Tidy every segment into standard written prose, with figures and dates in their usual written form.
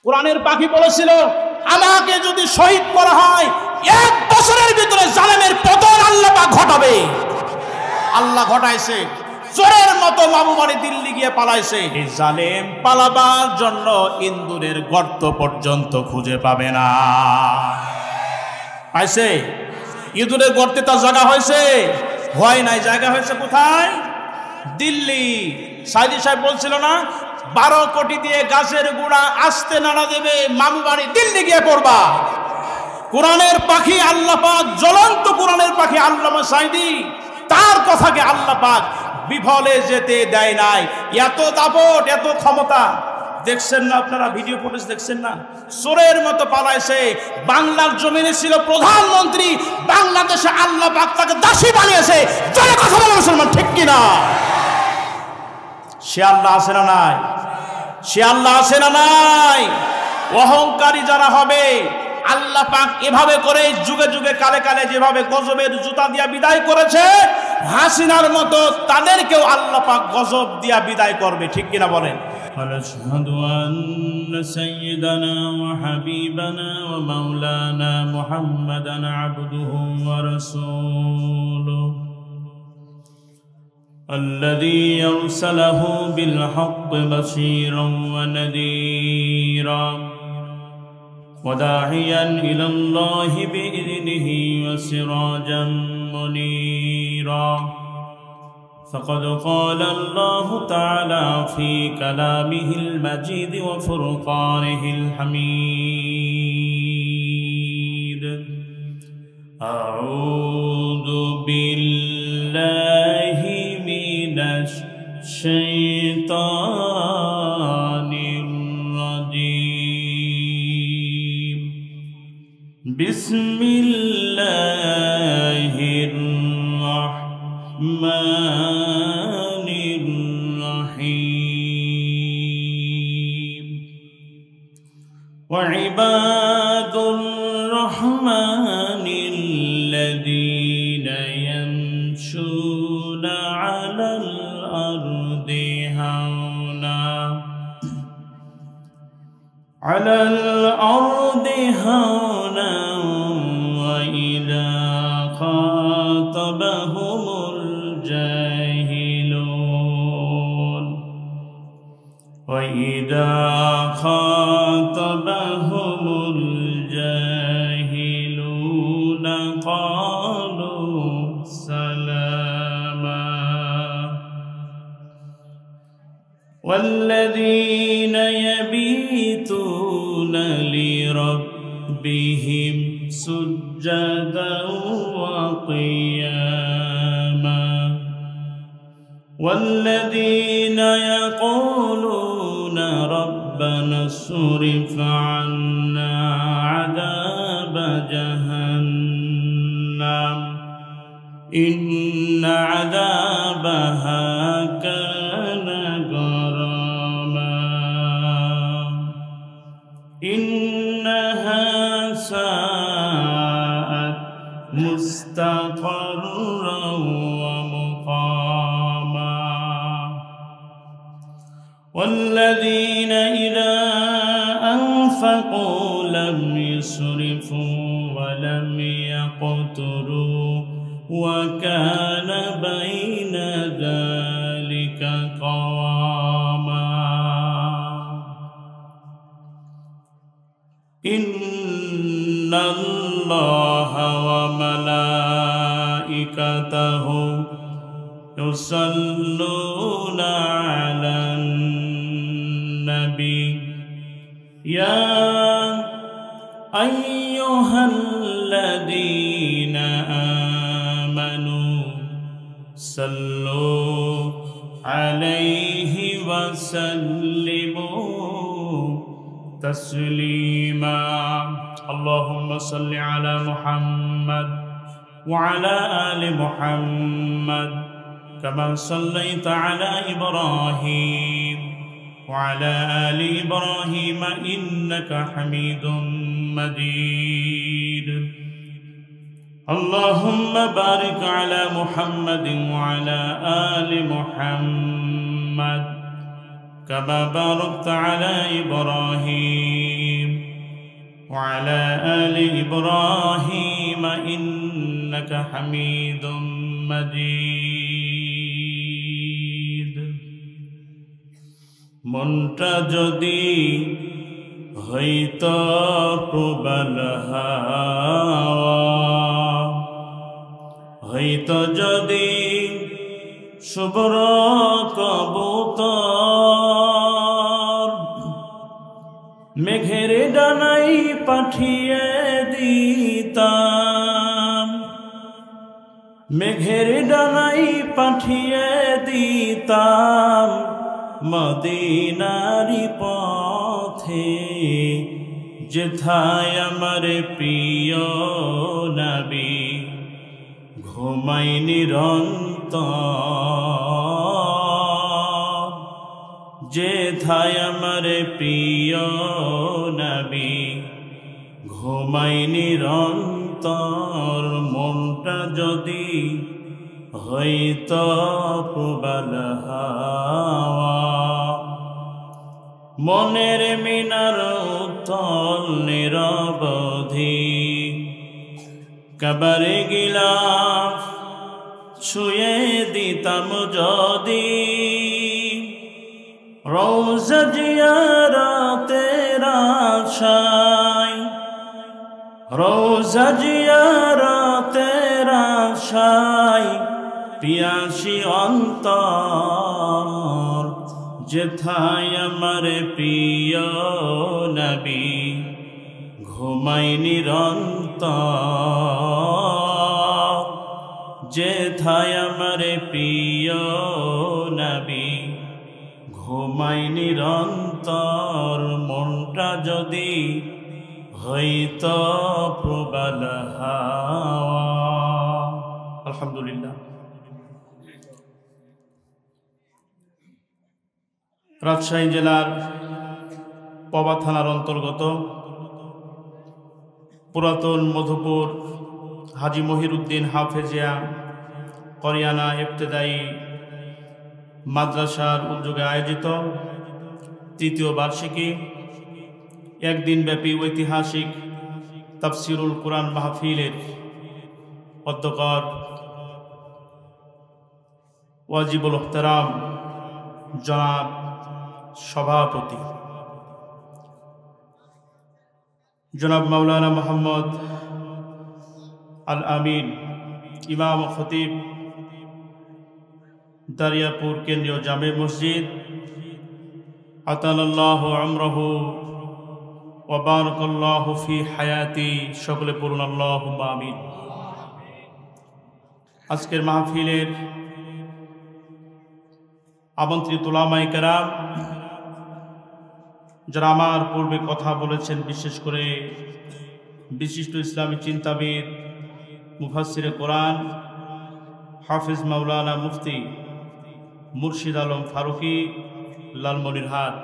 কোরআনের পাখি বলেছিল, আমাকে যদি শহীদ করা হয় 1 বছরের ভিতরে জালেমের পতন আল্লাহ পাক ঘটাবে। আল্লাহ ঘটাইছে। চোরের মতো মামুবাড়ি দিল্লি গিয়ে পালাইছে। এই জালেম পালাবার জন্য ইন্দুরের গর্ত পর্যন্ত খুঁজে পাবে না। পাইছে? ইন্দুরের গর্তে তার জায়গা হয়েছে? হয় নাই। জায়গা হয়েছে কোথায়? দিল্লি। সাইদি সাহেব বলছিল না, 12 কোটি দিয়ে গাছের গুড়া আস্তে নাড়া দেবে, মামুবাড়ি দিল্লি গিয়ে পড়বা। কোরআনের পাখি আল্লাহ পাক, জ্বলন্ত কোরআনের পাখি আল্লামা সাইদি, তার কথাকে আল্লাহ পাক বিফলে যেতে দেয় নাই। এত দাপট, এত ক্ষমতা। দেখছেন না আপনারা? ভিডিও ফুটেজ দেখছেন না? চোরের মতো পালাইছে। বাংলার জমিনে ছিল প্রধানমন্ত্রী, বাংলাদেশে আল্লাহ পাক তাকে দাসী বানিয়েছে। জোরে কথা বলো মুসলমান, ঠিক কিনা? সে আল্লাহ আছে না নাই? সে আল্লাহ আছে না নাই? অহংকারী যারা হবে, আল্লাহ পাক এভাবে করে যুগে যুগে কালে কালে যেভাবে গজবের জুতা দিয়া বিদায় করেছে, হাসিনার মতো তাদেরকেও আল্লাহ পাক গজব দিয়া বিদায় করবে। ঠিক কিনা বলেন? আশহাদু আন্না সাইয়্যিদানা ওয়া হাবিবানা ওয়া মাওলানা মুহাম্মাদান আবদুহু ওয়া রাসূলুহু الذي أرسله بالحق بشيرا ونذيرا وداعيا إلى الله بإذنه وسراجا منيرا فقد قال الله تعالى في كلامه المجيد وفرقانه الحميد أعوذ بالله من الشيطان الرجيم بسم الله الرحمن الرحيم وعباد الرحمن الذين يمشون على الأرض هونا وإذا خاطبهم الجاهلون قالوا سلاما والذين يبيتون لربهم سجدا وقياما والذين يقولون ربنا اصرف عنا عذاب جهنم إن عذابها كان غراما إنها ساءت مستقرا ومقاما والذين إذا أنفقوا لم يسرفوا ولم يقتروا وكان بين ذلك قواما إن الله وملائكته يصلون على النبي يا أيها الذين آمنوا صلوا عليه وسلموا تسليما اللهم صل على محمد وعلى آل محمد كما صليت على إبراهيم وعلى آل إبراهيم إنك حميد مجيد اللهم بارك على محمد وعلى آل محمد كما باركت على إبراهيم وعلى آل إبراهيم إنك حميد مجيد মনটা যদি হইতো প্রবল হাওয়া, হইতো যদি শুভ্র কবুতর, মেঘের ডানাই পাঠিয়ে দিতাম, মেঘের ডানাই পাঠিয়ে দিতাম মদিনারি পথে, যেথায় আমার প্রিয় নবী ঘুমাই নিরন্তর, যেথায় আমার প্রিয় নবী ঘুমাই নিরন্তর। মনটা যদি হইতো প্রবল হাওয়া, মনের মিনার উত্তল নিরবধি, কবরে গিলাফ ছুঁয়ে দিতাম যদি, রওজা জিয়ারতের আশায়, রওজা জিয়ারতের আশায় পিয়াসী অন্তর, যেথায় আমার প্রিয় নবী ঘুমাই নিরন্তর, যেথায় আমার প্রিয় নবী ঘুমাই নিরন্তর। মনটা যদি হইতো প্রবল হাওয়া। আলহামদুলিল্লাহ। রাজশাহী জেলার পবা থানার অন্তর্গত পুরাতন মধুপুর হাজী মহিরুদ্দিন হাফেজিয়া করিয়ানা ইবতেদায়ী মাদ্রাসার উদ্যোগে আয়োজিত তৃতীয় বার্ষিকী একদিনব্যাপী ঐতিহাসিক তাফসিরুল কুরআন মাহফিলের অধ্যক্ষর ওয়াজিবুল ইহতারাম জনাব সভাপতি জনাব মাওলানা মোহাম্মদ আল আমিন, ইমাম ও খতিব দারিয়াপুর কেন্দ্রীয় জামে মসজিদ, আতালাল্লাহু আমরাহু ওয়া বারাকাল্লাহু ফি হায়াতি, সকলে পড়ুন আল্লাহুম্মা আমিন। আজকের মাহফিলের আমন্ত্রিত উলামায়ে কেরাম, যারা আমার পূর্বে কথা বলেছেন, বিশেষ করে বিশিষ্ট ইসলামী চিন্তাবিদ মুফাসসিরে কোরআন হাফিজ মাওলানা মুফতি মুর্শিদ আলম ফারুকি লালমনিরহাট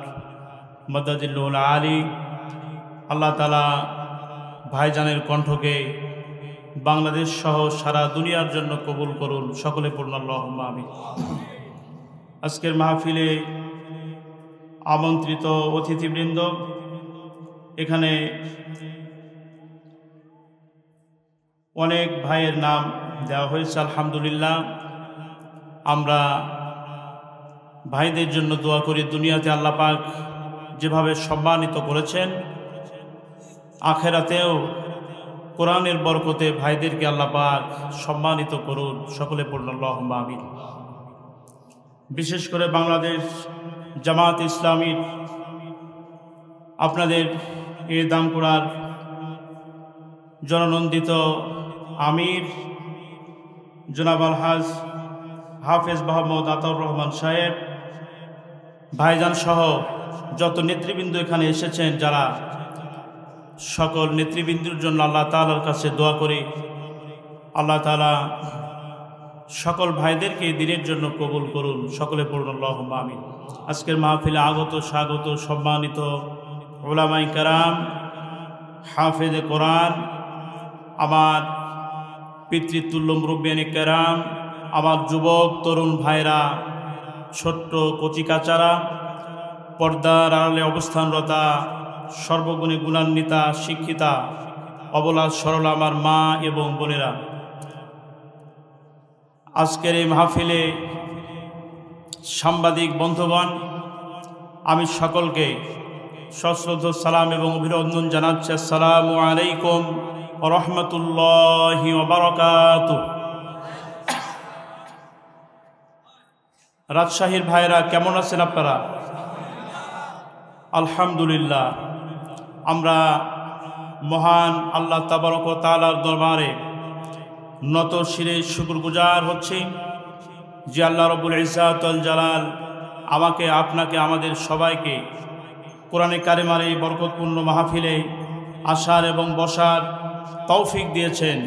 মাদাজিল্লুল আলী, আল্লাহ তাআলা ভাইজানের কণ্ঠকে বাংলাদেশ সহ সারা দুনিয়ার জন্য কবুল করুন, সকলে পড়ুন আল্লাহুম্মা আমিন। আজকের মাহফিলে আমন্ত্রিত অতিথিবৃন্দ, এখানে অনেক ভাইয়ের নাম দেওয়া হয়েছে, আলহামদুলিল্লাহ। আমরা ভাইদের জন্য দোয়া করি, দুনিয়াতে আল্লাহ পাক যেভাবে সম্মানিত করেছেন, আখেরাতেও কোরআনের বরকতে ভাইদেরকে আল্লাহ পাক সম্মানিত করুন, সকলে পড়ুন আল্লাহুম্মা আমিন। বিশেষ করে বাংলাদেশ জামাত ইসলামীর আপনাদের এই দামকুড়ার জননন্দিত আমির জনাব আলহাজ হাফেজ মোহাম্মদ আতাউর রহমান সাহেব, ভাইজান সহ যত নেতৃবৃন্দ এখানে এসেছেন, যারা সকল নেতৃবৃন্দের জন্য আল্লাহ তাআলার কাছে দোয়া করি, আল্লাহ তাআলা সকল ভাইদেরকে দিনের জন্য কবুল করুন, সকলে পড়ুন আল্লাহুম্মা আমিন। আজকের মাহফিলে আগত স্বাগত সম্মানিত উলামায়ে কেরাম, হাফেজে কোরআন, আমার পিতৃতুল্য মুরব্বিয়ানে কেরাম, আমার যুবক তরুণ ভাইরা, ছোট্ট কচিকাচারা, পর্দার আড়ালে অবস্থানরতা সর্বগুণে গুণান্বিতা শিক্ষিতা অবলা সরলা আমার মা এবং বোনেরা, আজকের এই মাহফিলে সাংবাদিক বন্ধুগণ, আমি সকলকে সশ্রদ্ধ সালাম এবং অভিনন্দন জানাচ্ছি। আসসালামু আলাইকুম ওয়া রাহমাতুল্লাহি ওয়া বারাকাতুহু। রাজশাহীর ভাইরা কেমন আছেন আপনারা? আলহামদুলিল্লাহ। আমরা মহান আল্লাহ তাবারক ওয়া তাআলার দরবারে নত শিরে শুকরগুজার হচ্ছি যে আল্লাহ রব্বুল ইজ্জাত ওয়াল জালাল আমাকে, আপনাকে, আমাদের সবাইকে কোরআনে কারিমার এই বরকতপূর্ণ মাহফিলে আসার এবং বসার তৌফিক দিয়েছেন।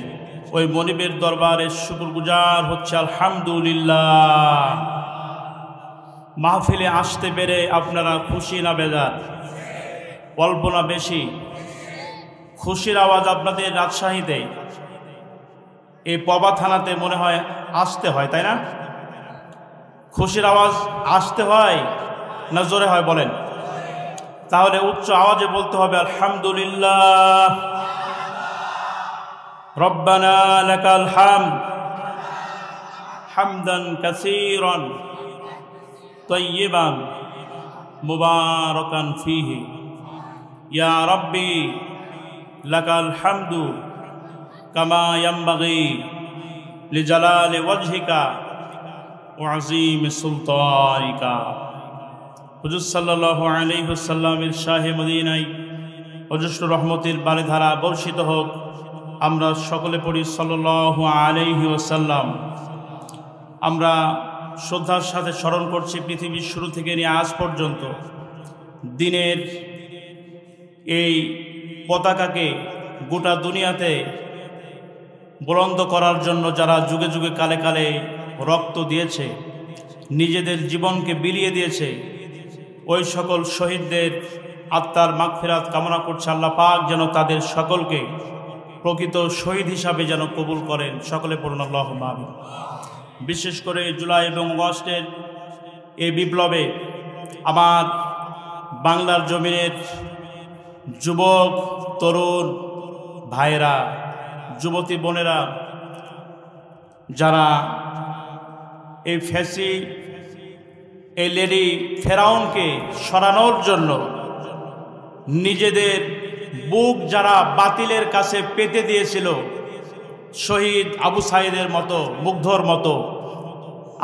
ওই মনিবের দরবারে শুকরগুজার হচ্ছে আলহামদুলিল্লাহ। মাহফিলে আসতে পেরে আপনারা খুশি না বেজার? অল্প না বেশি? খুশির আওয়াজ আপনাদের রাজশাহীতে এই পবা থানাতে মনে হয় আসতে হয়, তাই না? খুশির আওয়াজ আসতে হয় না জোরে হয় বলেন? তাহলে উচ্চ আওয়াজে বলতে হবে আলহামদুলিল্লাহ। রব্বানা লাকাল হামদ হামদান কাসীরান তাইয়িবান মুবারাকান ফীহি ইয়া রাব্বি লাকাল হামদু কামা ইয়ানবাগি লিজালালি ওয়াজহিকা ওয়া আযীমি সুলতানিকা। হুজুর সাল্লাল্লাহু আলাইহি ওয়াসাল্লামের শাহে মদিনায় অজস্র রহমতের বারিধারা বর্ষিত হোক। আমরা সকলে পড়ি সাল্লাল্লাহু আলাইহি ওয়াসাল্লাম। আমরা শ্রদ্ধার সাথে স্মরণ করছি পৃথিবীর শুরু থেকে নিয়ে আজ পর্যন্ত দিনের এই পতাকাকে গোটা দুনিয়াতে বুলন্দ করার জন্য যারা যুগে যুগে কালে কালে রক্ত দিয়েছে, নিজেদের জীবনকে বিলিয়ে দিয়েছে, ওই সকল শহীদদের আত্মার মাগফিরাত কামনা করছে আল্লাহ পাক যেন তাদের সকলকে প্রকৃত শহীদ হিসাবে যেন কবুল করেন। সকলে পড়ুন আল্লাহুম্মা আমিন। বিশেষ করে জুলাই এবং আগস্টের এই বিপ্লবে আমার বাংলার জমিনের যুবক তরুণ ভাইরা, যুবতী বোনেরা, যারা এই ফ্যাসি এই লেডি ফেরাউনকে সরানোর জন্য নিজেদের বুক যারা বাতিলের কাছে পেতে দিয়েছিল, শহীদ আবু সাঈদের মতো, মুগ্ধর মতো,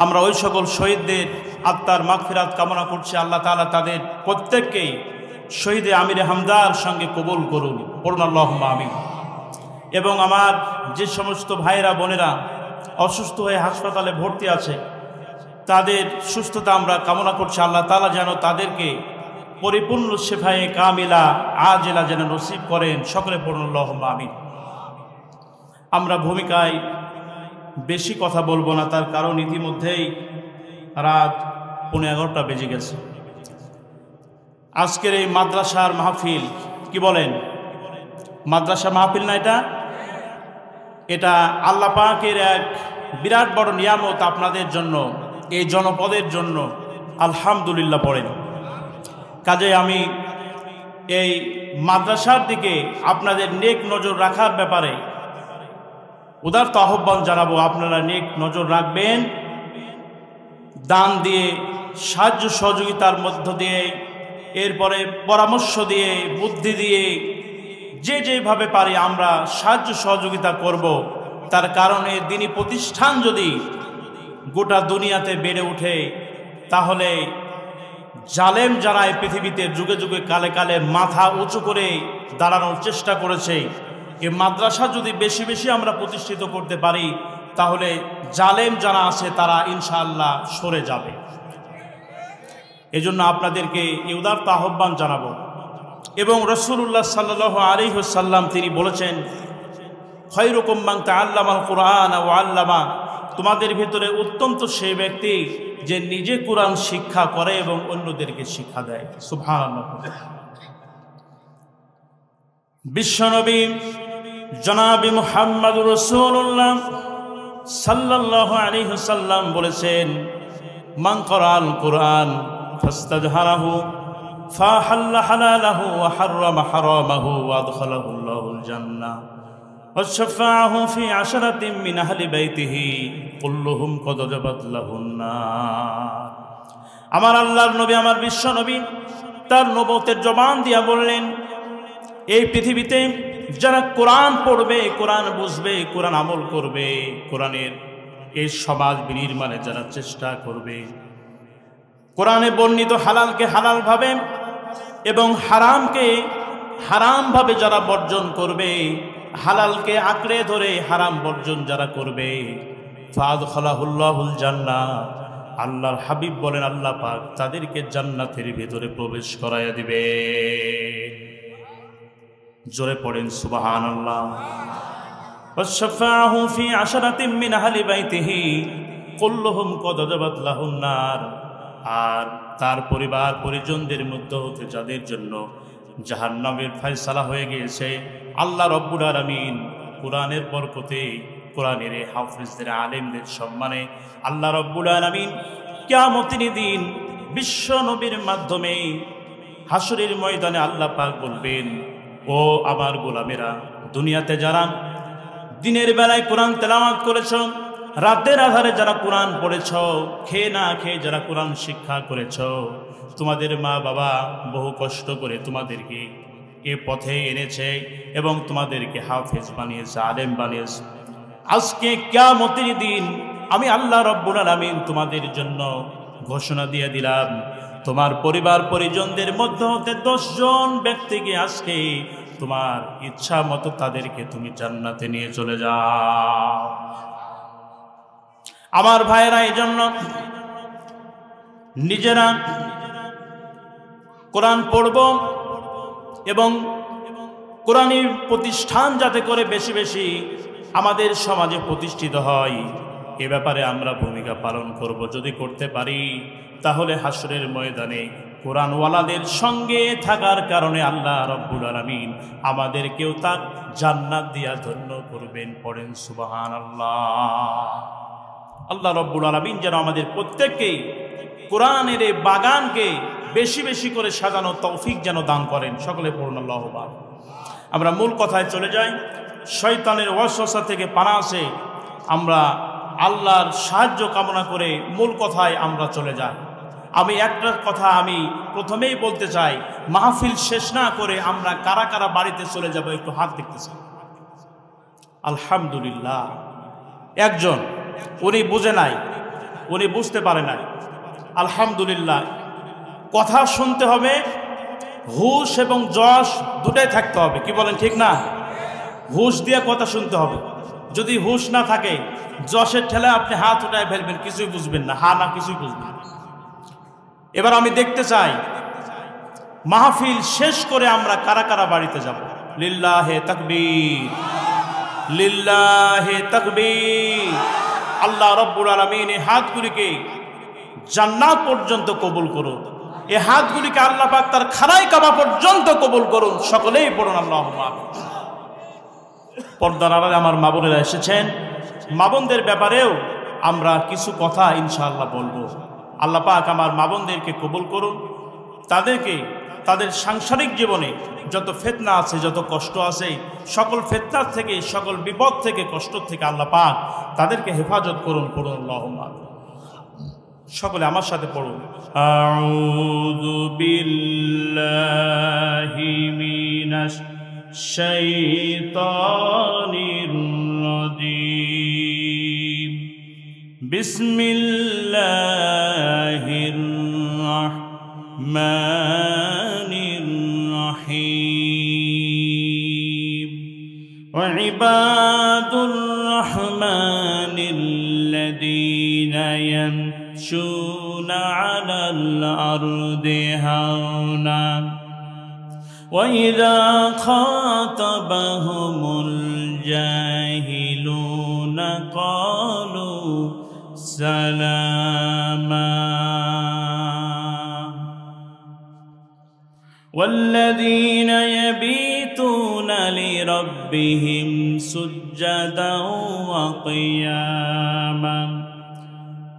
আমরা ওই সকল শহীদদের আত্মার মাগফিরাত কামনা করছি। আল্লাহ তাআলা তাদের প্রত্যেককেই শহীদে আমিরে হামদার সঙ্গে কবুল করুন, পড়ুন আল্লাহুম্মা আমিন। এবং আমার যে সমস্ত ভাইরা বোনেরা অসুস্থ হয়ে হাসপাতালে ভর্তি আছে, তাদের সুস্থতা আমরা কামনা করছি। আল্লাহ তাআলা যেন তাদেরকে পরিপূর্ণ শেফায়ে কামিলা আজেলা যেন নসিব করেন। সকলে পড়ুন আল্লাহুম্মা আমিন। আমরা ভূমিকায় বেশি কথা বলবো না, তার কারণ ইতিমধ্যেই রাত 11:15 বেজে গেছে। আজকের এই মাদ্রাসার মাহফিল, কি বলেন? মাদ্রাসা মাহফিল না এটা? এটা আল্লাহ পাকের এক বিরাট বড় নিয়ামত আপনাদের জন্য, এই জনপদের জন্য। আলহামদুলিল্লাহ পড়েন। কাজে আমি এই মাদ্রাসার দিকে আপনাদের নেক নজর রাখার ব্যাপারে উদারত আহ্বান জানাবো। আপনারা নেক নজর রাখবেন, দান দিয়ে, সাহায্য সহযোগিতার মধ্য দিয়ে, এরপরে পরামর্শ দিয়ে, বুদ্ধি দিয়ে, যে যেভাবে পারি আমরা সাহায্য সহযোগিতা করব। তার কারণে দিনী প্রতিষ্ঠান যদি গোটা দুনিয়াতে বেড়ে ওঠে, তাহলে জালেম যারা এই পৃথিবীতে যুগে যুগে কালে কালে মাথা উঁচু করে দাঁড়ানোর চেষ্টা করেছে, এই মাদ্রাসা যদি বেশি বেশি আমরা প্রতিষ্ঠিত করতে পারি, তাহলে জালেম যারা আছে তারা ইনশাআল্লাহ সরে যাবে। এজন্য আপনাদেরকে এই উদারত আহ্বান জানাবো। এবং রাসূলুল্লাহ সাল্লাল্লাহু আলাইহি ওয়াসাল্লাম তিনি বলেছেন, খায়রুকুম মান তাআল্লামাল কুরআন ওয়া আল্লামা, তোমাদের ভিতরে উত্তম তো সেই ব্যক্তি যে নিজে কোরআন শিক্ষা করে এবং অন্যদেরকে শিক্ষা দেয়। সুবহানাল্লাহ। বিশ্বনবী জনাবি মুহাম্মদুর রাসূলুল্লাহ সাল্লাল্লাহু আলাইহি ওয়াসাল্লাম বলেছেন, মান ক্বরাআল কুরআন ফাস্তাজহারাহু فأحل حلاله وحرم حرامه وأدخله الله الجنة وشفعه في 10 من أهل بيته كلهم قد وجبت له النار আমার আল্লাহর নবী আমার বিশ্ব নবী তার নবুয়তের জবান দিয়া বললেন এই পৃথিবীতে যারা কোরআন পড়বে কোরআন বুঝবে কোরআন আমল করবে কোরআনের এই সমাজ বিনির্মাণে যারা চেষ্টা করবে কোরআনে বর্ণিত হালালকে হালাল ভাবে এবং হারামকে হারাম ভাবে যারা বর্জন করবে হালালকে আঁকড়ে ধরে হারাম বর্জন যারা করবে ফাদখালাহুল্লাহুল জান্নাহ আল্লাহর হাবিব বলেন আল্লাহ পাক তাদেরকে জান্নাতের ভিতরে প্রবেশ করাইয়া দিবে জোরে পড়েন সুবহানাল্লাহ ওয়াশফাআহু ফি 10 মিন আহলি বাইতিহি কুল্লুহুম কদ ওয়াজাবাত লাহুন নার আর তার পরিবার পরিজনদের মধ্যে হতে যাদের জন্য জাহান্নামের ফয়সালা হয়ে গিয়েছে আল্লাহ রাব্বুল আলামিন কোরআনের বরকতে কোরআনের হাফেজদের আলেমদের সম্মানে আল্লাহ রাব্বুল আলামিন কিয়ামতের দিন বিশ্ব নবীর মাধ্যমে হাসরের ময়দানে আল্লাহ পাক বলবেন ও আমার গোলামেরা দুনিয়াতে যারা দিনের বেলায় কোরআন তেলাওয়াত করেছো রাতের আধারে যারা কোরআন পড়েছো খেয়ে না খেয়ে যারা কোরআন শিক্ষা করেছো তোমাদের মা বাবা বহু কষ্ট করে তোমাদেরকে এ পথে এনেছে এবং তোমাদেরকে হাফেজ বানিয়েছে আলেম বানিয়েছে আজকে কিয়ামতের দিন আমি আল্লাহ রাব্বুল আলামিন তোমাদের জন্য ঘোষণা দিয়ে দিলাম তোমার পরিবার পরিজনদের মধ্যে হতে 10 জন ব্যক্তিকে আজকে তোমার ইচ্ছা মতো তাদেরকে তুমি জান্নাতে নিয়ে চলে যাও আমার ভাইরা এই জন্য নিজেরা কোরআন পড়ব এবং কোরআনী প্রতিষ্ঠান যাতে করে বেশি বেশি আমাদের সমাজে প্রতিষ্ঠিত হয় এ ব্যাপারে আমরা ভূমিকা পালন করব যদি করতে পারি তাহলে হাসরের ময়দানে কোরআনওয়ালাদের সঙ্গে থাকার কারণে আল্লাহ রাব্বুল আলামিন আমাদেরকেও তার জান্নাত দিয়া ধন্য করবেন পড়েন সুবহানাল্লাহ আল্লাহ রাব্বুল আলামিন যেন আমাদের প্রত্যেককেই কোরআনের এই বাগানকে বেশি বেশি করে সাজানো তৌফিক যেন দান করেন সকলে পড়ুন আল্লাহু আকবার আমরা মূল কথায় চলে যাই শয়তানের ওয়াসওয়াসা থেকে পানা আসে আমরা আল্লাহর সাহায্য কামনা করে মূল কথায় আমরা চলে যাই আমি একটা কথা আমি প্রথমেই বলতে চাই মাহফিল শেষ না করে আমরা কারা কারা বাড়িতে চলে যাব একটু হাত দেখতে চাই আলহামদুলিল্লাহ একজন উনি বুঝে নাই উনি বুঝতে পারে নাই আলহামদুলিল্লাহ কথা শুনতে হবে হুশ এবং যশ দুটাই থাকতে হবে কি বলেন ঠিক না হুশ দিয়ে কথা শুনতে হবে যদি হুশ না থাকে যশের ঠেলায় আপনি হাত উঠায় ফেলবেন কিছুই বুঝবেন না হা না কিছুই বুঝবেন না এবার আমি দেখতে চাই মাহফিল শেষ করে আমরা কারা কারা বাড়িতে যাব লিল্লাহে তাকবীর লিল্লাহে তাকবীর আল্লাহ রাব্বুল আলামিন এই হাতগুলিকে জান্নাত পর্যন্ত কবুল করুন এই হাতগুলিকে আল্লাহ পাক তার খানায় কাবা পর্যন্ত কবুল করুন সকলেই পড়ুন আল্লাহুম্মা আমিন পর্দার আড়ালে আমার মা বোনেরা এসেছেন মা বোনদের ব্যাপারেও আমরা কিছু কথা ইনশাআল্লাহ বলবো আল্লাহ পাক আমার মা বোনদেরকে কবুল করুন তাদেরকে তাদের সাংসারিক জীবনে যত ফিতনা আছে যত কষ্ট আছে সকল ফিতনার থেকে সকল বিপদ থেকে কষ্ট থেকে আল্লাহ পাক তাদেরকে হেফাজত করুন পড়ুন আল্লাহুম্মা সকলে আমার সাথে পড়ুন আউযু বিল্লাহি মিনাশ শাইতানির রাজীম বিসমিল্লাহির রাহমানির রাহিম ওয়া ইবাদুর রাহমানিল্লাযীনা ইয়ামশুনা আলাল আরদি হাওনা وَإِذَا خَاطَبَهُمُ الْجَاهِلُونَ قَالُوا سَلَامًا وَالَّذِينَ يَبِيتُونَ لِرَبِّهِمْ سُجَّدًا وَقِيَامًا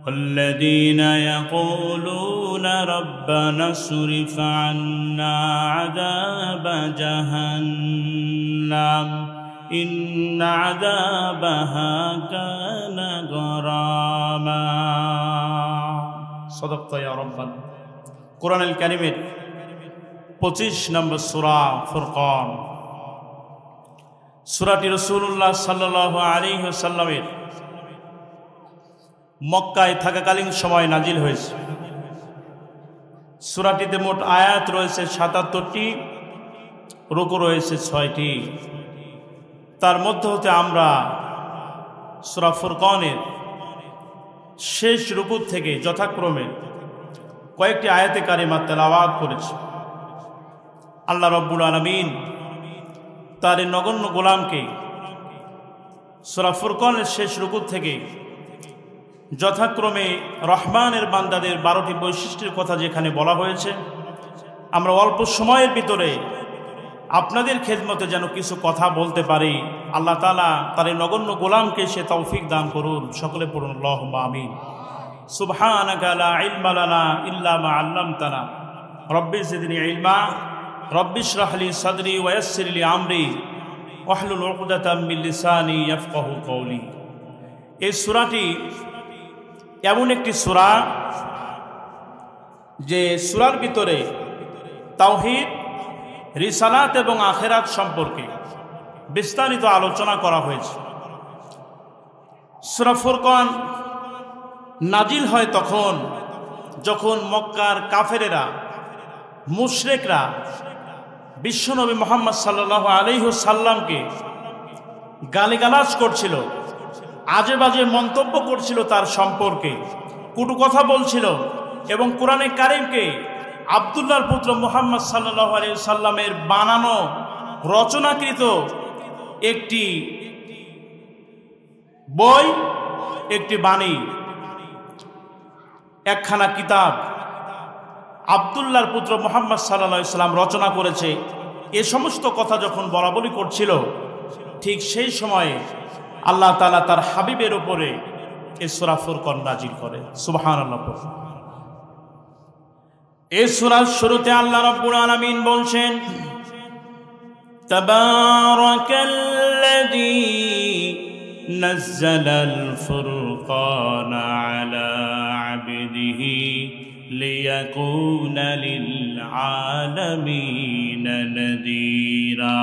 الذين يقولون ربنا اصرف عنا عذاب جهنم إن عذابها كان غراما صدقت يا ربنا কোরআন আল কারীমের 25 নম্বর সূরা ফুরকান। সূরাটি রাসূলুল্লাহ সাল্লাল্লাহু আলাইহি ওয়াসাল্লামের মক্কায় থাকাকালীন সময় নাজিল হয়েছে। সূরাটিতে মোট আয়াত রয়েছে ৭৭টি, রুকু রয়েছে ৬টি। তার মধ্যে হতে আমরা সূরা ফুরকানের শেষ রুকু থেকে যথাক্রমে কয়েকটি আয়াতে কারিমা তেলাওয়াত করেছি। আল্লাহ রাব্বুল আলামিন তার এই নগণ্য গোলামকে সূরা ফুরকানের শেষ রুকু থেকে যথাক্রমে রহমানের বান্দাদের 12টি বৈশিষ্ট্যের কথা যেখানে বলা হয়েছে, আমরা অল্প সময়ের ভিতরে আপনাদের খেদমতে যেন কিছু কথা বলতে পারি, আল্লাহ তাআলা তার এই নগণ্য গোলামকে সে তৌফিক দান করুন। সকলে পড়ুন আল্লাহুম্মা আমিন। সুবহানাকা লা ইলমা লানা ইল্লা মা আল্লামতানা রব্বি জিদনি ইলমা রব্বি ইশরাহ লি সাদরি ওয়া ইয়াসসির লি আমরি ওয়াহলুল উকদাতাম মিন লিসানি ইয়াফকাহু কওলি। এই সূরাটি এমন একটি সূরা যে সূরার ভিতরে তাওহীদ, রিসালাত এবং আখিরাত সম্পর্কে বিস্তারিত আলোচনা করা হয়েছে। সূরা ফুরকান নাজিল হয় তখন যখন মক্কার কাফেরেরা, মুশরিকরা বিশ্বনবী মুহাম্মদ সাল্লাল্লাহু আলাইহি ওয়াসাল্লামকে গালিগালাজ করছিল, আজে বাজে মন্তব্য করছিল, তার সম্পর্কে কটু কথা বলছিল এবং কোরআনে কারীমকে আব্দুল্লাহর পুত্র মুহাম্মদ সাল্লাল্লাহু আলাইহি ওয়াসাল্লামের বানানো রচনাকৃত একটি বই, একটি বাণী, একখানা কিতাব আব্দুল্লাহর পুত্র মুহাম্মদ সাল্লাল্লাহু আলাইহি ওয়াসাল্লাম রচনা করেছে, এ সমস্ত কথা যখন বলাবলি করছিল, ঠিক সেই সময়ে আল্লাহ তাআলা তার হাবিবের উপরে এই সূরা ফুরকান নাজিল করে। সুবহানাল্লাহ। এই সূরার শুরুতে আল্লাহ রাব্বুল আলামিন বলছেন, তাবারাকাল্লাযী নাযালাল ফুরকানা আলা আবদিহি লিয়াকুনা লিল আলামিনা নাযীরা।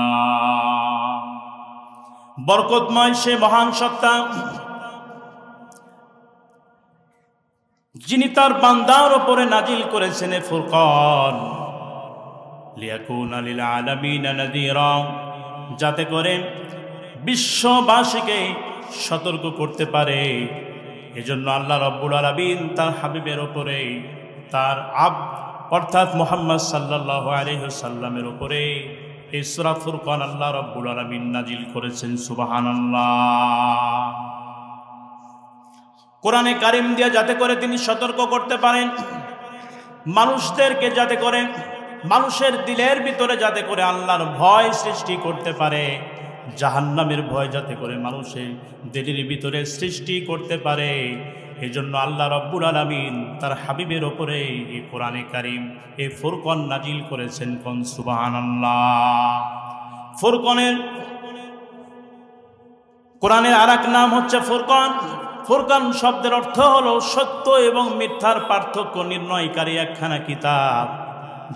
বরকতময় সে মহান সত্তা যিনি তার বান্দার উপরে নাজিল করেছেন এ ফুরকান, লিয়াকুনা লিল আলামিনা নাযীরা, যাতে করে বিশ্ববাসীকে সতর্ক করতে পারে। এজন্য আল্লাহ রাব্বুল আলামিন তার হাবিবের উপরে, তার অর্থাৎ মুহাম্মদ সাল্লাল্লাহু আলাইহি ওয়াসাল্লামের উপরে এই সূরা ফুরকান আল্লাহ রাব্বুল আলামিন নাজিল করেছেন। সুবহানাল্লাহ। কোরআনে কারীম দিয়ে যাতে করে তিনি সতর্ক করতে পারেন মানুষদেরকে, যাতে করে মানুষের দিলের ভিতরে যাতে করে আল্লাহর ভয় সৃষ্টি করতে পারে, জাহান্নামের ভয় যাতে করে মানুষের দিলের ভিতরে সৃষ্টি করতে পারে। এজন্য আল্লাহ রাব্বুল আলামিন তার হাবিবের উপরে এই কোরআনে কারীম, এই ফুরকান নাজিল করেছেন। কোন সুবহানাল্লাহ। ফুরকানের, কোরআনের আরেক নাম হচ্ছে ফুরকান। ফুরকান শব্দের অর্থ হলো সত্য এবং মিথ্যার পার্থক্য নির্ণয়কারী একখানা কিতাব,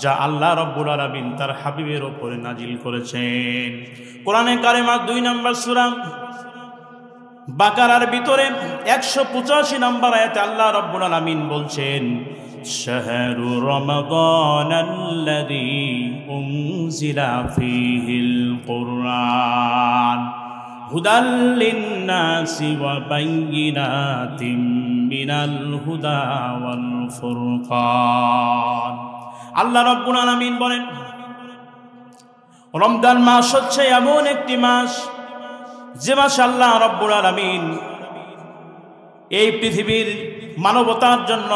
যা আল্লাহ রাব্বুল আলামিন তার হাবিবের উপরে নাজিল করেছেন। কোরআনে কারিমার 2 নম্বর সূরা বাকারার ভিতরে 185 নম্বর আয়াতে আল্লাহ রাব্বুল আলামিন বলছেন, শাহরু রমাদানাল্লাযী উনজিলা ফীহিল কুরআন হুদাল লিন্নাসি ওয়া বাইয়িনাতিম মিনাল হুদা ওয়াল ফুরকান। আল্লাহ রাব্বুল আলামিন বলেন, রমজান মাস হচ্ছে এমন একটি মাস যে মাসে আল্লাহ রাব্বুল আলামিন এই পৃথিবীর মানবতার জন্য,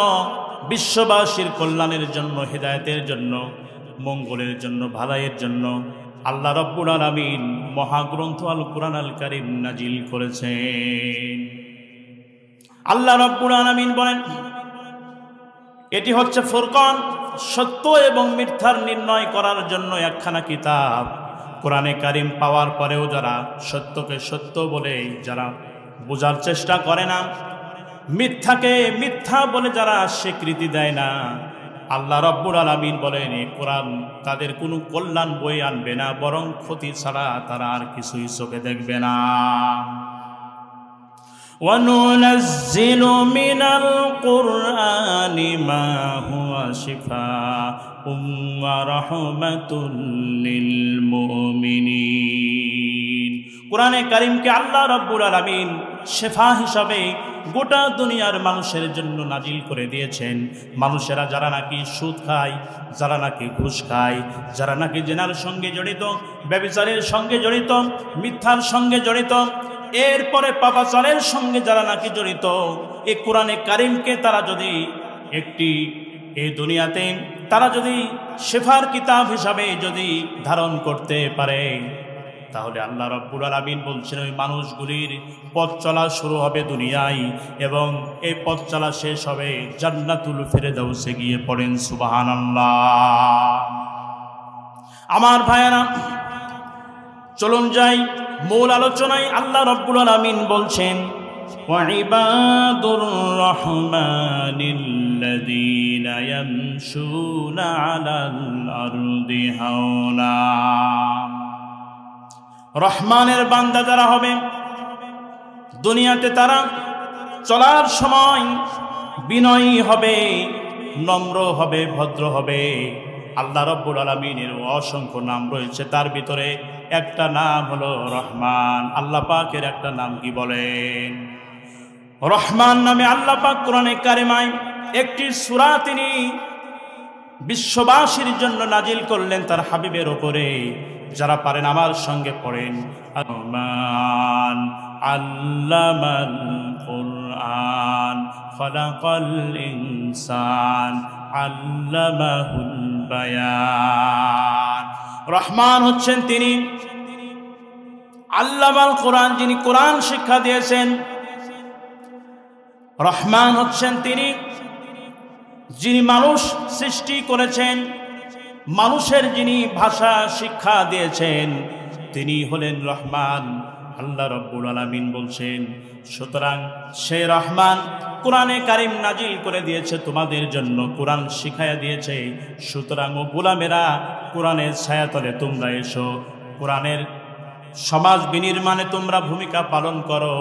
বিশ্ববাসীর কল্যাণের জন্য, হেদায়েতের জন্য, মঙ্গলের জন্য, ভালাইয়ের জন্য আল্লাহ রাব্বুল আলামিন মহাগ্রন্থ আল কোরআন আল কারীম নাজিল করেছেন। আল্লাহ রাব্বুল আলামিন বলেন, এটি হচ্ছে ফুরকান, সত্য এবং মিথ্যার নির্ণয় করার জন্য একখানা কিতাব। কোরআনে কারিম পাওয়ার পরেও যারা সত্যকে সত্য বলে যারা বোঝার চেষ্টা করে না, মিথ্যাকে মিথ্যা বলে যারা স্বীকৃতি দেয় না, আল্লাহ রাব্বুল আলামিন বলেন এই কোরআন তাদের কোনো কল্যাণ বয়ে আনবে না, বরং ক্ষতি ছাড়া তারা আর কিছুই চোখে দেখবে না। وَنُنَزِّلُ مِنَ الْقُرْآنِ مَا هُوَ شِفَاءٌ وَرَحْمَةٌ لِلْمُؤْمِنِينَ। কোরআনে কারীমকে আল্লাহ রাব্বুল আলামিন শেফা হিসাবে গোটা দুনিয়ার মানুষের জন্য নাজিল করে দিয়েছেন। মানুষেরা যারা নাকি সুদ খায়, যারা নাকি ঘুষ খায়, যারা নাকি জেনার সঙ্গে জড়িত, ব্যভিচারের সঙ্গে জড়িত, মিথ্যার সঙ্গে জড়িত, এরপরে পাপাচারের সঙ্গে যারা নাকি জড়িত, এই কোরআনে কারিমকে তারা যদি এই দুনিয়াতে তারা যদি শেফার কিতাব হিসাবে যদি ধারণ করতে পারে, তাহলে আল্লাহ রাব্বুল আলামিন বলছেন ওই মানুষগুলির পথ চলা শুরু হবে দুনিয়ায়, এবং এই পথ চলা শেষ হবে জান্নাতুল ফেরদাউসে গিয়ে। পড়েন সুবহানাল্লাহ। আমার ভাইয়েরা, চলুন যাই মূল আলোচনায়। আল্লাহ রাব্বুল আলামিন বলছেন, ওয়াইবাদুর রহমানিল্লাযীনা ইয়ামশুনা আলাল আরদি হাওনা। রহমানের বান্দা যারা হবে দুনিয়াতে, তারা চলার সময় বিনয়ী হবে, নম্র হবে, ভদ্র হবে। আল্লাহ রাব্বুল আলামিনের অসংখ্য নাম রয়েছে, তার ভিতরে একটা নাম হলো রহমান। আল্লাহ পাকের একটা নাম কি বলেন? রহমান নামে আল্লাহ পাক কোরআনে কারিমায় একটি সূরা তিনি বিশ্ববাসীর জন্য নাজিল করলেন তার হাবিবের উপরে। যারা পারেন আমার সঙ্গে পড়েন, রহমান আল্লামাল কুরআন খালাকাল ইনসান আল্লামাহুল বায়ান। রহমান হচ্ছেন তিনি আল্লামাল কোরআন, যিনি কোরআন শিক্ষা দিয়েছেন। রহমান হচ্ছেন তিনি যিনি মানুষ সৃষ্টি করেছেন, মানুষের যিনি ভাষা শিক্ষা দিয়েছেন, তিনি হলেন রহমান। আল্লাহ রাব্বুল আলামিন বলছেন, সুতরাং সে রহমান কোরআনে কারিম নাজিল করে দিয়েছে তোমাদের জন্য, কোরআন শিখাইয়া দিয়েছে। সুতরাং ও গোলামেরা, কোরআনের ছায়াতলে তোমরা এসো, কোরআনের সমাজ বিনির্মাণে তোমরা ভূমিকা পালন করো।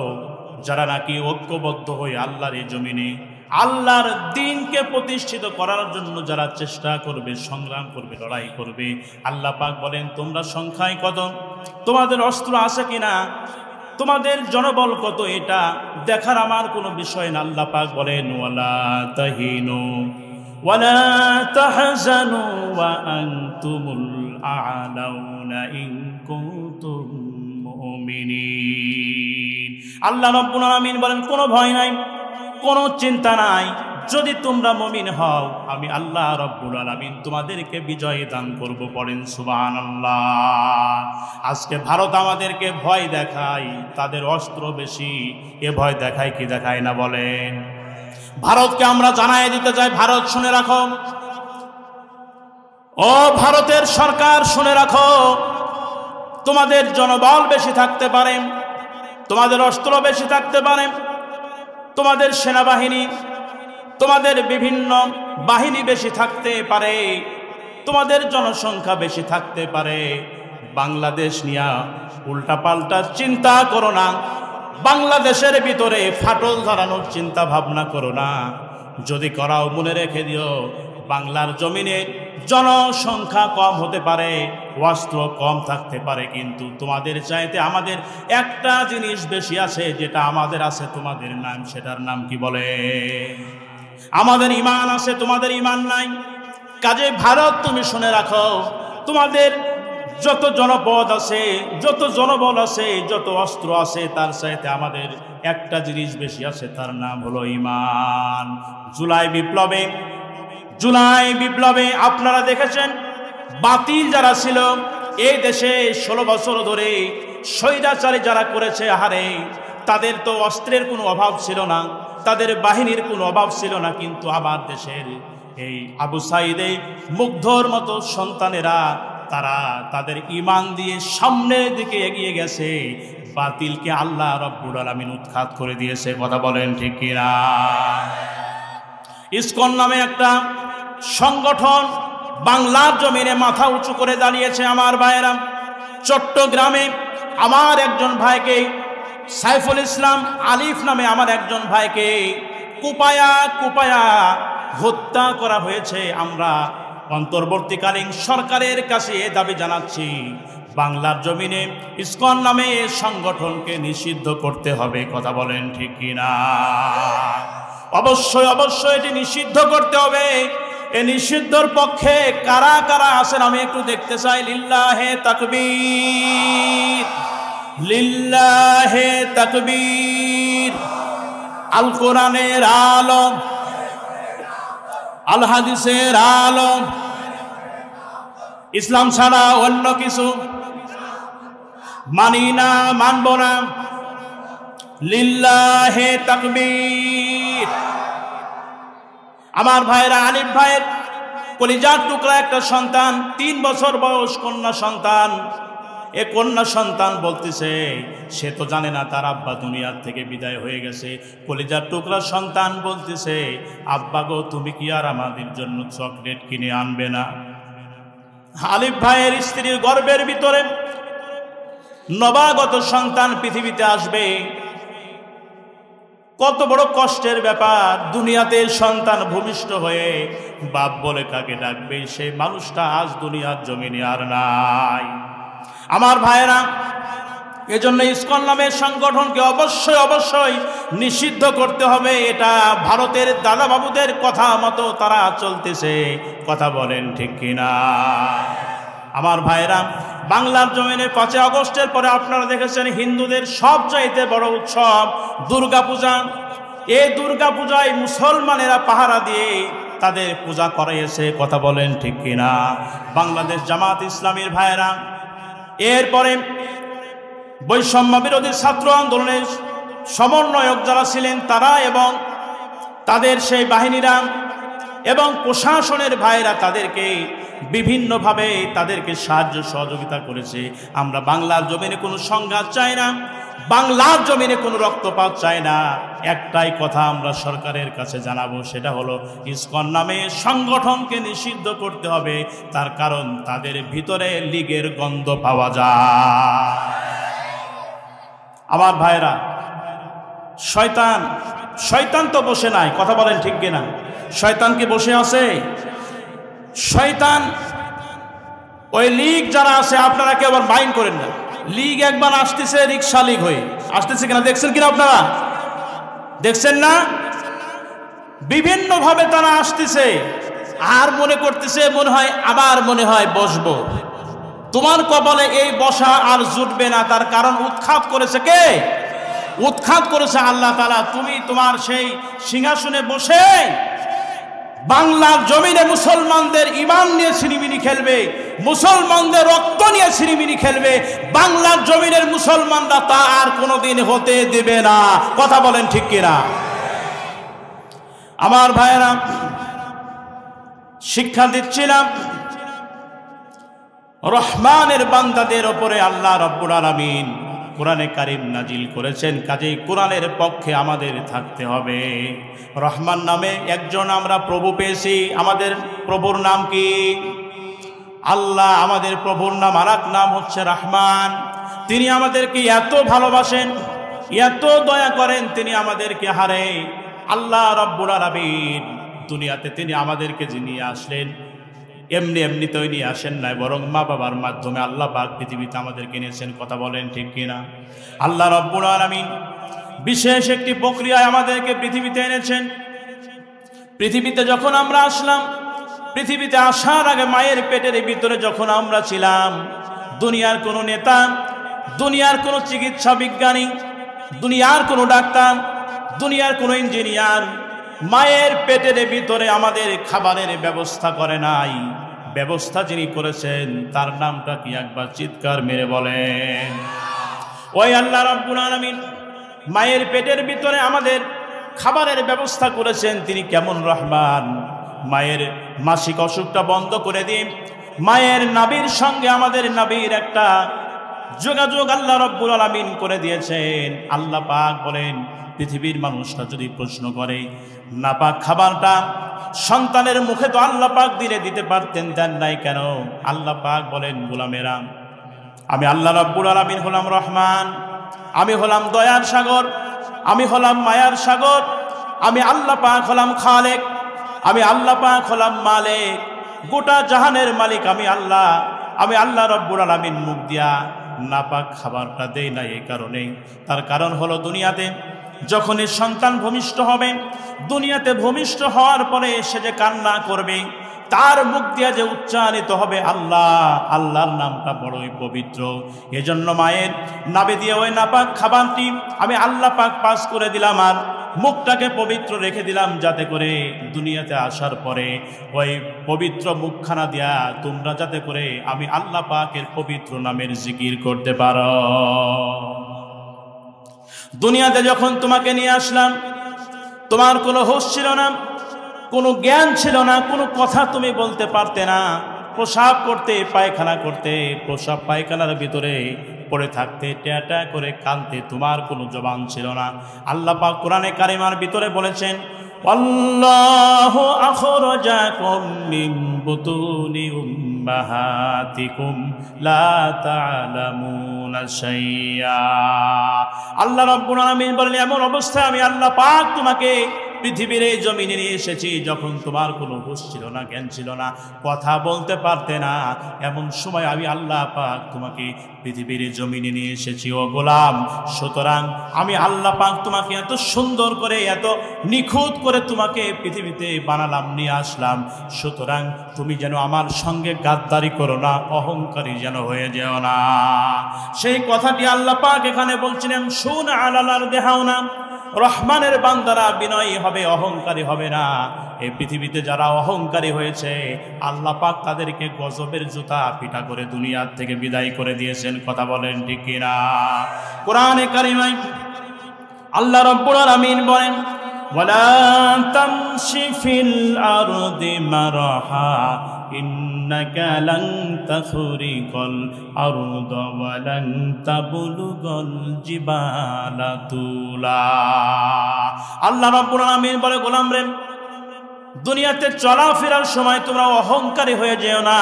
যারা নাকি ঐক্যবদ্ধ হয়ে আল্লাহর এই জমিনে আল্লাহর দ্বীনকে প্রতিষ্ঠিত করার জন্য যারা চেষ্টা করবে, সংগ্রাম করবে, লড়াই করবে, আল্লাহ পাক বলেন তোমরা সংখ্যায় কত, তোমাদের অস্ত্র আছে কিনা, তোমাদের জনবল কত, এটা দেখার আমার কোনো বিষয় না। আল্লাহ পাক বলেন, ওয়ালা তাহিনু ওয়ালা তাহজানু ওয়া আনতুমুল আ'লাউনা ইন কুনতুম মুমিনিন। আল্লাহ রাব্বুল আলামিন বলেন, কোনো ভয় নাই, কোনো চিন্তা নাই, যদি তোমরা মুমিন হও আমি আল্লাহ রাব্বুল আলামিন তোমাদেরকে বিজয় দান করব। পড়েন সুবহানাল্লাহ। আজকে ভারত আমাদেরকে ভয় দেখায়, তাদের অস্ত্র বেশি, এ ভয় দেখায় কি দেখায় না বলেন? ভারতকে আমরা জানাই দিতে চাই, ভারত শুনে রাখো, ও ভারতের সরকার শুনে রাখো, তোমাদের জনবল বেশি থাকতে পারে, তোমাদের অস্ত্র বেশি থাকতে পারে, তোমাদের সেনাবাহিনী, তোমাদের বিভিন্ন বাহিনী বেশি থাকতে পারে, তোমাদের জনসংখ্যা বেশি থাকতে পারে। বাংলাদেশ নিয়ে উল্টাপাল্টা চিন্তা করো না, বাংলাদেশের ভিতরে ফাটল ধরানোর চিন্তা ভাবনা করো না। যদি করাও মনে রেখে দিও, বাংলার জমিনে জনসংখ্যা কম হতে পারে, অস্ত্র কম থাকতে পারে, কিন্তু তোমাদের চাইতে আমাদের একটা জিনিস বেশি আছে, যেটা আমাদের আছে তোমাদের নাম, সেটার নাম কি বলে? আমাদের ঈমান আছে, তোমাদের ঈমান নাই। কাজে ভারত তুমি শুনে রাখো, তোমাদের যত জনপদ আছে, যত জনবল আছে, যত অস্ত্র আছে, তার চাইতে আমাদের একটা জিনিস বেশি আছে, তার নাম হলো ঈমান। জুলাই বিপ্লবে আপনারা দেখেছেন, বাতিল যারা ছিল এই দেশে 16 বছর ধরে স্বৈরাচারী যারা করেছে, আহারে তাদের তো অস্ত্রের কোনো অভাব ছিল না, তাদের বাহিনীর কোনো অভাব ছিল না, কিন্তু আমার দেশের এই আবু সাইদে মুগ্ধর মতো সন্তানেরা তারা তাদের ঈমান দিয়ে সামনের দিকে এগিয়ে গেছে, বাতিলকে আল্লাহ রাব্বুল আলামিন উৎখাত করে দিয়েছে। কথা বলেন ঠিক কিনা? ইসকন নামে একটা সংগঠন বাংলার জমিনে মাথা উঁচু করে দাঁড়িয়েছে। আমার ভাইয়েরা, চট্টগ্রামে আমার একজন ভাইকে, সাইফুল ইসলাম আলিফ নামে আমার একজন ভাইকে কুপায়া হত্যা করা হয়েছে। আমরা অন্তর্বর্তীকালীন সরকারের কাছে এ দাবি জানাচ্ছি, বাংলার জমিনে ইসকন নামে এই সংগঠনকে নিষিদ্ধ করতে হবে। কথা বলেন ঠিক কিনা? অবশ্যই এটি নিষিদ্ধ করতে হবে। এই নিষিদ্ধর পক্ষে কারা কারা আছেন আমি একটু দেখতে চাই। লিল্লাহে তাকবীর, লিল্লাহে তাকবীর। আল কোরআনের আলম, আল হাদিসের আলম, ইসলাম ছাড়া অন্য কিছু মানি না, মানব না। লিল্লাহে তাকবীর। আমার ভাইরা, আলিফ ভাইয়ের কলিজার টুকরা একটা সন্তান, 3 বছর বয়স কন্যা সন্তান। এ কন্যা সন্তান বলতেছে সে তো জানে না তার আব্বা দুনিয়ার থেকে বিদায় হয়ে গেছে। কলিজার টুকরা সন্তান বলতেছে, আব্বা গো, তুমি কি আর আমাদের জন্য চকলেট কিনে আনবে না? আলিফ ভাইয়ের স্ত্রীর গর্ভের ভিতরে নবাগত সন্তান পৃথিবীতে আসবে, কত বড় কষ্টের ব্যাপার। দুনিয়াতে সন্তান ভূমিষ্ঠ হয়ে বাপ বলে কাকে ডাকবে, সেই মানুষটা আজ দুনিয়ার জমিনে আর নাই। আমার ভাইয়েরা, এজন্য ইসকন নামের সংগঠনকে অবশ্যই নিষিদ্ধ করতে হবে। এটা ভারতের দাদা বাবুদের কথা মতো তারা চলতেছে। কথা বলেন ঠিক কিনা? আমার ভাইয়েরা, বাংলার জমিনে 5 আগস্টের পরে আপনারা দেখেছেন হিন্দুদের সবচাইতে বড় উৎসব দুর্গাপূজা। এই দুর্গাপূজায় মুসলমানেরা পাহারা দিয়ে তাদের পূজা করাইছে। কথা বলেন ঠিক কিনা? বাংলাদেশ জামাত ইসলামীর ভাইয়েরা, এরপরে বৈষম্য বিরোধী ছাত্র আন্দোলনের সমন্বয়ক যারা ছিলেন তারা এবং তাদের সেই বাহিনীরা এবং প্রশাসনের ভাইরা তাদেরকে বিভিন্নভাবে তাদেরকে সাহায্য সহযোগিতা করেছে। আমরা বাংলার জমিনে কোনো সংঘাত চাই না, বাংলার জমিনে কোনো রক্তপাত চাই না। একটাই কথা আমরা সরকারের কাছে জানাবো, সেটা হলো ইসকন নামে সংগঠনকে নিষিদ্ধ করতে হবে। তার কারণ তাদের ভিতরে লীগের গন্ধ পাওয়া যায়। আমার ভাইরা, শয়তান তো বসে নাই। কথা বলেন ঠিক কিনা? শয়তান কি বসে আছে? শয়তান ওই লীগ যারা আছে, আপনারা কেউ আবার মাইন্ড করেন না। লীগ একবার আসতেছে রিক্সা লীগ হয়ে আসতেছে কিনা দেখছেন কিনা? আপনারা দেখছেন না? বিভিন্ন ভাবে তারা আসতেছে আর মনে করতেছে মনে হয় বসবো। তোমার কপালে এই বসা আর জুটবে না। তার কারণ উৎখাত করেছে কে? উৎখাত করেছে আল্লাহ তাআলা। তুমি তোমার সেই সিংহাসনে বসে বাংলার জমিনে মুসলমানদের ঈমান নিয়ে ছিনিমিনি খেলবে, মুসলমানদের রক্ত নিয়ে ছিনিমিনি খেলবে। বাংলার জমিনের মুসলমানরা তা আর কোনোদিন হতে দেবে না। কথা বলেন ঠিক কিনা? আমার ভাইয়েরা, শিক্ষা দিচ্ছিলাম রহমানের বান্দাদের ওপরে আল্লাহ রাব্বুল আলামিন কোরআনে কারীম নাজিল করেছেন। কাজেই কোরআনের পক্ষে আমাদের থাকতে হবে। রহমান নামে একজন আমরা প্রভু পেয়েছি। আমাদের প্রভুর নাম কি? আল্লাহ। আমাদের প্রভুর নাম আরেক নাম হচ্ছে রহমান। তিনি আমাদেরকে এত ভালোবাসেন, এত দয়া করেন, তিনি আমাদেরকে হারে আল্লাহ রাব্বুল আলামিন দুনিয়াতে তিনি আমাদেরকে যিনি আসলেন এমনি তো নিয়ে আসেন নাই, বরং মা বাবার মাধ্যমে আল্লাহ পাক পৃথিবীতে আমাদেরকে নিয়েছেন। কথা বলেন ঠিক কিনা? আল্লাহ রাব্বুল আলামিন বিশেষ একটি প্রক্রিয়ায় আমাদেরকে পৃথিবীতে এনেছেন। পৃথিবীতে যখন আমরা আসলাম, পৃথিবীতে আসার আগে মায়ের পেটের ভিতরে যখন আমরা ছিলাম, দুনিয়ার কোনো নেতা, দুনিয়ার কোনো চিকিৎসা বিজ্ঞানী, দুনিয়ার কোনো ডাক্তার, দুনিয়ার কোনো ইঞ্জিনিয়ার মায়ের পেটের ভিতরে আমাদের খাবারের ব্যবস্থা করে নাই। ব্যবস্থা যিনি করেছেন তার নামটা কি? একবার চিৎকার মেরে বলেন। ওই আল্লাহ রাব্বুল আলামিন মায়ের পেটের ভিতরে আমাদের খাবারের ব্যবস্থা করেছেন তিনি কেমন রহমান। মায়ের মাসিক অসুখটা বন্ধ করে দিন, মায়ের নাবির সঙ্গে আমাদের নাবির একটা যোগাযোগ আল্লাহ রাব্বুল আলামিন করে দিয়েছেন। আল্লাহ পাক বলেন, পৃথিবীর মানুষরা যদি প্রশ্ন করে নাপাক খাবারটা সন্তানের মুখে তো আল্লাহ পাক দিতে পারতেন, দেন নাই কেন? আল্লাহ পাক বলেন, গোলামেরা, আমি আল্লাহ রাব্বুল আলামিন হলাম রহমান, আমি হলাম দয়ার সাগর, আমি হলাম মায়ার সাগর, আমি আল্লাহ পাক হলাম খালেক, আমি আল্লাহ পাক হলাম মালিক, গোটা জাহানের মালিক আমি আল্লাহ। আমি আল্লাহ রাব্বুল আলামিন মুখ দিয়া নাপাক খাবারটা দেই না এই কারণে, তার কারণ হলো দুনিয়াতে যখনই সন্তান ভূমিষ্ঠ হবে, দুনিয়াতে ভূমিষ্ঠ হওয়ার পরে সে যে কান্না করবে, তার মুখ দিয়া যে উচ্চারিত হবে আল্লাহ, আল্লাহর নামটা বড়ই পবিত্র। এজন্য মায়ের নাভি দিয়ে ওই নাপাক খাবারটি আমি আল্লাহ পাক পাস করে দিলাম আর মুখটাকে পবিত্র রেখে দিলাম, যাতে করে দুনিয়াতে আসার পরে ওই পবিত্র মুখখানা দিয়া তোমরা যাতে করে আমি আল্লাহ পাকের পবিত্র নামের জিকির করতে পারো। দুনিয়াতে যখন তোমাকে নিয়ে আসলাম, তোমার কোনো হুঁশ ছিল না, কোনো জ্ঞান ছিল না, কোনো কথা তুমি বলতে পারতে না। প্রসাব করতে, পায়খানা করতে, প্রসাব পায়খানার ভিতরে পড়ে থাকতে, ট্যাটা করে কাঁদতে, তোমার কোনো জবান ছিল না। আল্লাহ পাক কোরআনে কারিমার ভিতরে বলেছেন, আল্লাহু আখরাজাকুম মিন বুতুনি উম্মাহাতিকুম লা তা'লামুনা শাইয়্যা। আল্লাহ রাব্বুল আলামিন বলেন, এমন অবস্থায় আমি আল্লাহ পাক তোমাকে পৃথিবীর এই জমিনে নিয়ে এসেছি যখন তোমার কোনো হুঁশ ছিল না, জ্ঞান ছিল না, কথা বলতে পারতে না। এমন সময় আমি আল্লাহ পাক তোমাকে পৃথিবীর এই জমিনে নিয়ে এসেছি ও গোলাম। সুতরাং আমি আল্লাহ পাক তোমাকে এত সুন্দর করে, এত নিখুঁত করে তোমাকে পৃথিবীতে বানালাম, নিয়ে আসলাম। সুতরাং তুমি যেন আমার সঙ্গে গাদ্দারি করো না, অহংকারী যেন হয়ে যেও না। সেই কথাটি আল্লাহ পাক এখানে বলছিলেন, শুন আলালার দেহাও না, রহমানের বান্দারা বিনয়ী হবে, অহংকারী হবে না। এই পৃথিবীতে যারা অহংকারী হয়েছে আল্লাহ পাক তাদেরকে গজবের জুতা পিটা করে দুনিয়ার থেকে বিদায় করে দিয়েছেন। কথা বলেন ঠিক কিনা? কোরআনে কারিমায় আল্লাহ রাব্বুল আলামিন বলেন, ওয়ালা তামশি ফিল আরদি মারহা ইন্নাকা লান তাখরিকাল আরদা ওয়া লান তাবলুগাল জিবালা তুলা। আল্লাহ রাব্বুল আলামিন বলে, গোলাম রে, দুনিয়াতে চলাফেরার সময় তোমরা অহংকারী হয়ে যেও না,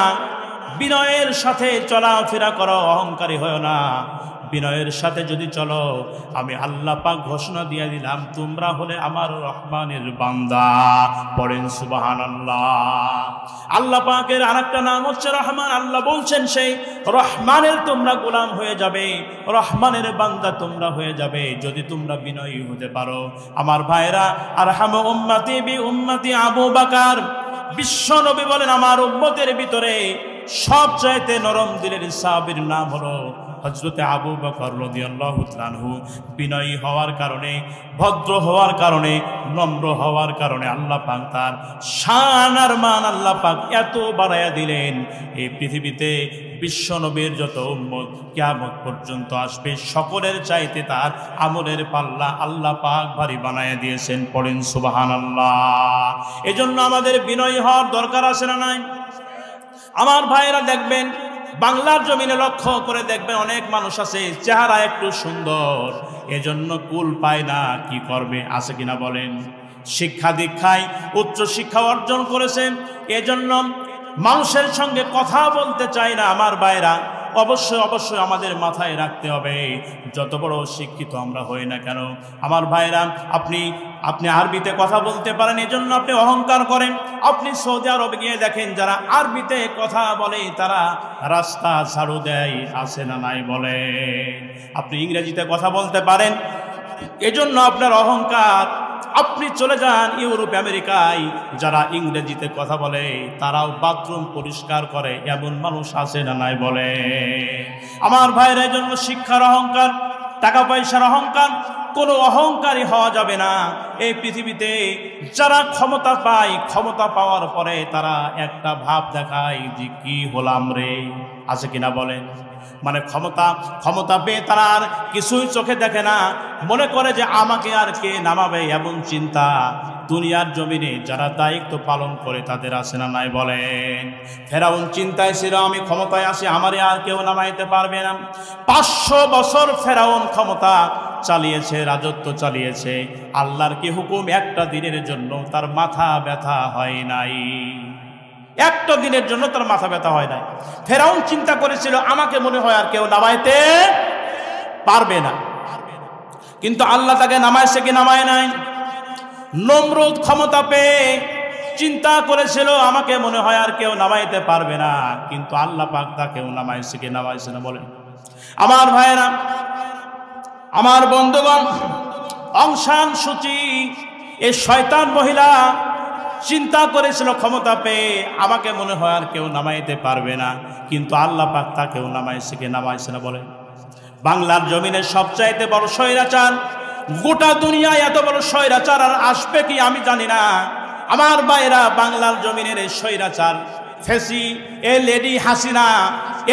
বিনয়ের সাথে চলাফেরা করো, অহংকারী হয়েও না। বিনয়ের সাথে যদি চলো, আমি আল্লাহ পাক ঘোষণা দিয়ে দিলাম তোমরা হলে আমার রহমানের বান্দা। পড়েন সুবহানাল্লাহ। আল্লাহ পাকের আরেকটা নাম হচ্ছে রহমান। আল্লাহ বলছেন সেই রহমানের তোমরা গোলাম হয়ে যাবে, রহমানের বান্দা তোমরা হয়ে যাবে যদি তোমরা বিনয়ী হতে পারো। আমার ভাইরা, আরহামু উম্মতি বি উম্মতি আবু বকর, বিশ্ব নবী বলেন আমার উম্মতের ভিতরে সবচাইতে নরম দিলের সাহাবীর নাম হলো হযরতে আবু বকর রাদিয়াল্লাহু তাআলা আনহু। বিনয়ী হওয়ার কারণে, ভদ্র হওয়ার কারণে, নম্র হওয়ার কারণে আল্লাহ পাক তার শান আর মান আল্লাহ পাক এত বাড়ায়া দিলেন। এই পৃথিবীতে বিশ্ব নবীর যত উম্মত কিয়ামত পর্যন্ত আসবে, সকলের চাইতে তার আমলের পাল্লা আল্লাহ পাক ভারী বানায়া দিয়েছেন। পড়েন সুবহানাল্লাহ। এজন্য আমাদের বিনয়ী হওয়ার দরকার আছে না নাই? আমার ভাইয়েরা দেখবেন, বাংলার জমিনে লক্ষ্য করে দেখবেন অনেক মানুষ আছে চেহারা একটু সুন্দর, এজন্য কুল পায় না, কি করবে? আছে কিনা বলেন? শিক্ষা দীক্ষায় উচ্চ শিক্ষা অর্জন করেছেন, এজন্য মানুষের সঙ্গে কথা বলতে চায় না। আমার ভাইরা, অবশ্যই অবশ্যই আমাদের মাথায় রাখতে হবে, যত বড় শিক্ষিত আমরা হই না কেন, আমার ভাইরা, আপনি আরবিতে কথা বলতে পারেন, এজন্য আপনি অহংকার করেন। আপনি সৌদি আরবে গিয়ে দেখেন যারা আরবিতে কথা বলে তারা রাস্তা ঝাড়ু দেয়, আছে না নাই বলে? আপনি ইংরেজিতে কথা বলতে পারেন, এজন্য আপনার অহংকার। আপনি চলে যান ইউরোপ আমেরিকায়, যারা ইংরেজিতে কথা বলে তারাও বাথরুম পরিষ্কার করে, এমন মানুষ আছে না নাই বলে? আমার ভাইয়ের জন্য শিক্ষার অহংকার, টাকা পয়সার অহংকার, কোনো অহংকারী হওয়া যাবে না। এই পৃথিবীতে যারা ক্ষমতা পায়, ক্ষমতা পাওয়ার পরে তারা একটা ভাব দেখায় যে কি হলাম রে, আছে কিনা বলেন? মানে ক্ষমতা পেয়ে তারা আর কিছুই চোখে দেখে না, মনে করে যে আমাকে আর কে নামাবে, এমন চিন্তা দুনিয়ার জমিনে যারা দায়িত্ব পালন করে তাদের আছে না নাই বলেন? ফেরাউন চিন্তায় ছিল আমি ক্ষমতায় আছি, আমারে আর কেউ নামাইতে পারবে না। 500 বছর ফেরাউন ক্ষমতা চালিয়েছে, রাজত্ব চালিয়েছে, আল্লাহর কি হুকুম একটা দিনের জন্য তার মাথা ব্যথা হয় নাই, একটা দিনের জন্য তার মাথা ব্যথা হয় নাই। ফেরাউন চিন্তা করেছিল আমাকে মনে হয় আর কেউ নামাইতে পারবে না, কিন্তু আল্লাহ তাকে নামাইছে কি নামায় নাই? নমরুদ ক্ষমতা পেয়ে চিন্তা করেছিল আমাকে মনে হয় আর কেউ নামাইতে পারবে না, কিন্তু আল্লাহ পাক তাকেও নামাইছে কি নামাইছে না বলেন? আমার ভাইয়েরা, আমার বন্ধুগণ, অং সান সূচি এই শয়তান মহিলা চিন্তা করেছিল ক্ষমতা পেয়ে আমাকে মনে হয় আর কেউ নামাইতে পারবে না, কিন্তু আল্লাহ পাক তাকেও নামাইছে কি নামাইছে না বলেন? বাংলার জমিনের সবচাইতে বড় স্বৈরাচার, গোটা দুনিয়ায় এত বড় স্বৈরাচার আর আসবে কি আমি জানি না। আমার ভাইরা, বাংলার জমিনের এই স্বৈরাচার ফেসি এ লেডি হাসিনা,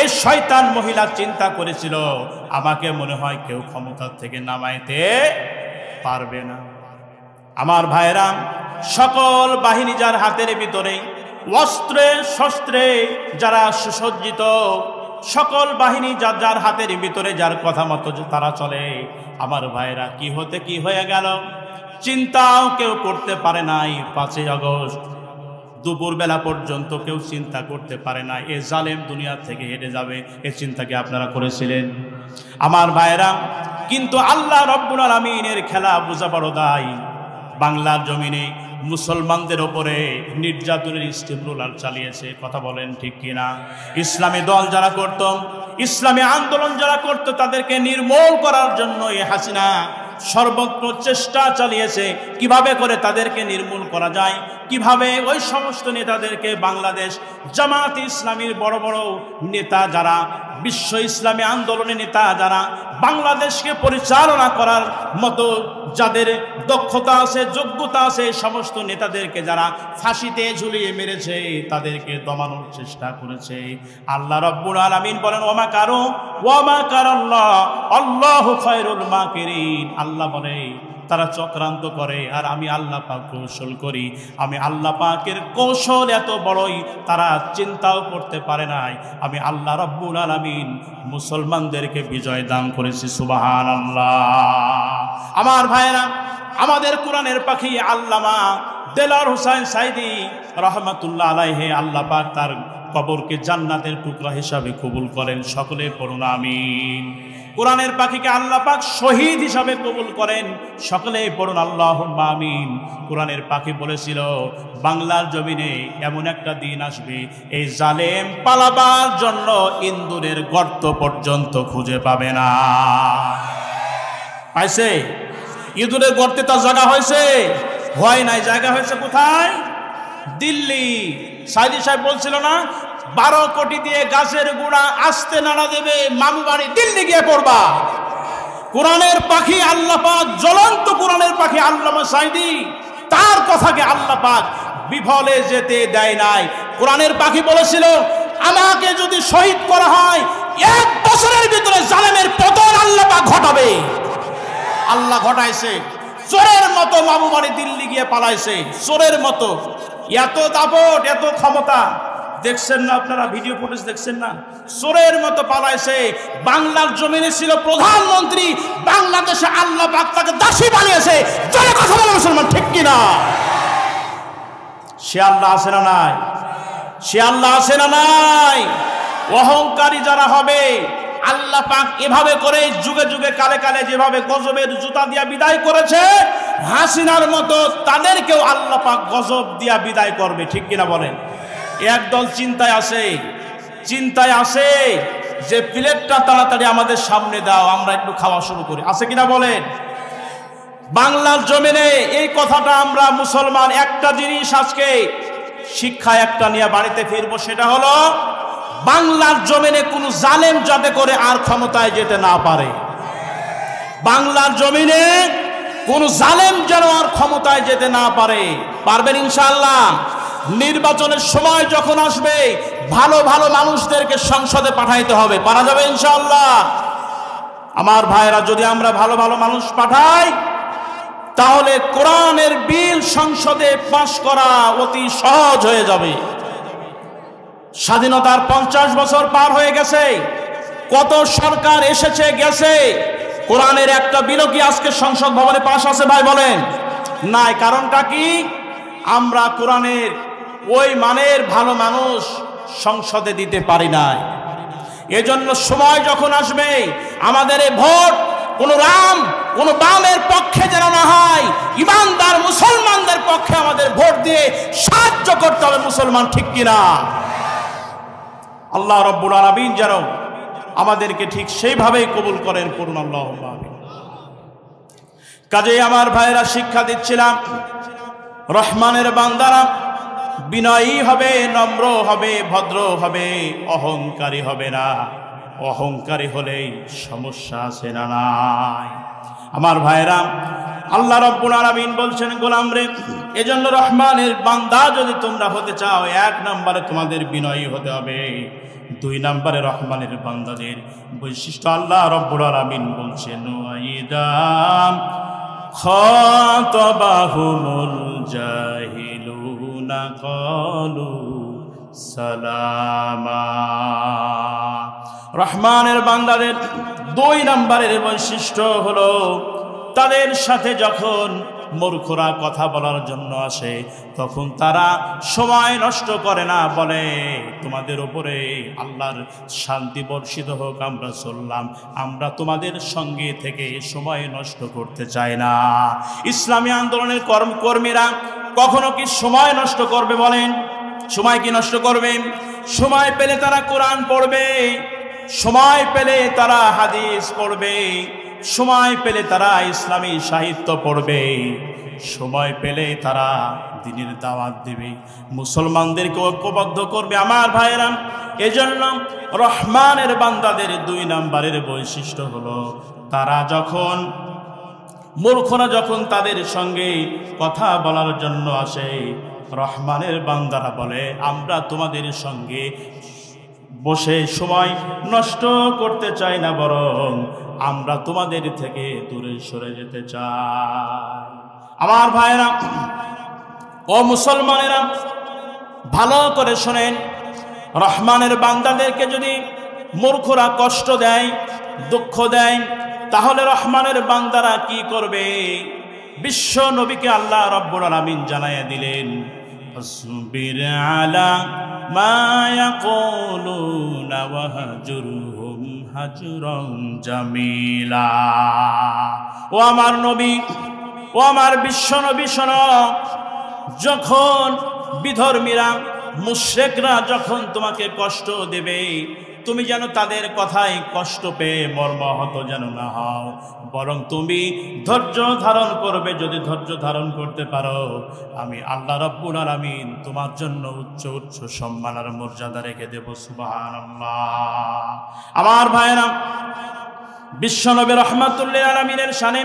এই শয়তান মহিলা চিন্তা করেছিল আমাকে মনে হয় কেউ ক্ষমতা থেকে নামাইতে পারবে না। আমার ভাইরা, সকল বাহিনী যার হাতের ভিতরে, অস্ত্রে শস্ত্রে যারা সুসজ্জিত, সকল বাহিনী যার হাতের ভিতরে, যার কথা মতো তারা চলে, আমার ভাইরা কি হতে কি হয়ে গেল চিন্তাও কেউ করতে পারে নাই। 5ই আগস্ট দুপুরবেলা পর্যন্ত কেউ চিন্তা করতে পারে না এ জালেম দুনিয়া থেকে হেঁটে যাবে, এ চিন্তা কি আপনারা করেছিলেন? আমার ভাইরা, কিন্তু আল্লাহ রব্বুল আলামিনের খেলা বোঝা বড় দায়। বাংলার জমিনে মুসলমানদের ওপরে নির্যাতনের স্টিম রোলার চালিয়েছে, কথা বলেন ঠিক কিনা? ইসলামী দল যারা করত, ইসলামী আন্দোলন যারা করত, তাদেরকে নির্মূল করার জন্য এই হাসিনা সর্বত্র চেষ্টা চালিয়েছে কিভাবে করে তাদেরকে নির্মূল করা যায়, কিভাবে ওই সমস্ত নেতাদেরকে, বাংলাদেশ জামাত ইসলামীর বড় বড় নেতা যারা, বিশ্ব ইসলামী আন্দোলনের নেতা যারা, বাংলাদেশকে পরিচালনা করার মতো যাদের দক্ষতা আছে, যোগ্যতা আছে, সমস্ত নেতাদেরকে যারা ফাঁসিতে ঝুলিয়ে মেরেছে তাদেরকে দমানোর চেষ্টা করেছে। আল্লাহ রাব্বুল আলামিন বলেন ওমা কারাল্লাহ আল্লাহু খায়রুল মাকিরিন। আল্লাহ বলে তারা চক্রান্ত করে আর আমি আল্লাহ পাক কৌশল করি। আমি আল্লাহ পাকের কৌশল এত বড়ই তারা চিন্তাও করতে পারে নাই। আমি আল্লাহ রাব্বুল আলামিন মুসলমানদেরকে বিজয় দান করেছি, সুবহানাল্লাহ। আমার ভাইরা, আমাদের কোরআনের পাখি আল্লামা দেলাওয়ার হোসেন সাইদি রহমাতুল্লাহ আলাইহি, আল্লাহ পাক তার কবরকে জান্নাতের টুকরা হিসাবে কবুল করেন, সকলে পড়ুন আমিন। কোরআনের পাখিকে আল্লাহ পাক শহীদ হিসাবে কবুল করেন, সকলে পড়ুন আল্লাহুম্মা আমিন। কোরআনের পাখি বলেছিল বাংলার জমিনে এমন একটা দিন আসবে এই জালেম পালাবার জন্য ইন্দুরের গর্ত পর্যন্ত খুঁজে পাবে না। পাইছে? ইঁদুরের গর্তে তার জায়গা হয়েছে? হয় নাই। জায়গা হয়েছে কোথায়? দিল্লি। সাইদি সাহেব বলছিল না 12 কোটি দিয়ে গাছের গুড়া আস্তে নাড়া দেবে, মামু বাড়ি দিল্লি গিয়ে পড়বা। কোরআনের পাখি আল্লাহ পাক, জ্বলন্ত কোরআনের পাখি আল্লামা সাইদি, তার কথাকে আল্লাহ পাক বিফলে যেতে দেয় নাই। কোরআনের পাখি বলেছিল আমাকে যদি শহীদ করা হয় 1 বছরের ভিতরে জালেমের পতন আল্লাহ পাক ঘটাবে। আল্লাহ ঘটাইছে। চোরের মতো মামু বাড়ি দিল্লি গিয়ে পালাইছে, চোরের মতো। এত দাপট, এত ক্ষমতা, দেখছেন না আপনারা? ভিডিও ফুটেজ দেখছেন না? চোরের মতো পালাইছে। বাংলার জমিনে ছিল প্রধানমন্ত্রী, বাংলাদেশে আল্লাহ পাক তাকে দাসী বানিয়েছে। জোরে কথা বলে মুসলমান, ঠিক কিনা? সে আল্লাহ আছে না নাই? সে আল্লাহ আছে না নাই? অহংকারী যারা হবে আল্লাহ পাক এভাবে করে যুগে যুগে কালে কালে যেভাবে গজবের জুতা দিয়া বিদায় করেছে, হাসিনার মতো তাদেরকেও আল্লাহ পাক গজব দিয়া বিদায় করবে, ঠিক কিনা বলেন? একদল চিন্তায় আসে যে প্লেটটা তাড়াতাড়ি আমাদের সামনে দাও, আমরা একটু খাওয়া শুরু করি, আছে কিনা বলেন? বাংলার জমিনে এই কথাটা আমরা মুসলমান একটা জিনিস আজকে শিক্ষা একটা নিয়ে বাড়িতে ফিরবো, সেটা হলো বাংলার জমিনে কোনো জালেম যাতে করে আর ক্ষমতায় যেতে না পারে। বাংলার জমিনে কোনো জালেম যেন আর ক্ষমতায় যেতে না পারে। পারবেন ইনশাআল্লাহ? নির্বাচনের সময় যখন আসবে ভালো ভালো মানুষদেরকে সংসদে পাঠাইতে হবে। পারা যাবে ইনশাআল্লাহ? আমার ভাইরা, যদি আমরা ভালো ভালো মানুষ পাঠাই তাহলে কোরআনের বিল সংসদে পাস করা অতি সহজ হয়ে যাবে। স্বাধীনতার 50 বছর পার হয়ে গেছে, কত সরকার এসেছে গেছে, কোরআনের একটা বিলও কি আজকে সংসদ ভবনে পাস আছে ভাই বলেন? নাই। কারণটা কি? আমরা কোরআনের ওই মানের ভালো মানুষ সংসদে দিতে পারি নাই। এজন্য সময় যখন আসবে আমাদের এই ভোট কোন বামের পক্ষে যেন না হয়, ইমানদার মুসলমানদের পক্ষে আমাদের ভোট দিয়ে সাহায্য করতে হবে। মুসলমান ঠিক কিনা? আল্লাহ রাব্বুল আলামিন যেন আমাদেরকে ঠিক সেইভাবেই কবুল করেন, পূর্ণ আল্লাহুম্মা আমিন। কাজেই আমার ভাইরা, শিক্ষা দিচ্ছিলাম, রহমানের বান্দারা বিনয়ী হবে, নম্র হবে, ভদ্র হবে, অহংকারী হবে না। অহংকারী হলেই সমস্যা আছে না নাই? আমার ভাইরা, আল্লাহ রাব্বুল আলামিন বলছেন, গোলাম রে, এজন্য রহমানের বান্দা যদি তোমরা হতে চাও, 1 নম্বরে তোমাদের বিনয়ী হতে হবে। 2 নম্বরে রহমানের বান্দাদের বৈশিষ্ট্য আল্লাহ রাব্বুল আলামিন বলছেন, ওয়াইদাম খাতাবাহুমুল জাহিলুনা ক্বালু সালামা। রহমানের বান্দাদের 2 নম্বরের বৈশিষ্ট্য হলো, তাদের সাথে যখন মূর্খরা কথা বলার জন্য আসে তখন তারা সময় নষ্ট করে না, বলে তোমাদের উপরে আল্লাহর শান্তি বর্ষিত হোক, আমরা চললাম, আমরা তোমাদের সঙ্গে থেকে সময় নষ্ট করতে চাই না। ইসলামী আন্দোলনের কর্মীরা কখনো কি সময় নষ্ট করবে বলেন? সময় কি নষ্ট করবে? সময় পেলে তারা কোরআন পড়বে, সময় পেলে তারা হাদিস পড়বে, সময় পেলে তারা ইসলামী সাহিত্য পড়বে, সময় পেলে তারা দ্বীনের দাওয়াত দেবে, মুসলমানদেরকে ঐক্যবদ্ধ করবে। আমার ভাইরা, এজন্য রহমানের বান্দাদের 2 নম্বরের বৈশিষ্ট্য হলো, তারা যখন মূর্খরা যখন তাদের সঙ্গে কথা বলার জন্য আসে, রহমানের বান্দারা বলে আমরা তোমাদের সঙ্গে বসে সময় নষ্ট করতে চাই না, বরং আমরা তোমাদের থেকে দূরে সরে যেতে চাই। আমার ভাইরা ও মুসলমানেরা, ভালো করে শোনেন, রহমানের বান্দাদেরকে যদি মূর্খরা কষ্ট দেয়, দুঃখ দেয়, তাহলে রহমানের বান্দারা কি করবে? বিশ্ব নবীকে আল্লাহ রাব্বুল আলামিন জানাইয়া দিলেন, আসবির আলা মা ইয়াকুলুনা ওয়াহজুরহুম হাজরান জামিলা। ও আমার নবী, ও আমার বিশ্ব নবী, শোনো, যখন বিধর্মীরা মুশরিকরা যখন তোমাকে কষ্ট দেবে, তুমি যেন তাদের কথায় কষ্ট পেয়ে মর্মাহত যেন না হও, বরং তুমি ধৈর্য ধারণ করবে। যদি ধৈর্য ধারণ করতে পারো, আমি আল্লাহ রাব্বুল আলামিন তোমার জন্য উচ্চ উচ্চ সম্মান আর মর্যাদা রেখে দেব। সুবহানাল্লাহ। আমার ভাইরা, বিশ্বনবী রাহমাতুল লিল আলামিনের শানে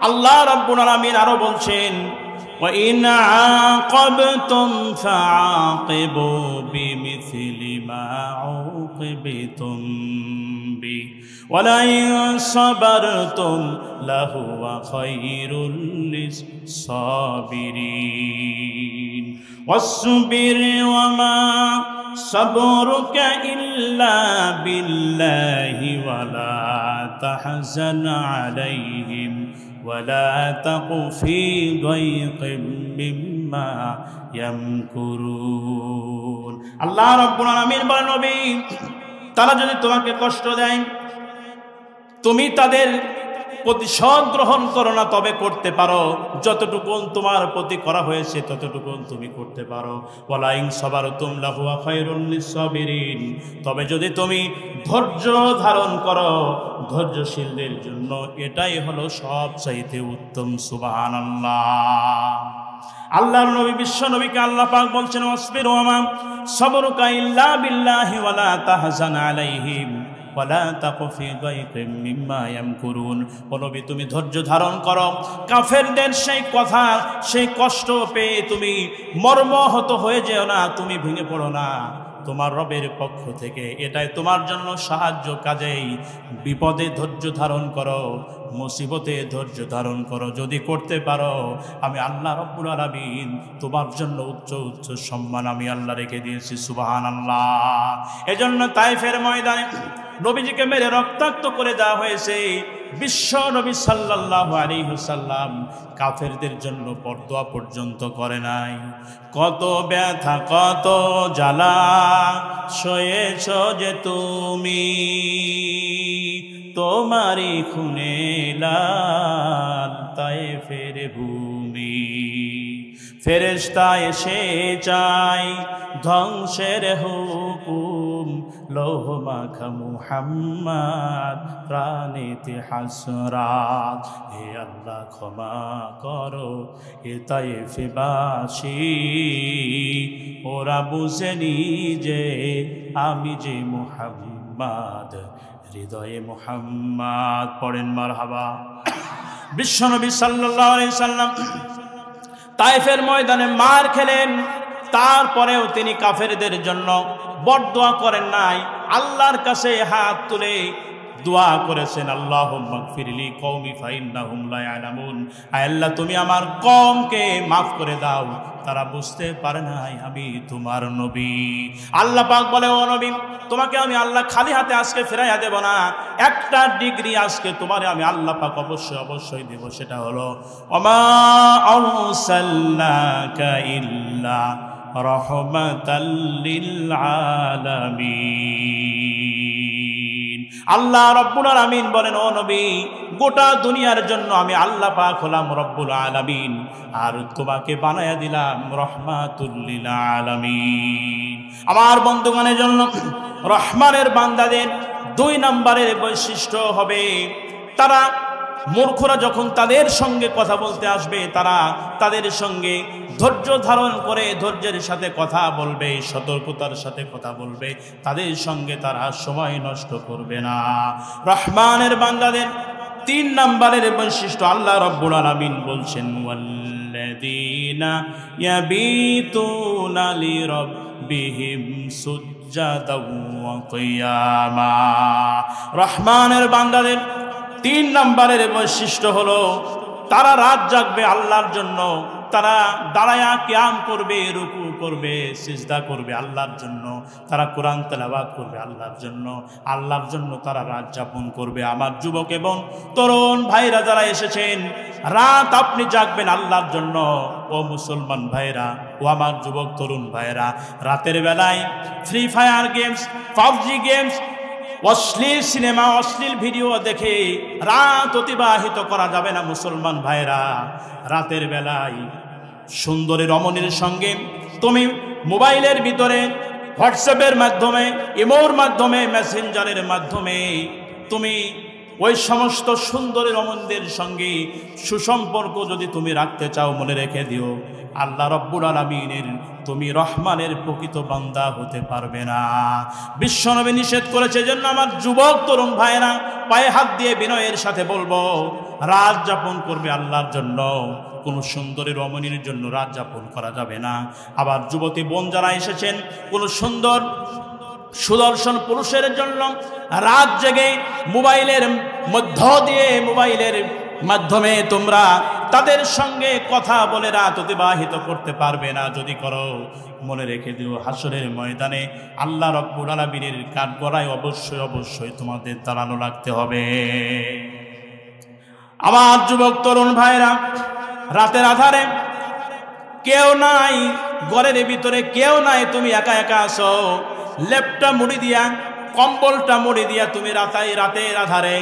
আল্লাহ রাব্বুল আলামিন আরো বলছেন, وَإِنْ عَاقَبْتُمْ فَعَاقِبُوا بِمِثْلِ مَا عُوقِبْتُمْ بِهِ وَلَئِنْ صَبَرْتُمْ لَهُوَ خَيْرٌ لِلصَّابِرِينَ وَاصْبِرْ وَمَا صَبْرُكَ إِلَّا بِاللَّهِ وَلَا تَحْزَنْ عَلَيْهِمْ ولا تق في ضيق مما يمكرون। আল্লাহ রাব্বুল আলামিন বলেন, নবী, তারা যদি তোমাকে কষ্ট দেয়, তুমি তাদের প্রতিশোধ গ্রহণ করো না, তবে করতে পারো যতটুকু তোমার প্রতি করা হয়েছে ততটুকু তুমি করতে পারো। ওয়ালা ইন সাবারতুম লাহুয়া খায়রুল লিসাবিরিন। তবে যদি তুমি ধৈর্য ধারণ করো, ধৈর্যশীলদের জন্য এটাই হলো সবচাইতে উত্তম। সুবহানাল্লাহ। আল্লাহর নবী বিশ্ব নবীকে আল্লাহ পাক বলছেন, ওয়াসবির ওয়া মা সাবরুকা ইল্লা বিল্লাহি ওয়ালা তাহজান আলাইহিম ওয়ালা তাকু ফি দাইকিম মিম্মা ইয়ামকুরুন। ও নবী তুমি ধৈর্য ধারণ করো, কাফেরদের সেই কথা সেই কষ্ট পেয়ে তুমি মর্মাহত হয়ে যেও না, তুমি ভেঙে পড়ো না। তোমার রবের পক্ষ থেকে এটাই তোমার জন্য সাহায্য, কাজেই বিপদে ধৈর্য ধারণ করো, মুসিবতে ধৈর্য ধারণ করো। যদি করতে পারো আমি আল্লাহ রব্বুল আলামিন তোমার জন্য উচ্চ উচ্চ সম্মান আমি আল্লাহ রেখে দিয়েছি। সুবহানাল্লাহ। এজন্য তায়েফের ময়দানে নবীজিকে মেরে রক্তাক্ত করে দেওয়া হয়েছে। বিশ্ব নবী সাল্লাল্লাহু আলাইহি ওয়াসাল্লাম কাফেরদের জন্য বরদোয়া পর্যন্ত করে নাই। কত ব্যথা কত জ্বালা সয়েছ যে তুমি, তোমারই খুনে লাল তায়েফের ভূমি। ফেরেশতা এসে চাই ধ্বংসের হুকুম, লৌহ মাখা মুহাম্মদ প্রাণেতে হাসরাত। হে আল্লাহ ক্ষমা করো এ তায়েফবাসী, ওরা বুঝেনি যে আমি যে মুহাম্মদ, হৃদয়ে মুহাম্মদ। পড়েন মারহাবা। বিশ্বনবী সাল্লাল্লাহু আলাইহি সাল্লাম তায়েফের ময়দানে মার খেলেন, তারপরেও তিনি কাফেরদের জন্য বরদোয়া করেন নাই। আল্লাহর কাছে হাত তুলে দোয়া করেছেন, আল্লাহুম্মা গফিরলি কওমি ফাইন্নাহুম লা ইয়ালামুন। আয় আল্লাহ তুমি আমার কওমকে মাফ করে দাও, তারা বুঝতে পারে নাই আমি তোমার নবী। আল্লাহ পাক বলে, ও নবী তোমাকে আমি আল্লাহ খালি হাতে আজকে ফেরাইয়া দেব না, একটা ডিগ্রি আজকে তোমারে আমি আল্লাহ পাক অবশ্যই অবশ্যই দেব। সেটা হলো ওমা আরসালনাকা ইল্লা রাহমাতাল লিল আলামিন। আল্লাহ রব্বুল আলামিন বলেন, ও নবী গোটা দুনিয়ার জন্য আমি আল্লাহ পাক হলাম রব্বুল আলামিন, আর তোমাকে বানায়া দিলাম রহমাতুল লিল আলামিন। আমার বন্ধুগণের জন্য রহমানের বান্দাদের 2 নম্বরের বৈশিষ্ট্য হবে, তারা মূর্খরা যখন তাদের সঙ্গে কথা বলতে আসবে তারা তাদের সঙ্গে ধৈর্য ধারণ করে ধৈর্যের সাথে কথা বলবে, সতর্কতার সাথে কথা বলবে, তাদের সঙ্গে তারা সময় নষ্ট করবে না। রহমানের বান্দাদের 3 নম্বরের বৈশিষ্ট্য আল্লাহ রাব্বুল আলামিন বলছেন, ওয়াল্লাযীনা ইয়াবিতুনা লিরাব্বিহিম সুজদাও ওয়া কিয়ামা। রহমানের বান্দাদের 3 নম্বরের বৈশিষ্ট্য হলো তারা রাত জাগবে আল্লাহর জন্য, তারা দাঁড়ায়া কিয়াম করবে, রুকু করবে, সিজদা করবে আল্লাহর জন্য, তারা কোরআন তেলাওয়াত করবে আল্লাহর জন্য, আল্লাহর জন্য তারা রাত যাপন করবে। আমার যুবক এবং তরুণ ভাইরা যারা এসেছেন, রাত আপনি জাগবেন আল্লাহর জন্য। ও মুসলমান ভাইরা, ও আমার যুবক তরুণ ভাইরা, রাতের বেলায় free fire games, PUBG games, অশ্লীল সিনেমা, অশ্লীল ভিডিও দেখে রাত অতিবাহিত করা যাবে না। মুসলমান ভাইরা, রাতের বেলায় সুন্দরী রমণীর সঙ্গে তুমি মোবাইলের ভিতরে হোয়াটসঅ্যাপের মাধ্যমে, ইমোর মাধ্যমে, মেসেঞ্জারের মাধ্যমে তুমি ওই সমস্ত সুন্দরী রমণীদের সঙ্গে সুসম্পর্ক যদি তুমি রাখতে চাও, মনে রেখে দিও আল্লাহ রব্বুল আলামিনের তুমি রহমানের প্রকৃত বান্দা হতে পারবে না। বিশ্বনবী নিষেধ করেছে। জন্য আমার যুবক তরুণ ভাইরা পায়ে হাত দিয়ে বিনয়ের সাথে বলবো, রাত যাপন করবে আল্লাহর জন্য, কোনো সুন্দরী রমণীর জন্য রাত যাপন করা যাবে না। আবার যুবতী বোন যারা এসেছেন, কোনো সুন্দর সুদর্শন পুরুষের জন্য রাত জেগে মোবাইলের মধ্য দিয়ে, মোবাইলের মাধ্যমে তোমরা তাদের সঙ্গে কথা বলে রাত অতিবাহিত করতে পারবে না। যদি করো, মনে রেখে দিও হাসরের ময়দানে আল্লাহ রব্বুল আলামিনের কাঠগড়ায় অবশ্যই অবশ্যই তোমাদের দাঁড়ানো লাগতে হবে। আমার যুবক তরুণ ভাইরা, রাতের আধারে কেউ নাই, ঘরের ভিতরে কেউ নাই, তুমি একা একা আছো, লেপটা মুড়ি দিয়া, কম্বলটা মুড়ি দিয়া তুমি রাতের আধারে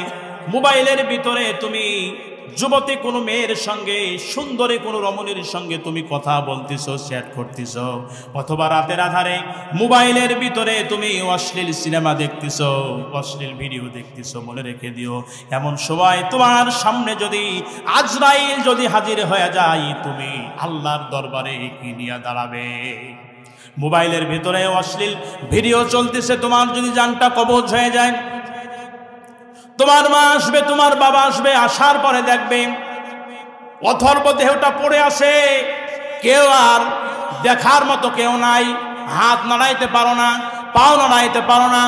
মোবাইলের ভিতরে তুমি যুবতী কোনো মেয়ের সঙ্গে, সুন্দরী কোনো রমণীর সঙ্গে তুমি কথা বলতেছ, চ্যাট করতেছ, অথবা রাতের আধারে মোবাইলের ভিতরে তুমি অশ্লীল সিনেমা দেখতেছ, অশ্লীল ভিডিও দেখতেছ, মনে রেখে দিও এমন সময় তোমার সামনে যদি আজরাইল যদি হাজির হয়ে যায়, তুমি আল্লাহর দরবারে কি নিয়ে দাঁড়াবে? মোবাইলের ভিতরে অশ্লীল ভিডিও চলতেছে, তোমার যদি জানটা কবজ হয়ে যায়, তোমার মা আসবে, তোমার বাবা আসবে, আসার পরে দেখবে অথর্ব দেহটা পড়ে আসে, কেউ আর দেখার মতো কেউ নাই, হাত নাড়াইতে পারো না, পাও নাড়াইতে পারো না,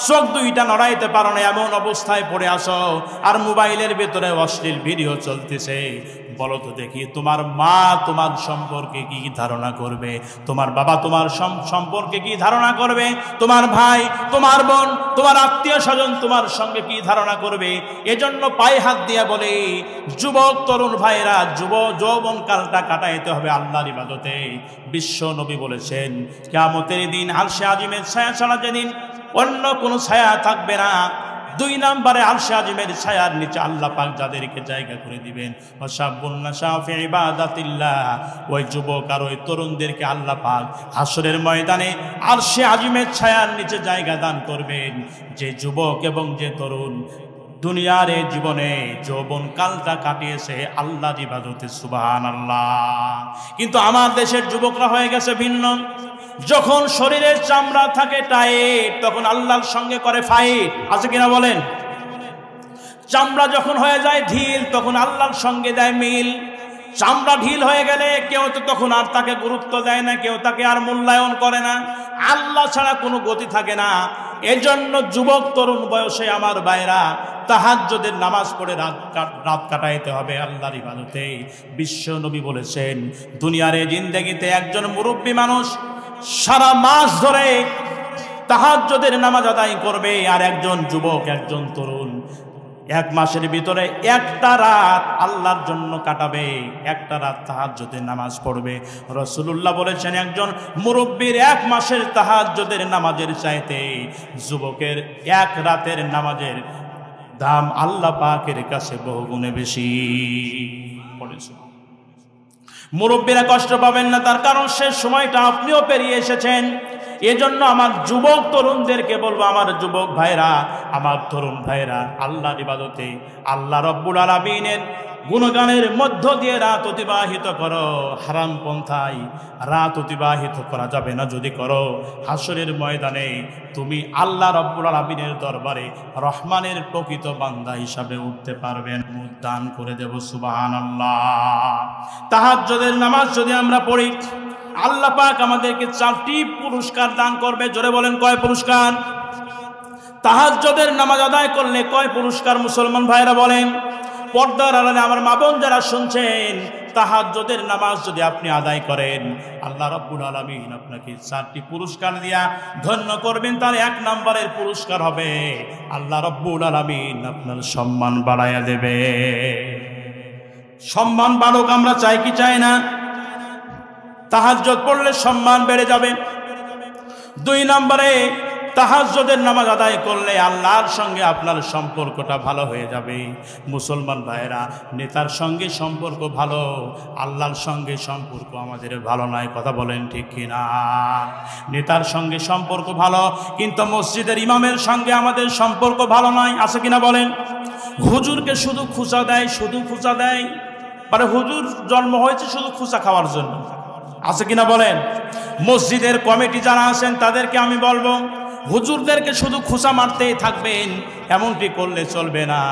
চোখ দুইটা নড়াইতে পারো না, এমন অবস্থায় পড়ে আসো। আর মোবাইলের ভেতরে অশ্লীল ভিডিও চলতেছে। বলো তো দেখি, তোমার মা তোমার সম্পর্কে কি ধারণা করবে? তোমার বাবা তোমার সম্পর্কে কি ধারণা করবে? তোমার ভাই, তোমার বোন, তোমার আত্মীয় স্বজন তোমার সঙ্গে কি ধারণা করবে? এজন্য পায়ে হাত দিয়া বলে, যুবক তরুণ ভাইরা, যৌবন কালটা কাটাইতে হবে আল্লাহর ইবাদতে। বিশ্ব নবী বলেছেন, কিয়ামতের দিন আরশে আজিমের ছায়া ছাড়া যেদিন অন্য কোনো ছায়া থাকবে না, 2 নম্বরে আরশে আজিমের ছায়ার নিচে আল্লাহ পাক যাদেরকে জায়গা করে দিবেন, ওয়াশাবুন নাশা ফি ইবাদাতিল্লাহ, ওই যুবক আর ওই তরুণদেরকে আল্লাহ পাক হাসরের ময়দানে আরশে আজিমের ছায়ার নিচে জায়গা দান করবেন। যে যুবক এবং যে তরুণ দুনিয়ার এই জীবনে যৌবন কালটা কাটিয়েছে আল্লাহর ইবাদতে, সুবহানাল্লাহ। কিন্তু আমার দেশের যুবকরা হয়ে গেছে ভিন্ন। যখন শরীরের চামড়া থাকে টাইট, তখন আল্লাহর সঙ্গে করে ফাইট, আছে কিনা বলেন? চামড়া যখন হয়ে যায় ঢিল, তখন আল্লাহর সঙ্গে দেয় মিল। চামড়া ঢিল হয়ে গেলে কেউ তো তখন আর তাকে গুরুত্ব দেয় না, কেউ তাকে আর মূল্যায়ন করে না, আল্লাহ ছাড়া কোনো গতি থাকে না। এজন্য যুবক তরুণ বয়সে আমার ভাইরা তাহাজ্জুদের নামাজ পড়ে রাত কাটাইতে হবে আল্লাহর ইবাদতে। বিশ্ব নবী বলেছেন, দুনিয়ার এই জিন্দেগিতে একজন মুরব্বী মানুষ সারা মাস ধরে তাহাজ্জুদের নামাজ আদায় করবে, আর একজন যুবক, একজন তরুণ 1 মাসের ভিতরে একটা রাত আল্লাহর জন্য কাটাবে, একটা রাত তাহাজ্জুদের নামাজ পড়বে। রাসূলুল্লাহ বলেছেন, একজন মুরব্বীর 1 মাসের তাহাজ্জুদের নামাজের চাইতে যুবকের 1 রাতের নামাজের দাম আল্লাহ পাকের কাছে বহুগুণে বেশি। মুরব্বীরা কষ্ট পাবেন না, তার কারণ শেষ সময়টা আপনিও পেরিয়ে এসেছেন। এজন্য আমার যুবক তরুণদেরকে বলবো, আমার যুবক ভাইরা, আমার তরুণ ভাইরা, আল্লাহর ইবাদতে, আল্লাহ রব্বুল আলামিনের গুণগানের মধ্য দিয়ে রাত অতিবাহিত করো। হারাম পন্থায় রাত অতিবাহিত করা যাবে না। যদি করো, হাসরের ময়দানে তুমি আল্লাহ রব্বুল আলামিনের দরবারে রহমানের প্রকৃত বান্দা হিসাবে উঠতে পারবেন। দান করে দেব, সুবহানাল্লাহ। তাহাজ্জুদের নামাজ যদি আমরা পড়ি, আল্লাহ পাক আমাদেরকে 4টি পুরস্কার দান করবে। জোরে বলেন, কয় পুরস্কার? তাহাজ্জুদের নামাজ আদায় করলে কয় পুরস্কার? মুসলমান ভাইরা বলেন। পর্দার আড়ালে আমার মা বোন যারা শুনছেন, তাহাজ্জুদের নামাজ যদি আপনি আদায় করেন, আল্লাহ রাব্বুল আলামিন আপনাকে 4টি পুরস্কার দিয়া ধন্য করবেন। তার 1 নম্বরের পুরস্কার হবে আল্লাহ রাব্বুল আলামিন আপনার সম্মান বাড়াইয়া দেবে। সম্মান বাড়ুক আমরা চাই কি চাই না? তাহাজ্জুদ পড়লে সম্মান বেড়ে যাবে। 2 নম্বরে তাহাজ্জুদের নামাজ আদায় করলে আল্লাহর সঙ্গে আপনার সম্পর্কটা ভালো হয়ে যাবে। মুসলমান ভাইরা, নেতার সঙ্গে সম্পর্ক ভালো, আল্লাহর সঙ্গে সম্পর্ক আমাদের ভালো নয়। কথা বলেন ঠিক কিনা? নেতার সঙ্গে সম্পর্ক ভালো, কিন্তু মসজিদের ইমামের সঙ্গে আমাদের সম্পর্ক ভালো নয়। আছে কিনা বলেন? হুজুরকে শুধু খুচা দেয়, শুধু খুচা দেয়, মানে হুজুর জন্ম হয়েছে শুধু খুচা খাওয়ার জন্য। আছে কিনা বলেন? মসজিদের কমিটি যারা আছেন তাদেরকে আমি বলবো, হুজুরদেরকে শুধু খুচা মারতেই থাকবেন, এমনটি করলে চলবে না।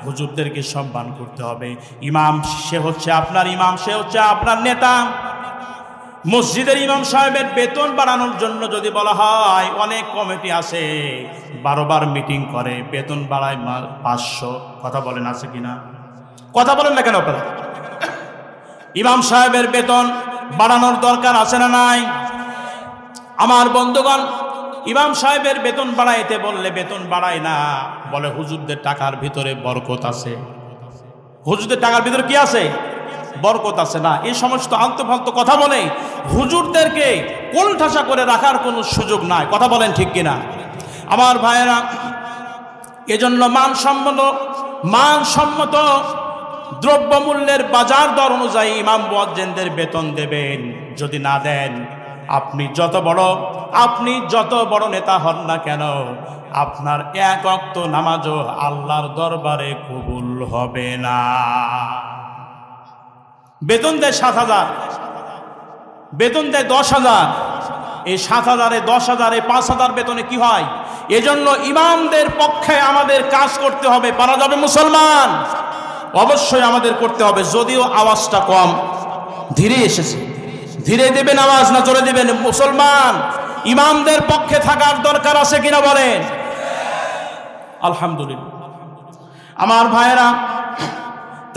হুজুরদেরকে সম্মান করতে হবে। ইমাম সে হচ্ছে আপনার ইমাম, সে হচ্ছে আপনার নেতা। মসজিদের ইমাম সাহেবের বেতন বাড়ানোর জন্য যদি বলা হয়, অনেক কমিটি আছে 12 বার মিটিং করে, বেতন বাড়ায় 500। কথা বলেন, আছে কিনা? কথা বলেন না কেন আপনারা? ইমাম সাহেবের বেতন বাড়ানোর দরকার আছে না নাই? আমার বন্ধুগণ, ইমাম সাহেবের বেতন বাড়াইতে বললে বেতন বাড়ায় না, বলে হুজুরদের টাকার ভিতরে বরকত আছে। হুজুরদের টাকার ভিতরে কি আছে? বরকত আছে না। এই সমস্ত আলতু ফালতু কথা বলে হুজুরদেরকে কোলঠাসা করে রাখার কোনো সুযোগ নাই। কথা বলেন ঠিক কিনা? আমার ভাইয়েরা, এজন্য মানসম্মত দ্রব্যমূল্যের বাজার দর অনুযায়ী ইমাম মুয়াজ্জিনদের বেতন দেবেন। যদি না দেন, আপনি যত বড় নেতা হন না কেন, আপনার 1 ওয়াক্ত নামাজও আল্লাহর দরবারে কবুল হবে না। বেতন দেয় 7,000, বেতন দেয় 10,000। এই 7,000-এ 10,000-এ 5,000 বেতনে কি হয়? এজন্য ইমামদের পক্ষে আমাদের কাজ করতে হবে। পারা যাবে মুসলমান? অবশ্যই আমাদের করতে হবে। যদিও আওয়াজটা কম, ধীরে এসেছে, ধীরে দেবেন আওয়াজ না জোরে দেবেন? মুসলমান ইমামদের পক্ষে থাকার দরকার আছে কিনা বলেন? আলহামদুলিল্লাহ। আমার ভাইয়েরা,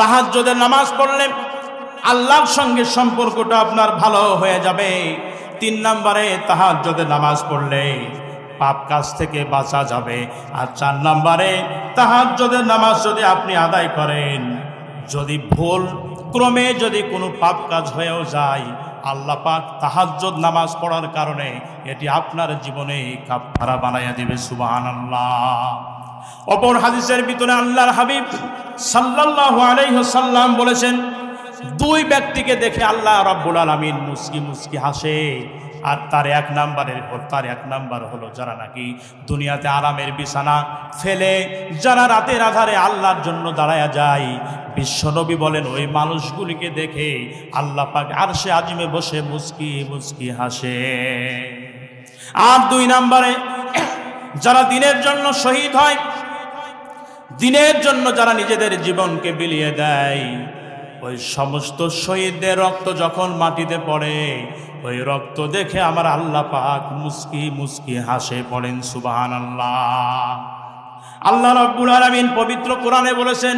তাহাজ্জুদের নামাজ পড়লে আল্লাহর সঙ্গে সম্পর্কটা আপনার ভালো হয়ে যাবে। 3 নম্বরে তাহাজ্জুদের নামাজ পড়লে পাপ কাজ থেকে বাঁচা যাবে। আর 4 নম্বরে তাহাজ্জুদের নামাজ যদি আপনি আদায় করেন, যদি ভুল ক্রমে যদি কোনো পাপ কাজ হয়েও যায়, আল্লাহ পাক তাহাজ্জুদ নামাজ পড়ার কারণে এটি আপনার জীবনে কাফারা বানাইয়া দিবে। সুবহানাল্লাহ। অপর হাদিসের ভিতরে আল্লাহর হাবিব সাল্লাল্লাহু আলাইহি ওয়াসাল্লাম বলেছেন, 2 ব্যক্তিকে দেখে আল্লাহ রাব্বুল আলামিন মুস্কি মুস্কি হাসে। আর তার এক নাম্বার হলো যারা নাকি দুনিয়াতে আরামের বিছানা ফেলে যারা রাতের আধারে আল্লাহর জন্য দাঁড়ায়া যায়, বিশ্বনবী বলেন ওই মানুষগুলিকে দেখে আল্লাহ পাক আরশে আজিমে বসে মুস্কি মুস্কি হাসে। আর 2 নম্বরে যারা দিনের জন্য শহীদ হয়, দিনের জন্য যারা নিজেদের জীবনকে বিলিয়ে দেয়, ওই সমস্ত শহীদদের রক্ত যখন মাটিতে পড়ে, ওই রক্ত দেখে আমার আল্লাহ পাক মুস্কি মুস্কি হাসে। পড়েন সুবহানাল্লাহ। আল্লাহ রাব্বুল আলামিন পবিত্র কোরআনে বলেছেন,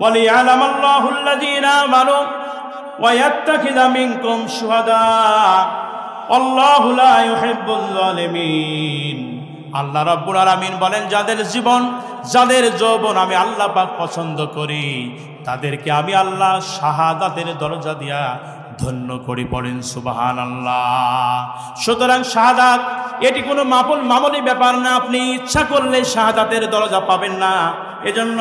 ওয়ালিয়ালামাল্লাহুল্লাযীনা আমানু ওয়া ইয়াত্তাখিযা মিনকুম শুহাদা আল্লাহু লা ইউহিব্বুল যালিমিন। আল্লাহ রাব্বুল আলামিন বলেন, যাদের জীবন, যাদের যৌবন আমি আল্লাহ পাক পছন্দ করি, তাদেরকে আমি আল্লাহ শাহাদাতের দরজা দিয়া ধন্য করি। পড়েন সুবহানাল্লাহ। সুতরাং শাহাদাত এটি কোনো মামুলি ব্যাপার না। আপনি ইচ্ছা করলে শাহাদাতের দরজা পাবেন না। এজন্য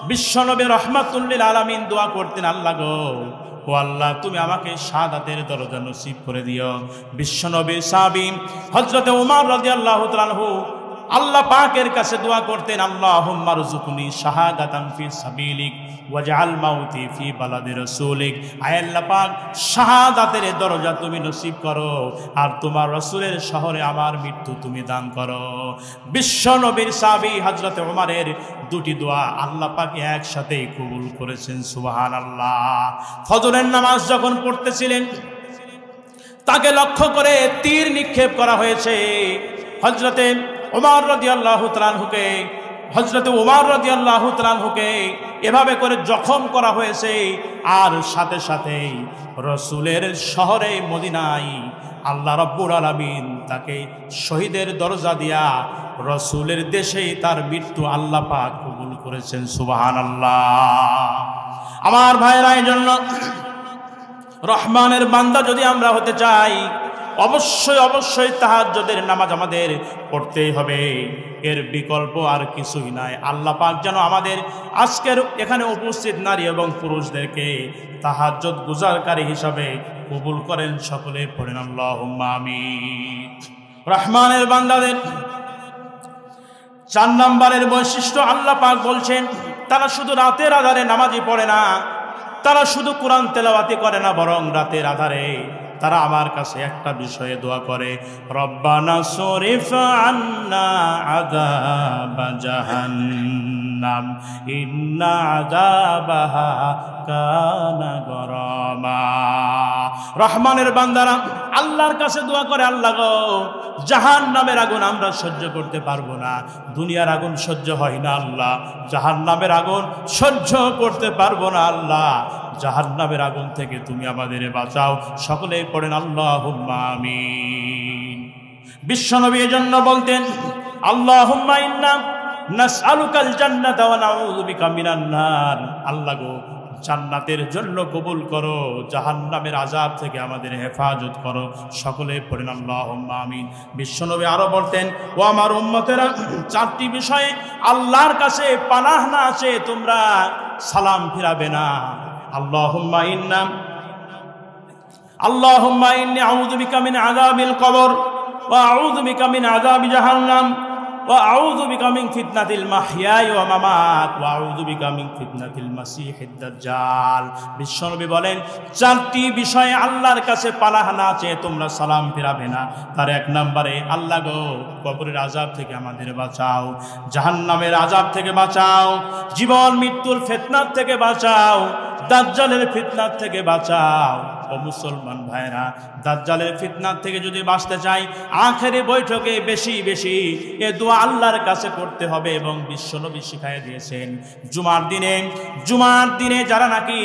বিশ্বনবী রাহমাতুল লিল আলামিন দোয়া করতেন, আল্লাহ গো, ও আল্লাহ তুমি আমাকে শাহাদাতের দরজা নসিব করে দিও। বিশ্বনবীর সাহাবী হযরত ওমর রাদিয়াল্লাহু তাআলা আনহু আল্লাহ পাকের কাছে দোয়া করতেন, আল্লাহুম্মা রযুকনি শাহাদাতান ফি সাবিলিক ওয়াজআল মাউতি ফি বালাদি রাসূলিক। আয় আল্লাহ পাক, শাহাদাতের দরজা তুমি নসিব করো আর তোমার রাসূলের শহরে আমার মৃত্যু তুমি দান করো। বিশ্ব নবীর সাহাবী হযরত ওমরের 2টি দোয়া আল্লাহ পাক একসাথেই কবুল করেছেন। সুবহানাল্লাহ। ফজরের নামাজ যখন পড়তেছিলেন, তাকে লক্ষ্য করে তীর নিক্ষেপ করা হয়েছে। হযরতে ওমর রাদিয়াল্লাহু তাআলা আনহুকে এভাবে করে জখম করা হয়েছে। আর সাথে সাথেই রাসূলের শহরে মদিনায় আল্লাহ রাব্বুল আলামিন তাকে শহীদের দরজা দিয়া রাসূলের দেশেই তার মৃত্যু আল্লাহ পাক কবুল করেছেন। সুবহানাল্লাহ। আমার ভাইরা, এই জন্য রহমানের বান্দা যদি আমরা হতে চাই, অবশ্যই তাহাজ্জুদের নামাজ আমাদের পড়তেই হবে। এর বিকল্প আর কিছুই নাই। আল্লাহ পাক যেন আমাদের আজকের এখানে উপস্থিত নারী এবং পুরুষদেরকে তাহাজ্জুদ গুজারকারী হিসাবে কবুল করেন। সকলে পড়েন আল্লাহুম্মা আমিন। রহমানের বান্দাদের 4 নম্বরের বৈশিষ্ট্য আল্লাহ পাক বলছেন, তারা শুধু রাতের আধারে নামাজই পড়ে না, তারা শুধু কোরআন তেলাওয়াতি করে না, বরং রাতের আধারে তারা আমার কাছে একটা বিষয়ে দোয়া করে, রব্বানা সরিফ আন্না আযাবা জাহান্নাম ইন্না আযাবাহা কানা গরামা। রহমানের বান্দারা আল্লাহর কাছে দোয়া করে, আল্লাহ গো, জাহান্নামের আগুন আমরা সহ্য করতে পারবো না। দুনিয়ার আগুন সহ্য হয় না আল্লাহ, জাহান্নামের আগুন সহ্য করতে পারবো না আল্লাহ, জাহান্নামের আগুন থেকে তুমি আমাদের বাঁচাও। সকলে পড়েন আল্লাহুম্মা আমিন। বিশ্বনবী এজন্য বলতেন, আল্লাহুম্মা ইন্না নাসআলুকাল জান্নাতা ওয়া নাউযু বিকা মিনান নার। আল্লাহ গো, জান্নাতের জন্য কবুল করো, জাহান্নামের আযাব থেকে আমাদের হেফাজত করো। সকলে পড়েন আল্লাহুম্মা আমিন। বিশ্বনবী আরো বলতেন, ও আমার উম্মতেরা, 4টি বিষয়ে আল্লাহর কাছে পানাহ না আছে তোমরা সালাম ফিরাবে না। আল্লাহুম্মা ইন্নী আউযু বিকা মিন আযাবিল কবর ওয়া আউযু বিকা মিন আযাবি জাহান্নাম ওয়া আউযু বিকা মিন ফিতনাতিল মাহইয়া ওয়া মামাত ওয়া আউযু বিকা মিন ফিতনাতিল মাসিহিদ দাজ্জাল। বিশ্বনবী বলেন, চারটি বিষয়ে আল্লাহর কাছে পানাহ না চেয়ে তোমরা সালাম ফিরাবে না। তার এক নম্বরে, আল্লাহ গো কবরের আযাব থেকে আমাদের বাঁচাও, জাহান্নামের আযাব থেকে বাঁচাও, জীবন মৃত্যুর ফিতনা থেকে বাঁচাও, দাজ্জালের ফিতনা থেকে বাঁচাও। ও মুসলমান ভাইরা, দাজ্জালের ফিতনা থেকে যদি বাঁচতে চাই, আখেরি বৈঠকে বেশি বেশি এ দোয়া আল্লাহর কাছে করতে হবে। এবং বিশ্বনবী শিখাইয়ে দিয়েছেন, জুমার দিনে যারা নাকি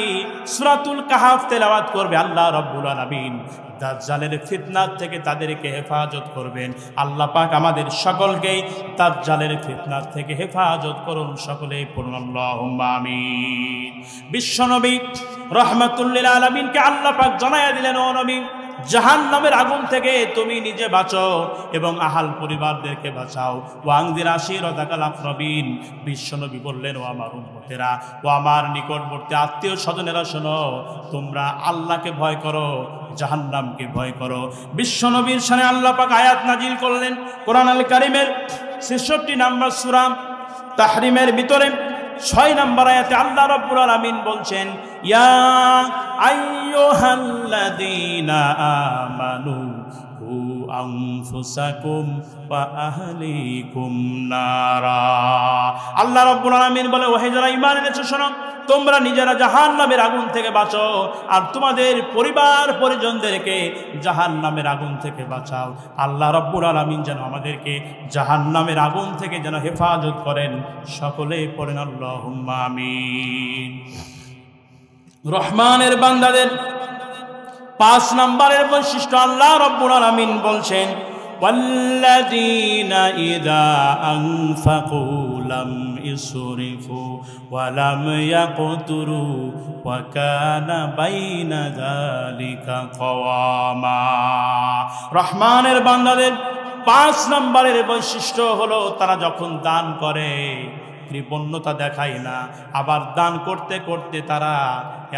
সূরাতুল কাহফ তেলাওয়াত করবে, আল্লাহ রাব্বুল আলামিন দাজ্জালের ফিতনা থেকে তাদেরকে হেফাজত করবেন। আল্লাহ পাক আমাদের সকলকেই দাজ্জালের ফিতনা থেকে হেফাজত করুন। সকলেই পড়ুন আল্লাহুম্মা আমিন। বিশ্বনবী রাহমাতুল লিল আলামিনকে আল্লাহ পাক জানাইয়া দিলেন, ও নবী, জাহান্নামের আগুন থেকে তুমি নিজে বাঁচো এবং আহাল পরিবারদেরকে বাঁচাও। ওয়াংদির আশিরাতাকাল আকরাবিন। বিশ্বনবী বললেন, ও আমার উম্মতেরা, ও আমার নিকটবর্তী আত্মীয় স্বজনেরা, শোনো, তোমরা আল্লাহকে ভয় করো, জাহান্নামকে ভয় করো। বিশ্বনবীর শানে আল্লাহ পাক আয়াত নাজিল করলেন কোরআন আল কারীমের ৬৬ নম্বর সূরা তাহরিমের ভিতরে ৬ নম্বর আয়াতে আল্লাহ রাব্বুল আলামিন বলছেন, ইয়া আইয়ুহাল্লাযীনা আমানু কু আনফুসাকুম ওয়া আহলিকুম নারা। আল্লাহ রাব্বুল আলামিন বলে, ওহে যারা ঈমান এনেছো, শোনো, তোমরা নিজেরা জাহান্নামের আগুন থেকে বাঁচো আর তোমাদের পরিবার পরিজনদেরকে জাহান্নামের আগুন থেকে বাঁচাও। আল্লাহ রাব্বুল আলামিন যেন আমাদেরকে জাহান্নামের আগুন থেকে যেন হেফাজত করেন। সকলেই পড়েন আল্লাহুম্মা আমিন। রহমানের বান্দাদের ৫ নম্বরের বৈশিষ্ট্য আল্লাহ রাব্বুল আলামিন বলছেন, ওয়াল্লাযীনা ইযা আনফাকু লাম ইসরিফু ওয়া লাম ইয়াকতুরু ওয়া কানা বাইনা যালিকা কওয়ামা। রহমানের বান্দাদের ৫ নম্বরের বৈশিষ্ট্য হলো, তারা যখন দান করে কৃপণতা দেখায় না, আবার দান করতে করতে তারা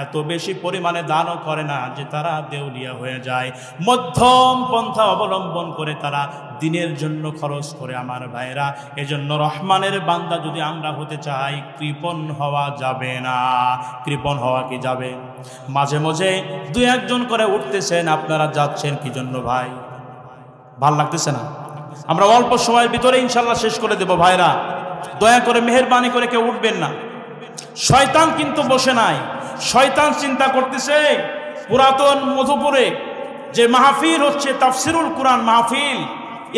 এত বেশি পরিমাণে দানও করে না যে তারা দেউলিয়া হয়ে যায়। মধ্যম পন্থা অবলম্বন করে তারা দিনের জন্য খরচ করে। আমার ভাইরা, এজন্য রহমানের বান্দা যদি আমরা হতে চাই, কৃপণ হওয়া যাবে না। কৃপণ হওয়া কি যাবে? মাঝে মাঝে ২-১ জন করে উঠতেছেন, আপনারা যাচ্ছেন কি জন্য ভাই? ভাল লাগতেছে না? আমরা অল্প সময়ের ভিতরে ইনশাল্লাহ শেষ করে দেব। ভাইরা, দয়া করে মেহেরবানি করে কেউ উঠবেন না। শয়তান কিন্তু বসে নাই। শয়তান চিন্তা করতেছে, পুরাতন মধুপুরে যে মাহফিল হচ্ছে তাফসিরুল কুরআন মাহফিল,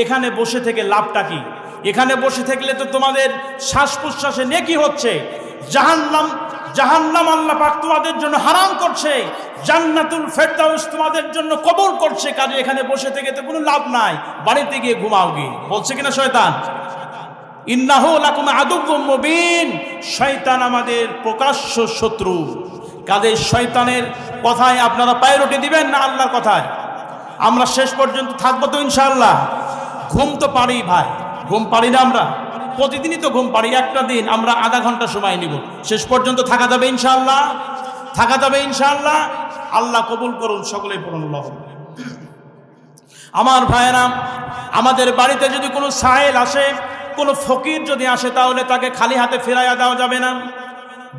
এখানে বসে থেকে লাভটা কি? এখানে বসে থাকলে তো তোমাদের শ্বাস প্রশ্বাসে নেকি হচ্ছে। জাহান্নাম আল্লাহ পাক তোমাদের জন্য হারাম করছে, জান্নাতুল ফেরদাউস তোমাদের জন্য কবুল করছে। কাজে এখানে বসে থেকে তো কোনো লাভ নাই, বাড়িতে গিয়ে ঘুমাও গিয়ে, বলছে কিনা শয়তান? ইন্নাহু লাকুম আদুউম মুবিন। শয়তান আমাদের প্রকাশ্য শত্রু। কাজে শয়তানের কথায় আপনারা প্রায়োরিটি দিবেন না আল্লাহর কথায়। আমরা শেষ পর্যন্ত থাকবো তো ইনশাআল্লাহ। ঘুম তো পারি ভাই, ঘুম পারি না আমরা? প্রতিদিনই তো ঘুম পারি। একটা দিন আমরা আধা ঘন্টা সময় নিব, শেষ পর্যন্ত থাকা যাবে ইনশাআল্লাহ, থাকা যাবে ইনশাআল্লাহ। আল্লাহ কবুল করুন। সকলেই পড়ুন আল্লাহুম্মা। আমার ভাইয়েরা, আমাদের বাড়িতে যদি কোনো সায়েল আসে, কোনো ফকির যদি আসে, তাহলে তাকে খালি হাতে ফিরাইয়া দেওয়া যাবে না।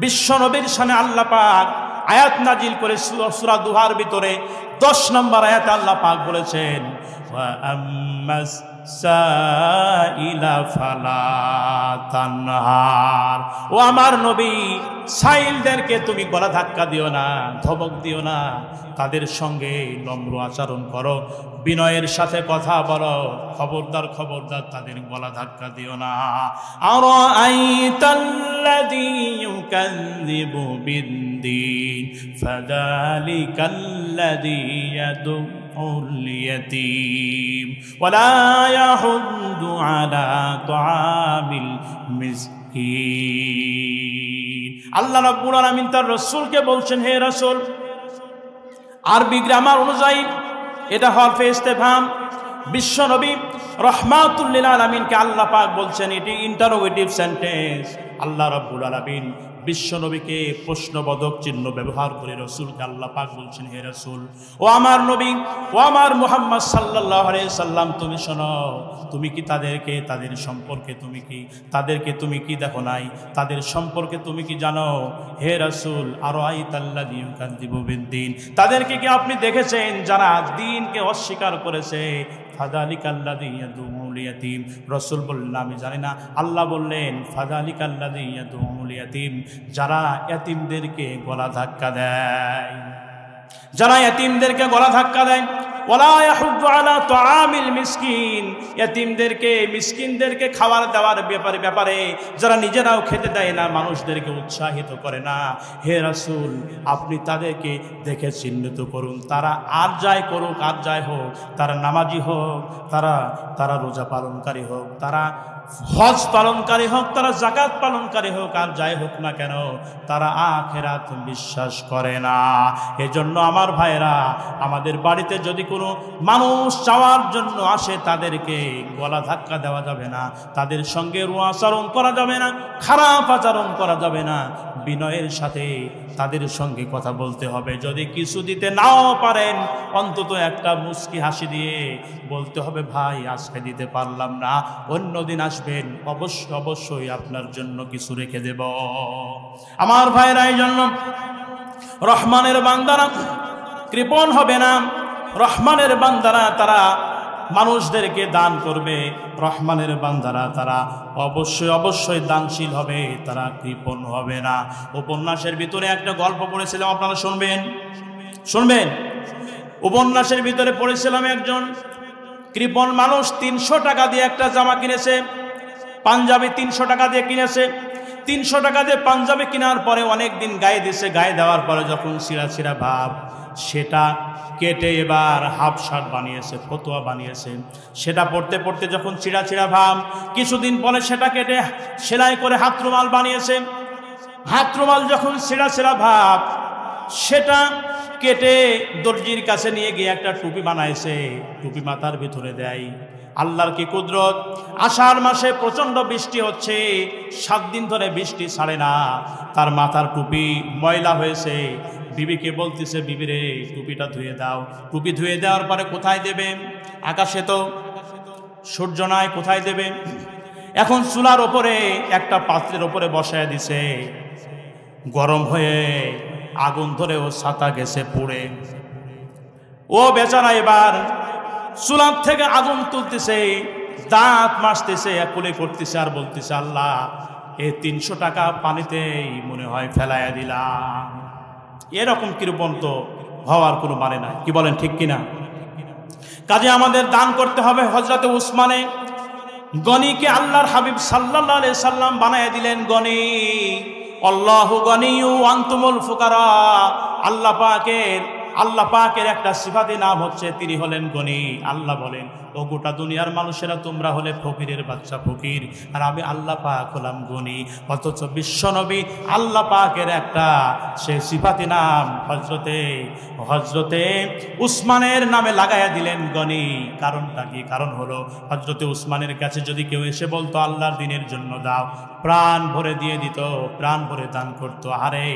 বিশ্বনবীর শানে আল্লাহ পাক আয়াত নাজিল করে সূরা দুহার ভিতরে 10 নম্বর আয়াতে আল্লাহ পাক বলেছেন, ওয়া আম্মাস সাইলা ফালা তানহার। ও আমার নবী, সাইলদেরকে তুমি গলা ধাক্কা দিও না, ধমক দিও না, তাদের সঙ্গে নম্র আচরণ করো, বিনয়ের সাথে কথা বলো। খবরদার খবরদার তাদের গলা ধাক্কা দিও না। আরাআইতাল্লাযী ইউকাযযিবু বিদ্দীন ফাযালিকাল্লাযী ইয়াদউল ইয়াতীম ওয়া লা ইয়াহুদ্দু আলা তুআমিল মিসকিন। আল্লাহ রাব্বুল আলামিন তার রাসূলকে বলছেন, হে রাসূল, আরবি গ্রামার অনুযায়ী এটা হরফে ইস্তেফহাম। বিশ্বনবী রাহমাতুল লিল আলামিনকে আল্লাহ পাক বলছেন, এটি ইন্টারোগেটিভ সেন্টেন্স। আল্লাহ রাব্বুল আলামিন বিশ্বনবীকে প্রশ্নবোধক চিহ্ন ব্যবহার করে রসুলকে আল্লাহ পাক বলছেন, হে রসুল, ও আমার নবী, ও আমার মুহাম্মদ সাল্লাল্লাহু আলাইহি সাল্লাম, তুমি শোনো, তুমি কি তাদের সম্পর্কে তুমি কি দেখো নাই? তাদের সম্পর্কে তুমি কি জানো? হে রসুল, আরো আইতাল্লাযী ইউকাযযিবু বিদ্দীন, তাদেরকে কি আপনি দেখেছেন যারা দিনকে অস্বীকার করেছে? ফাযালিকাল্লাযী ইয়াদুউল ইয়াতীম, রসুল বললেন আমি জানি না। আল্লাহ বললেন ফাযালিকাল্লাযী ইয়াদুউল ইয়াতীম, যারা ইয়াতীমদেরকে গলা ধাক্কা দেয়, যারা ইয়াতীমদেরকে গলা ধাক্কা দেয়। ওয়ালা ইয়াহুদ্দু আলা তুআমিল মিসকিন, ইয়াতীমদেরকে মিসকিনদেরকে খাবার দেওয়ার ব্যাপারে যারা নিজেরাও খেতে দেয় না, মানুষদেরকে উৎসাহিত করে না। হে রাসূল, আপনি তাদেরকে দেখে চিহ্নিত করুন। তারা আর যাই করুক, আর যাই হোক, তারা নামাজি হোক, তারা রোজা পালনকারী হোক, তারা হজ পালনকারী হোক, তারা যাকাত পালনকারী হোক, আর যাই হোক না কেন, তারা আখিরাত বিশ্বাস করে না। এজন্য আমার ভাইরা, আমাদের বাড়িতে যদি কোনো মানুষ চাওয়ার জন্য আসে, তাদেরকে গলা ধাক্কা দেওয়া যাবে না, তাদের সঙ্গে রূঢ় আচরণ করা যাবে না, খারাপ আচরণ করা যাবে না। বিনয়ের সাথে তাদের সঙ্গে কথা বলতে হবে। যদি কিছু দিতে নাও পারেন, অন্তত একটা মুচকি হাসি দিয়ে বলতে হবে, ভাই আজকে দিতে পারলাম না, অন্য দিন আসবেন, অবশ্যই আপনার জন্য কিছু রেখে দেব। আমার ভাইরা, এই জন্য রহমানের বান্দারা কৃপণ হবে না। রহমানের বান্দারা তারা মানুষদেরকে দান করবে। রহমানের বান্দারা তারা অবশ্যই দানশীল হবে, তারা কৃপণ হবে না। উপন্যাসের ভিতরে একটা গল্প পড়েছিলাম, আপনারা শুনবেন। উপন্যাসের ভিতরে পড়েছিলাম, একজন কৃপণ মানুষ 300 টাকা দিয়ে একটা জামা কিনেছে, পাঞ্জাবি 300 টাকা দিয়ে কিনেছে। 300 টাকা দিয়ে পাঞ্জাবি কেনার পরে অনেক দিন গায়ে দিয়েছে। গায়ে দেওয়ার পরে যখন ছিঁড়া ভাব, সেটা কেটে এবার হাফ শার্ট বানিয়েছে, ফতুয়া বানিয়েছে। সেটা পড়তে যখন ছিঁড়া ভাব, কিছুদিন পরে সেটা কেটে সেলাই করে হাত রুমাল বানিয়েছে। হাত রুমাল যখন ছিঁড়া ভাব, সেটা কেটে দর্জির কাছে নিয়ে গিয়ে একটা টুপি বানাইছে, টুপি মাথার ভিতরে দেয়। আল্লাহর কি কুদরত, আষাঢ় মাসে প্রচণ্ড বৃষ্টি হচ্ছে, 7 দিন ধরে বৃষ্টি ছাড়ে না। তার মাথার টুপি ময়লা হয়েছে। বিবিকে বলতেছে, বিবি রে, টুপিটা ধুয়ে দাও। টুপি ধুয়ে দেওয়ার পরে কোথায় দেবে? আকাশে তো সূর্য নাই, কোথায় দেবে? এখন চুলার ওপরে একটা পাত্রের ওপরে বসায় দিছে। গরম হয়ে আগুন ধরে ও ছাতা গেছে পুড়ে। ও বেচারা এবার চুলার থেকে আগুন তুলতেছে, দাঁত মাজতেছে, কুলে করতেছে, আর বলতেছে, আল্লাহ, এই 300 টাকা পানিতেই মনে হয় ফেলাইয়া দিলাম। এরকম কৃপণ তো হওয়ার কোনো মানে নাই, কি বলেন, ঠিক কিনা? কাজে আমাদের দান করতে হবে। হযরতে উসমানে গনিকে আল্লাহর হাবিব সাল্লাল্লাহু আলাইহি সাল্লাম বানায় দিলেন গনি। আল্লাহু গনিয়্যু ওয়া আনতুমুল ফুকারা। আল্লাহ পাকের একটা সিফাতি নাম হচ্ছে, তিনি হলেন গনি। আল্লাহ বলেন, ও গোটা দুনিয়ার মানুষেরা, তোমরা হলে ফকিরের বাচ্চা ফকির, আর আমি আল্লাহ পাক হলাম গনি। অথচ বিশ্বনবী আল্লাহ পাকের একটা সে সিফাতি নাম হজরতে উসমানের নামে লাগাইয়া দিলেন গনি। কারণটা কি? কারণ হলো, হজরতে উসমানের কাছে যদি কেউ এসে বলতো আল্লাহর দ্বীনের জন্য দাও, প্রাণ ভরে দিয়ে দিত, প্রাণ ভরে দান করতো। আরে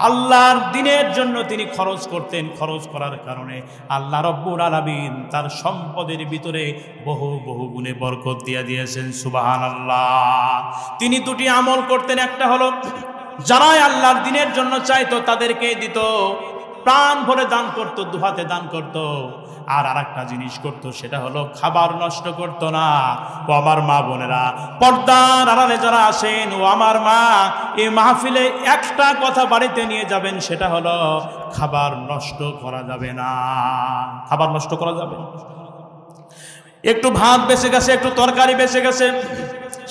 আল্লাহর দ্বীনের জন্য তিনি খরচ করতেন। খরচ করার কারণে আল্লাহ রব্বুল আলামিন তার সম্পদের ভিতরে বহু গুণে বরকত দিয়ে দিয়েছেন। সুবহানাল্লাহ। তিনি 2টি আমল করতেন। একটা হলো, যারাই আল্লাহর দ্বীনের জন্য চাইতো তাদেরকে দিত, প্রাণ ভরে দান করত, দুহাতে দান করত। আর আরেকটা জিনিস করত, সেটা হলো খাবার নষ্ট করত না। ও আমার মা বোনেরা, পর্দার আড়ালে যারা আসেন, ও আমার মা, এই মাহফিলে একটা কথা বাড়িতে নিয়ে যাবেন, সেটা হলো খাবার নষ্ট করা যাবে না। খাবার নষ্ট করা যাবে না। একটু ভাত বেঁচে গেছে, একটু তরকারি বেঁচে গেছে,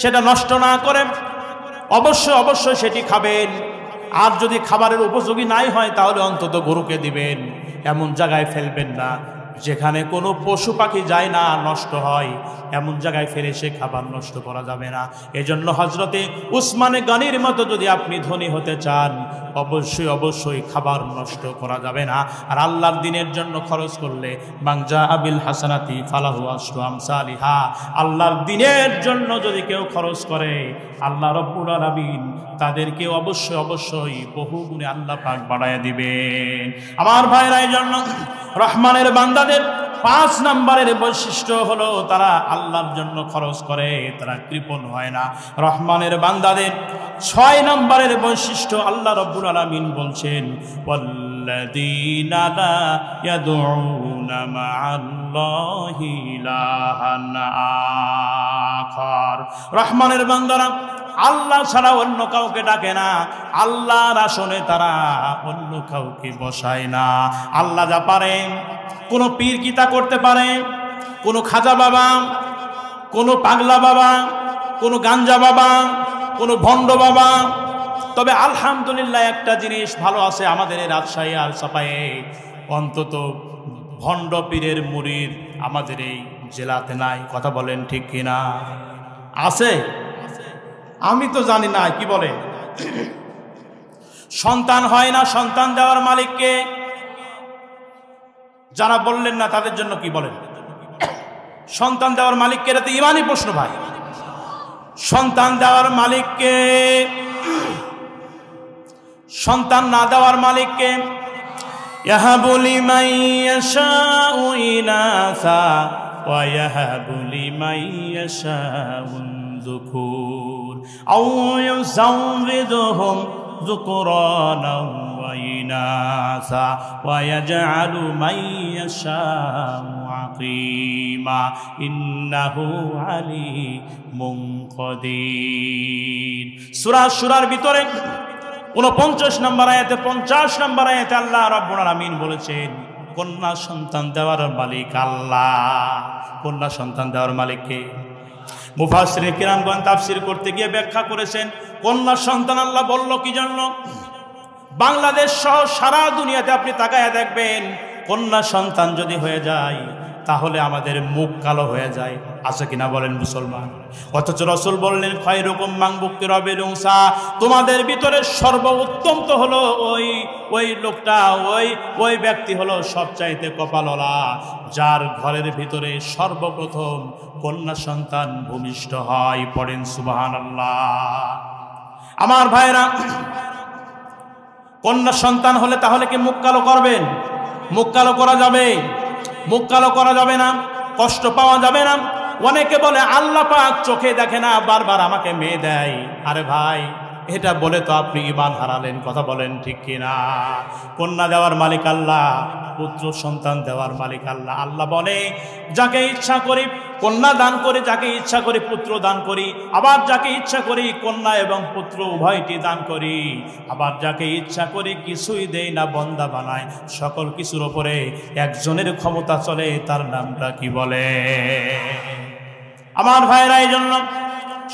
সেটা নষ্ট না করে অবশ্যই সেটি খাবেন। আর যদি খাবারের উপযোগী নাই হয়, তাহলে অন্তত গরুকে দিবেন। এমন জায়গায় ফেলবেন না যেখানে কোনো পশু পাখি যায় না, নষ্ট হয়, এমন জায়গায় ফেলে সে খাবার নষ্ট করা যাবে না। এজন্য হযরতে উসমানে গনির মতো যদি আপনি ধনী হতে চান, অবশ্যই অবশ্যই খাবার নষ্ট করা যাবে না। আর আল্লাহর দ্বীনের জন্য খরচ করলে বাংজা আবিল হাসানাতি ফালাহু আশরু আমসালিহা, আল্লাহর দ্বীনের জন্য যদি কেউ খরচ করে আল্লাহ রাব্বুল আলামিন তাদেরকে অবশ্যই অবশ্যই বহু গুণে আল্লাহ পাক বাড়ায় দিবেন। আমার ভাইরা, এই জন্য রহমানের বান্দাদের 5 নম্বরের বৈশিষ্ট্য হলো তারা আল্লাহর জন্য খরচ করে, তারা কৃপণ হয় না। রহমানের বান্দাদের 6 নম্বরের বৈশিষ্ট্য আল্লাহ রাব্বুল আলামিন বলছেন, ওয়াল্লাযীনা লা ইয়াদউনা মা'আল্লাহি ইলাহান আখার। রহমানের বান্দারা আল্লাহ ছাড়া অন্য কাউকে ডাকে না, আল্লাহর আসনে তারা অন্য কাউকে বসায় না। আল্লাহ যা পারেন, কোনো পীর কি তা করতে পারে? কোনো খাজা বাবা, কোনো পাগলা বাবা, কোনো গাঞ্জা বাবা, কোনো ভণ্ড বাবা? তবে আলহামদুলিল্লাহ একটা জিনিস ভালো আছে আমাদের এই রাজশাহী আর চাপায়ে, অন্তত ভণ্ড পীরের মুরিদ আমাদের এই জেলাতে নাই। কথা বলেন ঠিক কিনা? আছে? আমি তো জানি না, কি বলে? সন্তান হয় না, সন্তান দেওয়ার মালিককে? যারা বললেন না তাদের জন্য কি বলেন? সন্তান দেওয়ার মালিককে? এটা তো ইমানি প্রশ্ন ভাই। সন্তান দেওয়ার মালিককে? সন্তান না দেওয়ার মালিককে? ইয়াহাবু লিমান ইয়াশাউ ইনাসা ওয়া ইয়াহাবু লিমান ইয়াশাউ যুকুর আও ইউযাওযিদুহুম যুকরানা ওয়া ইনাসা ওয়া ইয়াজআলু মান ইয়াশাউ আকিমা ইন্নাহু আলিমুন কাদির। সূরা সূরার ভিতরে 49 নম্বর আয়াতে 50 নম্বর আয়াতে আল্লাহ রাব্বুল আলামিন বলেছেন, কন্যা সন্তান দেওয়ার মালিক আল্লাহ। কন্যা সন্তান দেওয়ার মালিককে? মুফাসসিরিন কিরামগণ তাফসীর করতে গিয়ে ব্যাখ্যা করেছেন, কন্যা সন্তান আল্লাহ বলল কি জন্য? বাংলাদেশ সহ সারা দুনিয়াতে আপনি তাকায়া দেখবেন, কন্যা সন্তান যদি হয়ে যায় তাহলে আমাদের মুখ কালো হয়ে যায়। আছে কিনা বলেন মুসলমান? অথচ রাসূল বললেন, খায়রুকুম মান বুক্কিরা বিল উনসা, তোমাদের ভিতরে সর্বোত্তম তো হলো ওই লোকটা, ওই ব্যক্তি হলো সবচাইতে কপালওয়ালা, যার ঘরের ভিতরে সর্বপ্রথম কন্যা সন্তান ভূমিষ্ঠ হয়। পড়েন সুবহানাল্লাহ। আমার ভাইরা, কন্যা সন্তান হলে তাহলে কি মুখ কালো করবেন? মুখ কালো করা যাবে? মুখ কালো করা যাবে না, কষ্ট পাওয়া যাবে না। অনেকে বলে আল্লাহ পাক চোখে দেখে না, বারবার আমাকে মেয়ে দেয়। আরে ভাই, এটা বলে তো আপনি ঈমান হারালেন। কথা বলেন ঠিক কিনা? কন্যা দেওয়ার মালিক আল্লাহ, পুত্র সন্তান দেওয়ার মালিক আল্লাহ। আল্লাহ বলে, যাকে ইচ্ছা করি কন্যা দান করি, যাকে ইচ্ছা করি পুত্র দান করি, আবার যাকে ইচ্ছা করি কন্যা এবং পুত্র উভয়টি দান করি, আবার যাকে ইচ্ছা করি কিছুই দেই না, বন্দা বানাই। সকল কিছুর ওপরে একজনের ক্ষমতা চলে, তার নামটা কি বলে? আমার ভাইরা, এই জন্য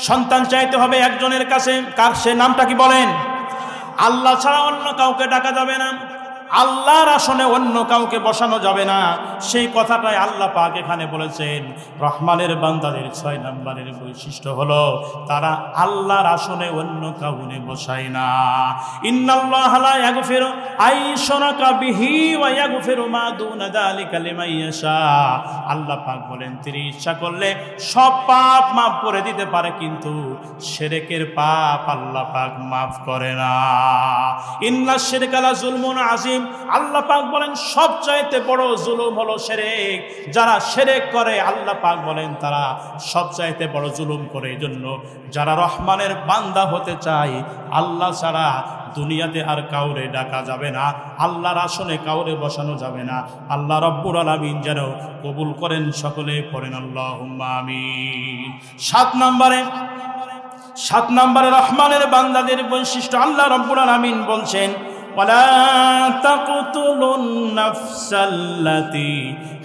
সন্তান চাইতে হবে একজনের কাছে। কার? সে নামটা কি বলেন? আল্লাহ ছাড়া অন্য কাউকে ডাকা যাবে না, আল্লাহর আসনে অন্য কাউকে বসানো যাবে না। সেই কথাটাই আল্লাহ পাক এখানে বলেছেন। রহমানের বান্দাদের 6 নম্বরের বৈশিষ্ট্য হলো তারা আল্লাহর আসনে অন্য কাউকে বসায় না। ইন্নাল্লাহা লা ইয়াগফিরু আইশুরাকা বিহি ওয়া ইয়াগফিরু মা দুনা যালিকা লিমান ইয়াশা। আল্লাহ পাক বলেন, তিনি ইচ্ছা করলে সব পাপ মাফ করে দিতে পারে, কিন্তু শিরকের পাপ আল্লাহ পাক মাফ করে না। ইন্নাশ শিরকা লা যুলমুন আযীম। আল্লাহ পাক বলেন, সবচাইতে বড় জুলুম হলো শিরক। যারা শিরক করে আল্লাহ পাক বলেন তারা সবচাইতে বড় জুলুম করে। এজন্য যারা রহমানের বান্দা হতে চায়, আল্লাহ ছাড়া দুনিয়াতে আর কাউরে ডাকা যাবে না, আল্লাহর আসনে কাউরে বসানো যাবে না। আল্লাহ রাব্বুল আলামিন যেন কবুল করেন। সকলে পড়েন আল্লাহুম্মা আমিন। 7 নম্বরে রহমানের বান্দাদের বৈশিষ্ট্য আল্লাহ রাব্বুল আলামিন বলছেন, ওয়ালা তাকতুলুন নাফসাল্লাতী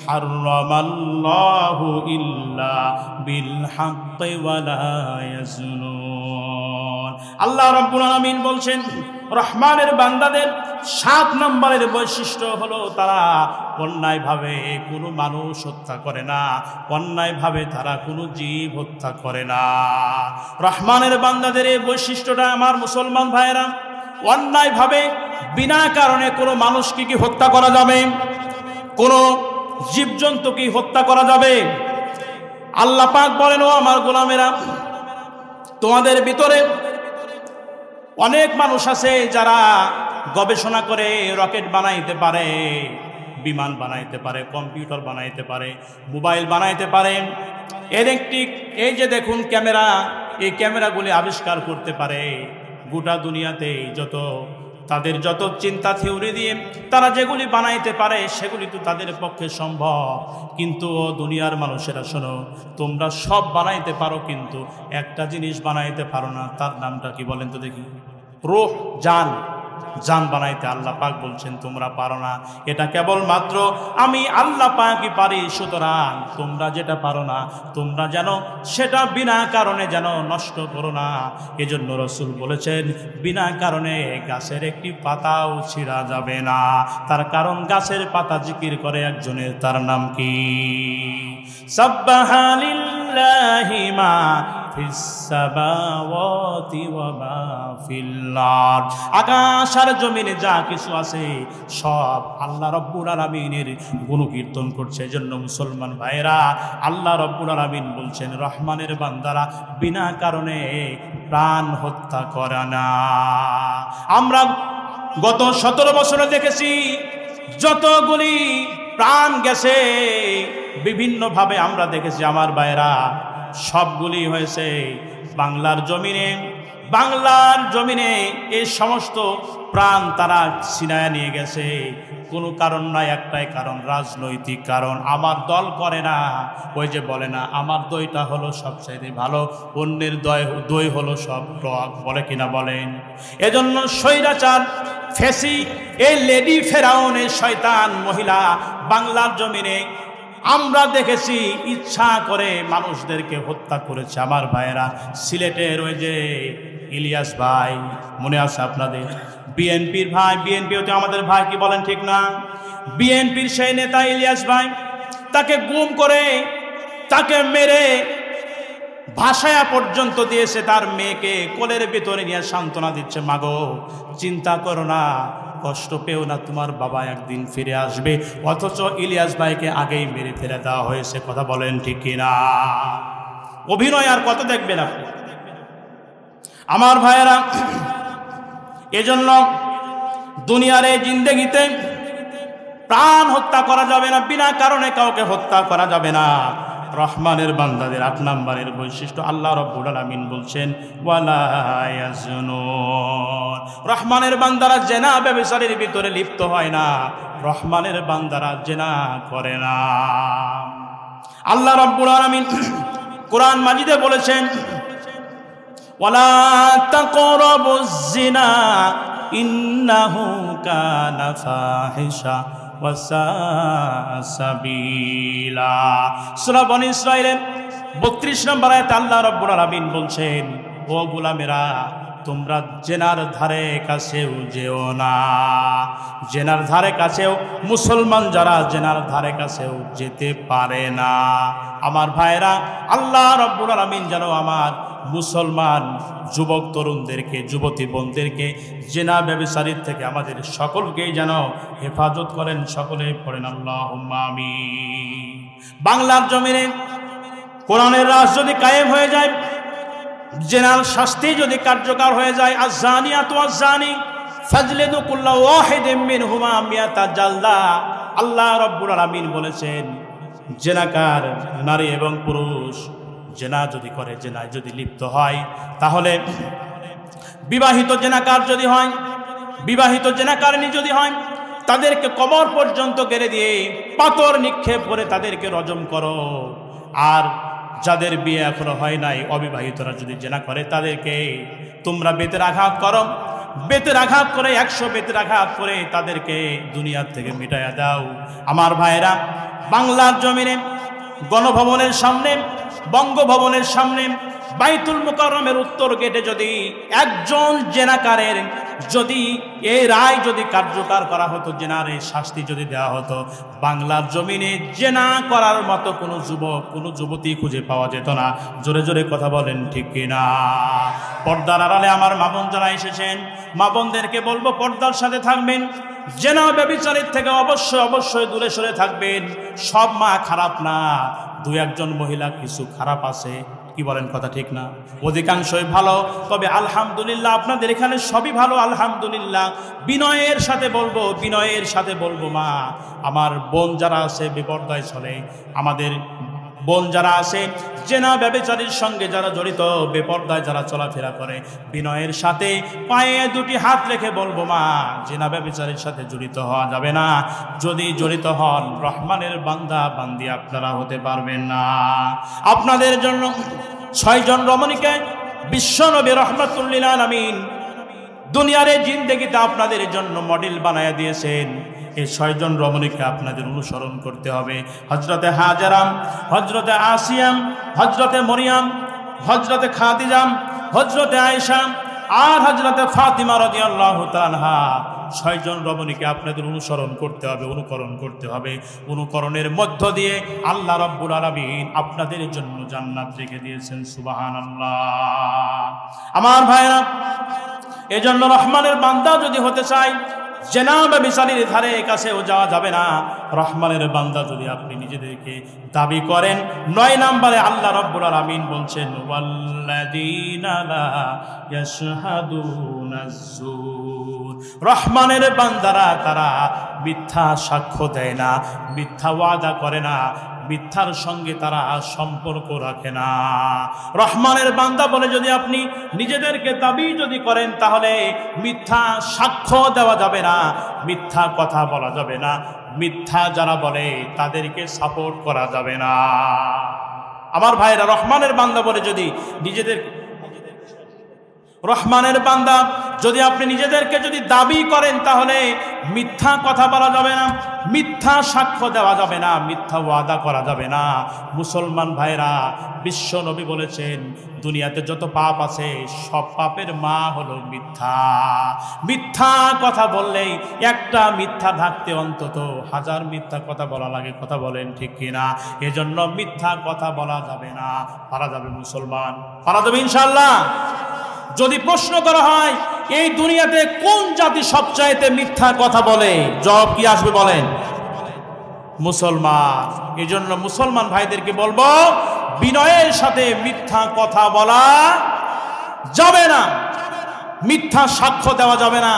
হারামাল্লাহু ইল্লা বিল হাক্কি ওয়ালা ইয়াজনুন। আল্লাহ রাব্বুল আলামিন বলছেন রহমানের বান্দাদের 7 নম্বরের বৈশিষ্ট্য হলো তারা অন্যায়ভাবে কোনো মানুষ হত্যা করে না, অন্যায়ভাবে তারা কোনো জীব হত্যা করে না। রহমানের বান্দাদের এই বৈশিষ্ট্যটা আমার মুসলমান ভাইয়েরা, অন্যায়ভাবে বিনা কারণে কোনো মানুষকে কি হত্যা করা যাবে? কোনো জীবজন্তু কি হত্যা করা যাবে? আল্লাহ পাক বলেন, ও আমার গোলামেরা, তোমাদের ভিতরে অনেক মানুষ আছে যারা গবেষণা করে রকেট বানাইতে পারে, বিমান বানাইতে পারে, কম্পিউটার বানাইতে পারে, মোবাইল বানাইতে পারে, ইলেকট্রিক এই যে দেখুন ক্যামেরা, এই ক্যামেরাগুলি আবিষ্কার করতে পারে। গোটা দুনিয়াতে তাদের যত চিন্তা থিওরি দিয়ে তারা যেগুলি বানাইতে পারে সেগুলি তো তাদের পক্ষে সম্ভব। কিন্তু দুনিয়ার মানুষেরা শোনো, তোমরা সব বানাইতে পারো কিন্তু একটা জিনিস বানাইতে পারো না। তার নামটা কি বলেন তো দেখি? রূহ, জান। জান বানাইতে আল্লাহ পাক বলছেন তোমরা পারো না। এটা কেবলমাত্র আমি আল্লাহ পাকই পারি। সুতরাং তোমরা যেটা পারো না তোমরা যেন সেটা বিনা কারণে যেন নষ্ট করো না। এজন্য রাসূল বলেছেন বিনা কারণে গাছের একটি পাতাও ছিঁড়া যাবে না। তার কারণ গাছের পাতা জিকির করে একজনের, তার নাম কি? সাব্বাহা লিল্লাহি মা ফিস সামাওয়াতি ওয়া মা ফিল আরদ। আকাশ আর জমিনে যা কিছু আছে সব আল্লাহ রাব্বুল আলামিনের গুণকীর্তন করছে। এজন্য মুসলমান ভাইরা, আল্লাহ রাব্বুল আলামিন বলছেন রহমানের বান্দারা বিনা কারণে প্রাণ হত্যা করে না। আমরা গত 17 বছরে দেখেছি যতগুলি প্রাণ গেছে বিভিন্নভাবে আমরা দেখেছি আমার ভাইরা, সবগুলি হয়েছে বাংলার জমিনে। বাংলার জমিনে এই সমস্ত প্রাণ তারা ছিনায় নিয়ে গেছে। কোনো কারণ নাই, একটাই কারণ, রাজনৈতিক কারণ। আমার দল করে না, ওই যে বলে না আমার দইটা হলো সবচাইতে ভালো, অন্যের দই হলো সব টক, বলে কিনা বলেন? এজন্য স্বৈরাচার ফেসি এই লেডি ফেরাউনের শয়তান মহিলা বাংলার জমিনে আমরা দেখেছি ইচ্ছা করে মানুষদেরকে হত্যা করেছে আমার ভাইয়েরা। সিলেটের ওই যে ইলিয়াস ভাই, মনে আছে আপনাদের? বিএনপির ভাই, বিএনপি হচ্ছে আমাদের ভাই, কি বলেন ঠিক না? বিএনপির সেই নেতা ইলিয়াস ভাই, তাকে গুম করে তাকে মেরে ভাষায়া পর্যন্ত দিয়েছে। তার মেয়েকে কোলের ভিতরে নিয়ে সান্ত্বনা দিচ্ছে, মাগো চিন্তা করো না, কষ্ট পেও না, তোমার বাবা একদিন ফিরে আসবে। অথচ ইলিয়াস ভাইকে আগেই মেরে ফেলে দেওয়া হয়েছে। কথা বলেন ঠিক কিনা? অভিনয় আর কত দেখবেন আপনি আমার ভাইয়েরা? এজন্য দুনিয়ার এই জিন্দেগিতে প্রাণ হত্যা করা যাবে না, বিনা কারণে কাউকে হত্যা করা যাবে না। রহমানের বান্দাদের 8 নম্বরের বৈশিষ্ট্য আল্লাহ রাব্বুল আলামিন বলছেন ওয়ালা ইয়াজনুন। রহমানের বান্দারা জেনা ব্যভিচারের ভিতরে লিপ্ত হয় না, রহমানের বান্দারা জেনা করে না। আল্লাহ রাব্বুল আলামিন কোরআন মাজিদে বলেছেন ওয়ালা তাকরাবুজ জিনা ইন্নাহু কানা ফাহিশা ওয়া সাআ সাবিলা। সূরা বনী ইসরাঈলের 32 নম্বর আয়াতে আল্লাহ রাব্বুল আলামিন বলছেন ও গোলামেরা, তোমরা জেনার ধারে কাছেও যেও না। জেনার ধারে কাছেও মুসলমান যারা জেনার ধারে কাছেও যেতে পারে না। আমার ভাইরা, আল্লাহ রাব্বুল আলামিন যেন আমার মুসলমান যুবক তরুণদেরকে, যুবতী বোনদেরকে জেনা ব্যভিচারীর থেকে আমাদের সকলকেই যেন হেফাজত করেন। সকলে পড়েন আল্লাহুম্মা আমিন। বাংলার জমিনে কোরআনের রাজ যদি কায়েম হয়ে যায়, জেনার শাস্তি যদি কার্যকর হয়ে যায়, আয-যানিয়াতু ওয়াজ-যানি ফাজলিদু কুল্লা ওয়াহিদিম মিনহুমা মিয়াতা জালদা। আল্লাহ রাব্বুল আলামিন বলেছেন জেনাকার নারী এবং পুরুষ জেনা যদি করে, জেনায় যদি লিপ্ত হয়, তাহলে বিবাহিত জেনাকার যদি হয়, বিবাহিত জেনাকারিনী যদি হয়, তাদেরকে কবর পর্যন্ত গেড়ে দিয়ে পাথর নিক্ষেপ করে তাদেরকে রজম করো। আর যাদের বিয়ে এখনো হয় নাই, অবিবাহিতরা যদি জেনা করে, তাদেরকে তোমরা বেতের আঘাত করো। বেতের আঘাত করে 100 বেতের আঘাত করে তাদেরকে দুনিয়ার থেকে মিটাইয়া দাও। আমার ভাইরা, বাংলার জমিনে গণভবনের সামনে, বঙ্গভবনের সামনে, বাইতুল মুকাররমের উত্তর গেটে যদি একজন জেনাকারের যদি এই রায় যদি কার্যকর করা হতো, জেনারের শাস্তি যদি দেওয়া হতো, বাংলার জমিনে জেনা করার মতো কোনো যুবক, কোনো যুবতী খুঁজে পাওয়া যেত না। জোরে জোরে কথা বলেন ঠিক কিনা? পর্দার আড়ালে আমার মা বোন যারা এসেছেন, মা বোনদেরকে বলবো পর্দার সাথে থাকবেন, জেনা ব্যভিচারের থেকে অবশ্যই অবশ্যই দূরে সরে থাকবেন। সব মা খারাপ না, 2-1 মহিলা কিছু খারাপ আছে, কি বলেন কথা ঠিক না? অধিকাংশই ভালো। তবে আলহামদুলিল্লাহ আপনাদের এখানে সবই ভালো, আলহামদুলিল্লাহ। বিনয়ের সাথে বলবো, বিনয়ের সাথে বলবো মা, আমার বোন যারা আছে বেপরদায় চলে, আমাদের বোন যারা আছে জেনা ব্যভিচারীর সঙ্গে যারা জড়িত, বেপরদায় যারা চলাফেরা করে, বিনয়ের সাথে পায়ে 2টি হাত রেখে বলবো মা, জেনা ব্যভিচারীর সাথে জড়িত হওয়া যাবে না। যদি জড়িত হন, রহমানের বান্দা বান্দি আপনারা হতে পারবেন না। আপনাদের জন্য 6 জন রমণীকে বিশ্বনবী রাহমাতুল্লিল আলামিন দুনিয়ার জিন্দেগিতে আপনাদের জন্য মডেল বানায়া দিয়েছেন। এই 6 জন রমণীকে আপনাদের অনুসরণ করতে হবে। হযরতে হাজেরা, হযরতে আসিয়া, হযরতে মরিয়ম, হযরতে খাদিজা, হযরতে আয়েশা আর হযরতে ফাতিমা রাদিয়াল্লাহু তাআলা আনহা, 6 জন রমণীকে আপনাদের অনুসরণ করতে হবে, অনুকরণ করতে হবে। অনুকরণের মধ্য দিয়ে আল্লাহ রাব্বুল আলামিন আপনাদের জন্য জান্নাত রেখে দিয়েছেন। সুবহানাল্লাহ। আমার ভাইরা, এজন্য রহমানের বান্দা যদি হতে চাই, জেনা ব্যভিচারীর ধারে কাছেও যাওয়া যাবে না। রহমানের বান্দা যদি আপনি নিজেদেরকে দাবি করেন, 9 নম্বরে আল্লাহ রাব্বুল আলামিন বলছেন, ওয়াল্লাযীনা লা ইয়াশহাদুনাজ যুর। রহমানের বান্দারা তারা মিথ্যা সাক্ষ্য দেয় না, মিথ্যা ওয়াদা করে না, মিথ্যার সঙ্গে তারা সম্পর্ক রাখে না। রহমানের বান্দা বলে যদি আপনি নিজেদেরকে দাবি যদি করেন, তাহলে মিথ্যা সাক্ষ্য দেওয়া যাবে না, মিথ্যা কথা বলা যাবে না, মিথ্যা যারা বলে তাদেরকে সাপোর্ট করা যাবে না। আমার ভাইরা, রহমানের বান্দা বলে যদি নিজেদের, রহমানের বান্দা যদি আপনি নিজেদেরকে যদি দাবি করেন, তাহলে মিথ্যা কথা বলা যাবে না, মিথ্যা সাক্ষ্য দেওয়া যাবে না, মিথ্যা ওয়াদা করা যাবে না। মুসলমান ভাইরা, বিশ্ব নবী বলেছেন, দুনিয়াতে যত পাপ আছে সব পাপের মা হলো মিথ্যা। মিথ্যা কথা বললেই একটা মিথ্যা ঢাকতে অন্তত 1000 মিথ্যা কথা বলা লাগে। কথা বলেন ঠিক কিনা? এজন্য মিথ্যা কথা বলা যাবে না। পারা যাবে মুসলমান? পারা যাবে ইনশাআল্লাহ। যদি প্রশ্ন করা হয় এই দুনিয়াতে কোন জাতি সবচাইতে মিথ্যা কথা বলে, জবাব কি আসবে বলেন? মুসলমান। এই জন্য মুসলমান ভাইদেরকে বলবো, বিনয়ের সাথে মিথ্যা কথা বলা যাবে না, মিথ্যা সাক্ষ্য দেওয়া যাবে না।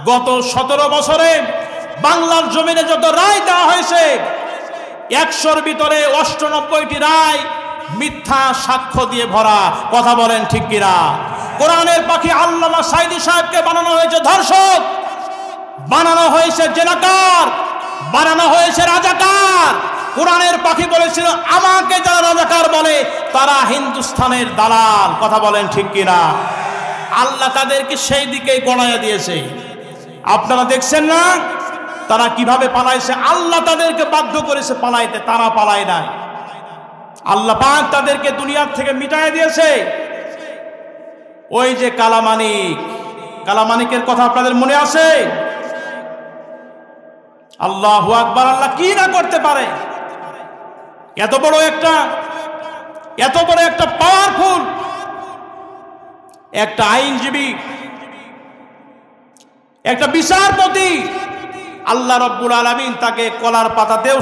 গত 17 বছরে বাংলার জমিনে যত রায় দেওয়া হয়েছে, 100-র ভিতরে 98টি রায় মিথ্যা সাক্ষ্য দিয়ে ভরা। কথা বলেন ঠিক কিনা? কোরআনের পাখি আল্লামা সাঈদী সাহেবকে বানানো হয়েছে ধর্ষক, বানানো হয়েছে জেনাকার, বানানো হয়েছে রাজাকার। কোরআনের পাখি বলেছিল, আমাকে যারা রাজাকার বলে তারা হিন্দুস্তানের দালাল। কথা বলেন ঠিক কিনা? আল্লাহ তাদেরকে সেই দিকেই গড়াইয়া দিয়েছে। আপনারা দেখছেন না তারা কিভাবে পালাইছে? আল্লাহ তাদেরকে বাধ্য করেছে পালাইতে, তারা পালায় নাই। আল্লাহ পাক তাদেরকে দুনিয়ার থেকে মিটাইয়া দিয়েছে। ওই যে কালামানিক, কালামানিকের কথা আপনাদের মনে আছে? আল্লাহু আকবার। আল্লাহ কি না করতে পারে? এত বড় একটা পাওয়ারফুল একটা আইনজীবী, একটা বিচারপতি, আল্লাহ রাব্বুল আলামিন তাকে কলার পাতাতেও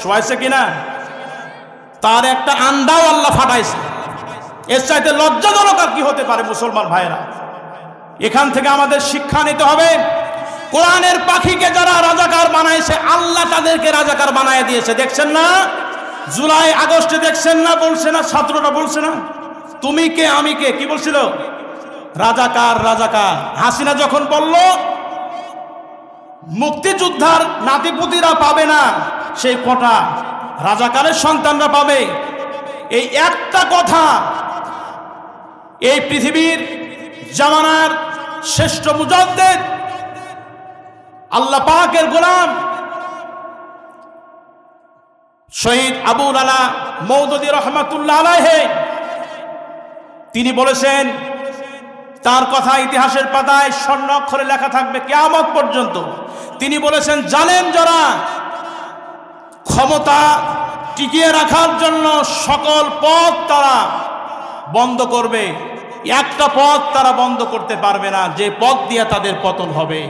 শোয়াইছে কিনা? তার একটা আন্ডাও আল্লাহ ফাটাইছে। এর চাইতে লজ্জাজনক আর কি হতে পারে? মুসলমান ভাইরা, এখান থেকে আমাদের শিক্ষা নিতে হবে। কোরআনের পাখিকে যারা রাজাকার বানাইছে, আল্লাহ তাদেরকে রাজাকার বানায় দিয়েছে। দেখছেন না জুলাই আগস্টে? দেখছেন না? বলছে না ছাত্ররা, বলছে না তুমি কে আমি কে? কি বলছিল? রাজাকার রাজাকার। হাসিনা যখন বলল মুক্তিযোদ্ধার নাতিপুতিরা পাবে না সেই কোটা, রাজাকারের সন্তানরা পাবে, এই একটা কথা এই পৃথিবীর জামানার শ্রেষ্ঠ মুজাদ্দিদ, আল্লাহ পাকের গোলাম শহীদ আবুল আলা মওদুদী রহমাতুল্লাহ আলাইহি তিনি বলেছেন, তার কথা ইতিহাসের পাতায় স্বর্ণ অক্ষরে লেখা থাকবে কিয়ামত পর্যন্ত। তিনি বলেছেন, জালেম যারা ক্ষমতা টিকিয়ে রাখার জন্য সকল পথ তারা বন্ধ করবে, একটা পথ তারা বন্ধ করতে পারবে না, যে পথ দিয়ে তাদের পতন হবে।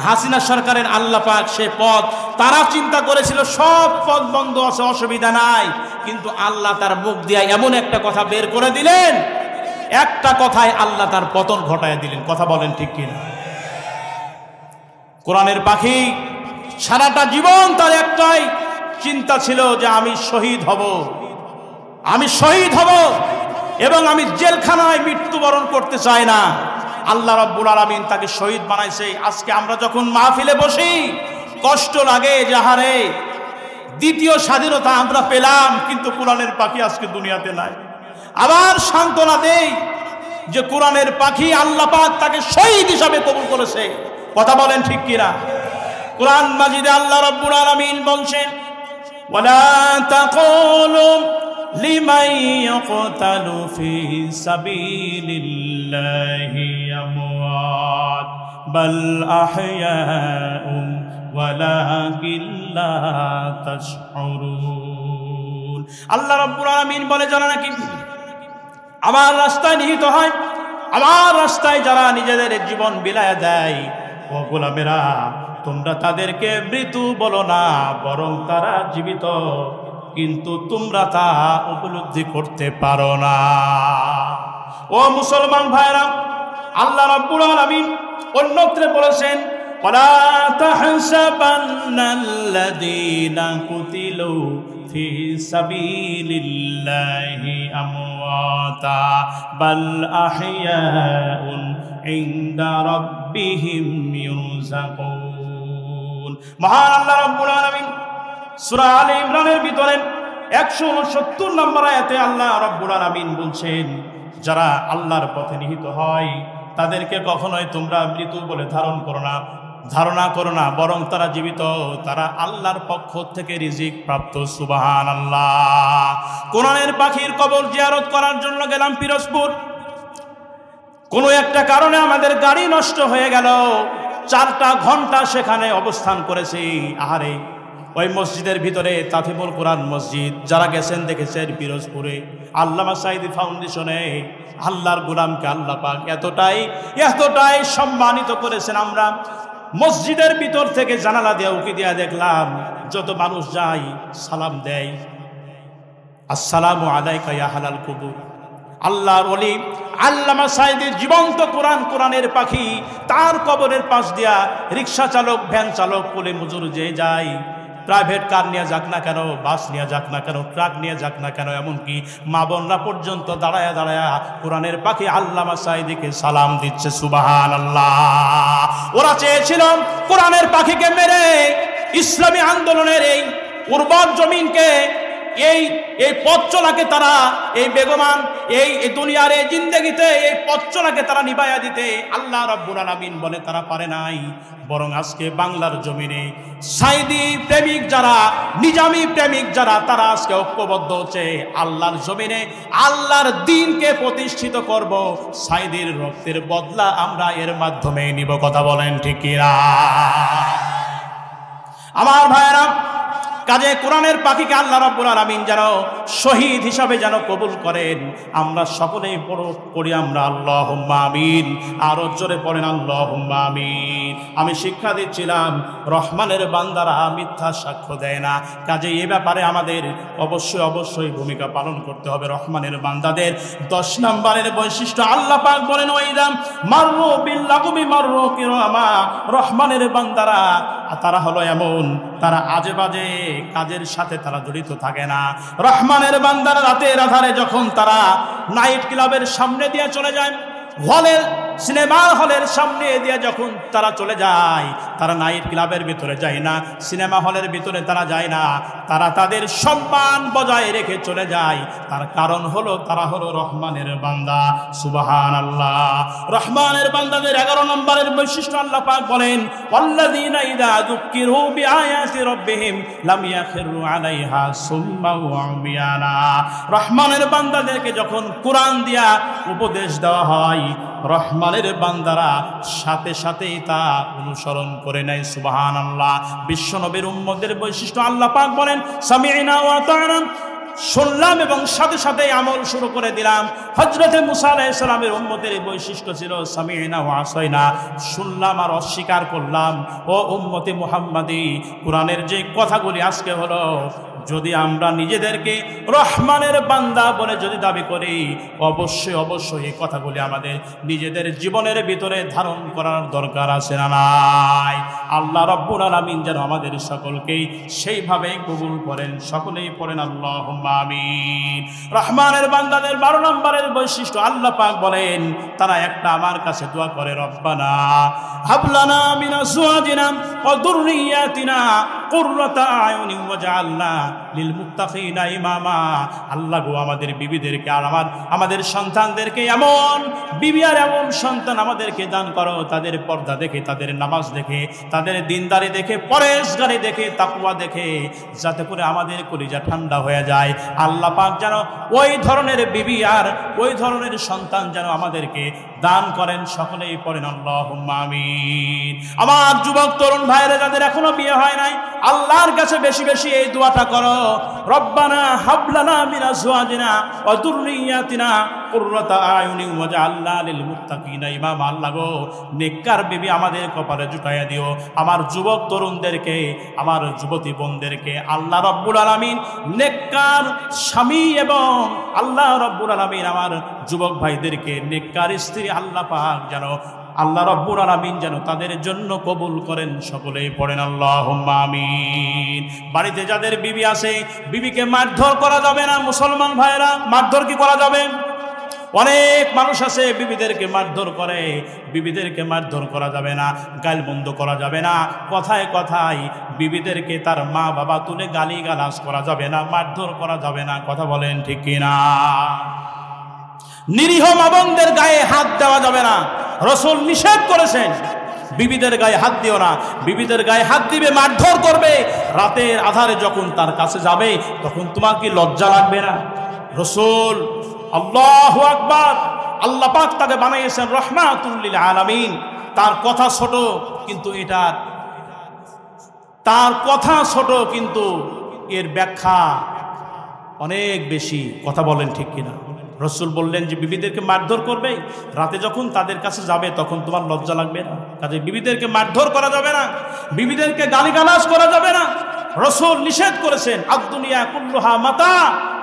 হাসিনা সরকারের আল্লাহ পাক সে পথ, তারা চিন্তা করেছিল সব পথ বন্ধ আছে, অসুবিধা নাই, কিন্তু আল্লাহ তার মুখ দিয়ে এমন একটা কথা বের করে দিলেন, একটা কথায় আল্লাহ তার পতন ঘটায় দিলেন। কথা বলেন ঠিক কিনা? কোরআনের পাখি সারাটা জীবন তার একটাই চিন্তা ছিল যে আমি শহীদ হব, আমি শহীদ হব, এবং আমি জেলখানায় মৃত্যুবরণ করতে চাই না। আল্লাহ রাব্বুল আলামিন তাকে শহীদ বানাইছে। আজকে আমরা যখন মাহফিলে বসি কষ্ট লাগে যে হারে দ্বিতীয় স্বাধীনতা আমরা পেলাম, কিন্তু কোরআনের পাখি আজকে দুনিয়াতে নাই। আবার সান্ত্বনা দেই যে কোরআনের পাখি আল্লাহ পাক তাকে শহীদ হিসাবে কবুল করেছে। কথা বলেন ঠিক কিনা? কোরআন মাজিদে আল্লাহ রাব্বুল আলামিন বলছেন, ওয়ালা তাকুলু লিমান ইয়াকতালু ফি সাবিলিল্লাহি আমওয়াত বাল আহইয়াউম ওয়ালাকিন লা তাশউরুন। আল্লাহ রাব্বুল আলামিন বলে, যারা নাকি আমার রাস্তায় নিহিত হয়, আমার রাস্তায় যারা নিজেদের জীবন বিলায় দেয়, ও গোলামেরা তোমরা তাদেরকে মৃত্যু বলো না, বরং তারা জীবিত, কিন্তু তোমরা তা উপলব্ধি করতে পারো না। ও মুসলমান ভাইরা, আল্লাহ রাব্বুল আলামিন অন্যত্রে বলেছেন, ওয়ালা তাহসাবান্নাল্লাযীনা কুতিলু ফি সাবিলিল্লাহি আমওয়াতা বাল আহইয়াউন ইনদা রাব্বিহিম ইউরযাকুন। মহান আল্লাহ রাব্বুল আলামিন সূরা আলে ইমরানের ভিতরে 169 নম্বর আয়াতে আল্লাহ রাব্বুল আলামিন বলছেন, যারা আল্লাহর পথে নিহিত হয় তাদেরকে কখনোই তোমরা মৃত বলে ধারণা করো না, বরং তারা জীবিত, তারা আল্লাহর পক্ষ থেকে রিজিক প্রাপ্ত। সুবহানাল্লাহ। কোরআনের পাখির কবর জিয়ারত করার জন্য গেলাম পিরোজপুর। কোনো একটা কারণে আমাদের গাড়ি নষ্ট হয়ে গেল, 4টা ঘন্টা সেখানে অবস্থান করেছি। আহারে, ওই মসজিদের ভিতরে তাফিমুল কোরআন মসজিদ, যারা গেছেন দেখেছেন পিরোজপুরে আল্লামা সাঈদী ফাউন্ডেশনে আল্লাহর গোলামকে আল্লাহ পাক এতটাই সম্মানিত করেছেন। আমরা মসজিদের ভিতর থেকে জানালা দিয়ে উকি দিয়া দেখলাম, যত মানুষ যায় সালাম দেয়, আসসালামু আলাইকা ইয়া আহলাল কুবুর। আল্লাহর ওলি আল্লামা সাঈদীর জীবন্ত কোরআনের পাখি, তার কবরের পাশ দিয়া রিক্সা চালক, ভ্যান চালক, কুলি মজুর যে যায়, প্রাইভেট কার নিয়ে যাক না কেন, বাস নিয়ে যাক না কেন, ট্রাক নিয়ে যাক না কেন, এমনকি মা বোনরা পর্যন্ত দাঁড়ায়া কোরআনের পাখি আল্লামা সাঈদীকে সালাম দিচ্ছে। সুবহানাল্লাহ। ওরা চেয়েছিল কোরআনের পাখিকে মেরে ইসলামী আন্দোলনের এই উর্বর জমিনকে, এই পথ চলাকে তারা, এই বেগমান এই দুনিয়ার এই জিন্দেগিতে এই পথ চলাকে তারা নিভাইয়া দিতে আল্লাহ রাব্বুল আলামিন বলে তারা পারে নাই। বরং আজকে বাংলার জমিনে সাঈদী প্রেমিক যারা, নিজামী প্রেমিক যারা, তারা আজকে ঐক্যবদ্ধ হচ্ছে আল্লাহর জমিনে আল্লাহর দ্বীনকে প্রতিষ্ঠিত করব। সাঈদীর রক্তের বদলা আমরা এর মাধ্যমে নিব। কথা বলেন ঠিক কিনা? আমার ভাইয়েরা, কাজে কোরআনের পাখিকে আল্লাহ রাব্বুল আলামিন যেন শহীদ হিসাবে যেন কবুল করেন। আমরা সকলেই পড়ি আমরা আল্লাহুম্মা আমিন। আরো জোরে পড়েন আল্লাহুম্মা আমিন। আমি শিক্ষা দিচ্ছিলাম, রহমানের বান্দারা মিথ্যা সাক্ষ্য দেয় না। কাজে এ ব্যাপারে আমাদের অবশ্যই ভূমিকা পালন করতে হবে। রহমানের বান্দাদের 10 নম্বরের বৈশিষ্ট্য আল্লাহ পাক বলেন, ওয়াইদাম মাররু বিল লাগুবি মাররু কিরামা। রহমানের বান্দারা তারা হলো এমন, তারা আজে বাজে কাজের সাথে তারা জড়িত থাকে না। রহমানের বান্দারা রাতের আধারে যখন তারা নাইট ক্লাবের সামনে দিয়ে চলে যায়, হলের সিনেমা হলের সামনে দিয়ে যখন তারা চলে যায়, তারা নাইট ক্লাবের ভিতরে যায় না, সিনেমা হলের ভিতরে তারা যায় না, তারা তাদের সম্মান বজায় রেখে চলে যায়। তার কারণ হলো তারা হলো রহমানের বান্দা। সুবহানাল্লাহ। রহমানের বান্দাদের 11 নম্বরের বৈশিষ্ট্য আল্লাহ পাক বলেন, ওয়াল্লাযীনা ইযা যুক্কিরু বিআয়াতি রাব্বিহিম লাম ইয়াখিরু আলাইহা সুম্মা ওয়া উমিয়ানা। রহমানের বান্দাদেরকে যখন কোরআন দিয়া উপদেশ দেওয়া হয়, রহমানের বান্দারা সাথে সাথেই তা অনুসরণ করে নেয়। সুবহানাল্লাহ। বিশ্বনবীর উম্মতের বৈশিষ্ট্য আল্লাহ পাক বলেন, সামি'না ওয়া আতা'না, শুনলাম এবং সাথে সাথে আমল শুরু করে দিলাম। হযরতে মুসা আলাইহিস সালামের উম্মতের বৈশিষ্ট্য ছিল সামি'না ওয়া আসাইনা, শুনলাম আর অস্বীকার করলাম। ও উম্মতে মুহাম্মাদি, কোরআনের যে কথাগুলি আজকে হলো, যদি আমরা নিজেদেরকে রহমানের বান্দা বলে যদি দাবি করি, অবশ্যই অবশ্যই এই কথাগুলি আমাদের নিজেদের জীবনের ভিতরে ধারণ করার দরকার আছে না নাই? আল্লাহ রাব্বুল আলামিন যেন আমাদের সকলকেই সেইভাবে কবুল করেন। সকলেই পড়েন আল্লাহুম্মা আমিন। রহমানের বান্দাদের 12 নম্বরের বৈশিষ্ট্য আল্লাহ পাক বলেন, তারা একটা আমার কাছে দোয়া করে, রব্বানা হাবলানা মিন আজওয়াজিনা ওয়া যুররিয়াতিনা কুররাতা আয়ুনিন ওয়াজআলনা লিল মুত্তাকিনা ইমামা। আল্লাহ গো, আমাদের বিবিদেরকে আর আমাদের সন্তানদেরকে এমন বিবি আর এমন সন্তান আমাদেরকে দান করো, তাদের পর্দা দেখে, তাদের নামাজ দেখে, তাদের দিনদারি দেখে, পরেশগারি দেখে, তাকওয়া দেখে, যাতে করে আমাদের কলিজা ঠান্ডা হয়ে যায়। আল্লাহ পাক যেন ওই ধরনের বিবি আর ওই ধরনের সন্তান যেন আমাদেরকে দান করেন। সকলেই পড়েন আল্লাহুম্মা আমিন। আমার যুবক তরুণ ভাইরা যাদের এখনো বিয়ে হয় নাই, আল্লাহর কাছে বেশি বেশি এই দোয়াটা করো, রব্বানা হাবলানা মিন আজওয়াজিনা ওয়া যুররিয়াতিনা কুররাতা আয়ুনিন ওয়াজআলনা লিল মুত্তাকিনা ইমামা। আল্লাহ গো, নেককার বিবি আমাদের কপালে জুটাইয়া দিও। আমার যুবক তরুণদেরকে, আমার যুবতী বোনদেরকে আল্লাহ রাব্বুল আলামিন নেককার স্বামী, এবং আল্লাহ রাব্বুল আলামিন আমার যুবক ভাইদেরকে নেককার স্ত্রী আল্লাহ পাক যেন আল্লাহ রাব্বুল আলামিন যেন তাদের জন্য কবুল করেন। সকলেই পড়েন আল্লাহুম্মা আমিন। বাড়িতে যাদের বিবি আছে, বিবিকে মারধর করা যাবে না। মুসলমান ভাইরা, মারধর কি করা যাবে? অনেক মানুষ আছে বিবিদেরকে মারধর করে। বিবিদেরকে মারধর করা যাবে না, গালমন্দ করা যাবে না, কথায় কথায় বিবিদেরকে তার মা বাবা তুলে গালিগালাজ করা যাবে না, মারধর করা যাবে না। কথা বলেন ঠিক কিনা? নিরীহ মা বোনদের গায়ে হাত দেওয়া যাবে না। রাসূল নিষেধ করেছেন, বিবিদের গায়ে হাত দিও না। বিবিদের গায়ে হাত দিবে, মারধর করবে, রাতের আধারে যখন তার কাছে যাবে তখন তোমার কি লজ্জা লাগবে না? রাসূল, আল্লাহু আকবার, আল্লাহ পাক তাকে বানাইয়েছেন রাহমাতুল লিল আলামিন। তার কথা ছোট, কিন্তু তার কথা ছোট, কিন্তু এর ব্যাখ্যা অনেক বেশি। কথা বলেন ঠিক কিনা? রাসূল বললেন যে বিবিদেরকে মারধর করবে, রাতে যখন তাদের কাছে যাবে তখন তোমার লজ্জা লাগবে না? কাজে বিবিদেরকে মারধর করা যাবে না, বিবিদেরকে গালিগালাজ করা যাবে না। রাসূল নিষেধ করেছেন, আদ-দুনিয়া কুল্লুহা মাতা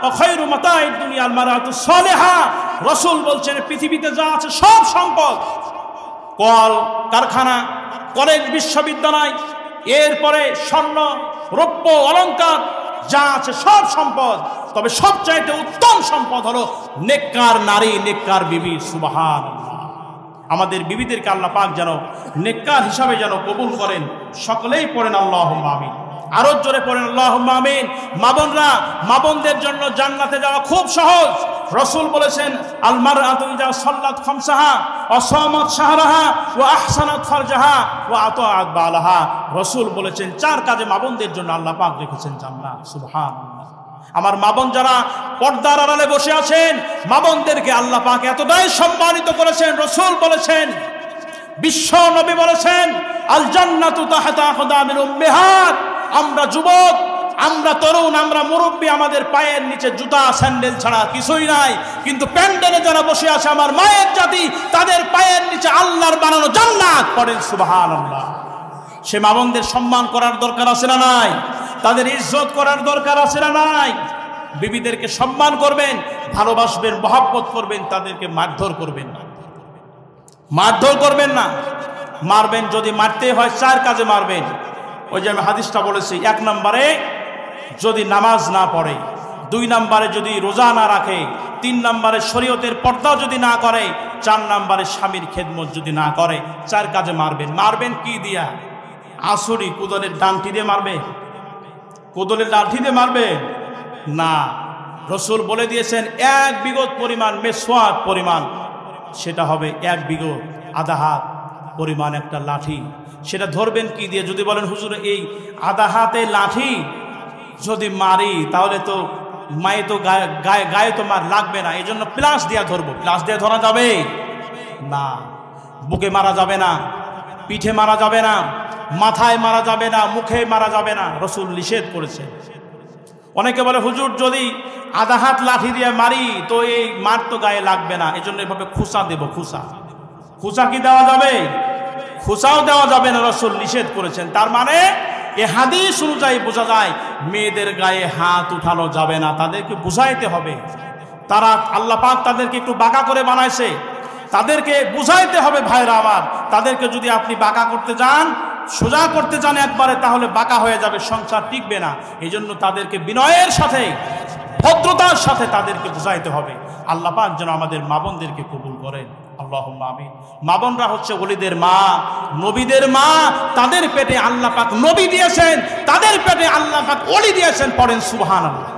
ওয়া খায়রু মাতা'id দুনিয়া আল মারাতুস সালিহা। রাসূল বলছেন, পৃথিবীতে যা আছে সব সম্পদ, কল কারখানা, কলেজ বিশ্ববিদ্যালয়, এরপরে স্বর্ণ রৌপ্য অলংকার, যা আছে সব সম্পদ, তবে সবচাইতে উত্তম সম্পদ হলো নেককার নারী, নেককার বিবি। সুবহানাল্লাহ। আমাদের বিবিদেরকে আল্লাহ পাক যেন নেককার হিসাবে যেন কবুল করেন। সকলেই পড়েন আল্লাহুম্মা আমিন। আরো জোরে পড়েন আল্লাহুম্মা আমিন। মা বোনরা, মা বোনদের জন্য জান্নাতে যাওয়া খুব সহজ। রাসূল বলেছেন, আল মারআতু ইযা সাল্লাত খামসাহা ওয়া সামাত শাহরাহা ওয়া আহসানাত ফারজাহা ওয়া আতাআত বালাহা। রাসূল বলেছেন, 4 কাজে মা বোনদের জন্য আল্লাহ পাক রেখেছেন জান্নাত। সুবহানাল্লাহ। আমার মা বোন যারা পর্দার আড়ালে বসে আছেন, মা বোনদেরকে আল্লাহ পাক এতটাই সম্মানিত করেছেন। রাসূল বলেছেন, বিশ্ব নবী বলেছেন, আল জান্নাতু তাহতা আকদামিল উম্মাহাত। আমরা যুবক, আমরা তরুণ, আমরা মুরব্বী, আমাদের পায়ের নিচে জুতা স্যান্ডেল ছাড়া কিছুই নাই, কিন্তু প্যান্ডেলে যারা বসে আছে আমার মায়ের জাতি, তাদের পায়ের নিচে আল্লাহর বানানো জান্নাত। পড়েন সুবহানাল্লাহ। সে মা বোনদের সম্মান করার দরকার আছে না নাই? তাদের ইজ্জত করার দরকার আছে না নাই? বিবিদেরকে সম্মান করবেন, ভালোবাসবেন, মহব্বত করবেন, তাদেরকে মারধর করবেন না। মারধর করবেন না, মারবেন যদি মারতে হয় 4 কাজে মারবেন। ওই যে আমি হাদিসটা বলেছি, 1 নম্বরে যদি নামাজ না পড়ে, 2 নম্বরে যদি রোজা না রাখে, 3 নম্বরে শরীয়তের পর্দা যদি না করে, 4 নম্বরে স্বামীর খেদমত যদি না করে 4 কাজে মারবেন। মারবেন কি দিয়া? আসরি কোদালের ডান্টি দিয়ে মারবে? কোদালের ডান্টি দিয়ে মারবে না। রসুল বলে দিয়েছেন 1 বিঘত পরিমাণ মেসওয়াক পরিমাণ, সেটা হবে 1 বিঘত আধা হাত পরিমাণ একটা লাঠি। সেটা ধরবেন কি দিয়ে? যদি বলেন হুজুর এই আধা হাতে লাঠি যদি মারি তাহলে তো মায়ে তো গায়ে তো মার লাগবে না, এই জন্য প্লাস দিয়া ধরবো। প্লাস দিয়ে ধরা যাবে না। বুকে মারা যাবে না, পিঠে মারা যাবে না, মাথায় মারা যাবে না, মুখে মারা যাবে না, রসুল নিষেধ করেছে। অনেকে বলে হুজুর যদি আধা হাত লাঠি দিয়ে মারি তো এই মার তো গায়ে লাগবে না, এই জন্য এভাবে খুসা দেব। খুসা কি দেওয়া যাবে? খুসাও দেওয়া যাবে না, রসুল নিষেধ করেছেন। তার মানে এ হাদিস অনুযায়ী বোঝা যায় মেয়েদের গায়ে হাত উঠানো যাবে না, তাদেরকে বুঝাইতে হবে। তারা আল্লাহ পাক তাদেরকে একটু বাঁকা করে বানাইছে, তাদেরকে বুঝাইতে হবে। ভাইরা আমার, তাদেরকে যদি আপনি বাঁকা করতে যান, সোজা করতে যান একবারে, তাহলে বাঁকা হয়ে যাবে, সংসার টিকবে না। এই জন্য তাদেরকে বিনয়ের সাথে, ভদ্রতার সাথে তাদেরকে বুঝাইতে হবে। আল্লাহ পাক যেন আমাদের মা বোনদেরকে কবুল করেন, আল্লাহুম্মা আমিন। মা বোনরা হচ্ছে ওলিদের মা, নবীদের মা। তাদের পেটে আল্লাহ পাক নবী দিয়েছেন, তাদের পেটে আল্লাহ পাক ওলি দিয়েছেন। পড়েন সুবহানাল্লাহ।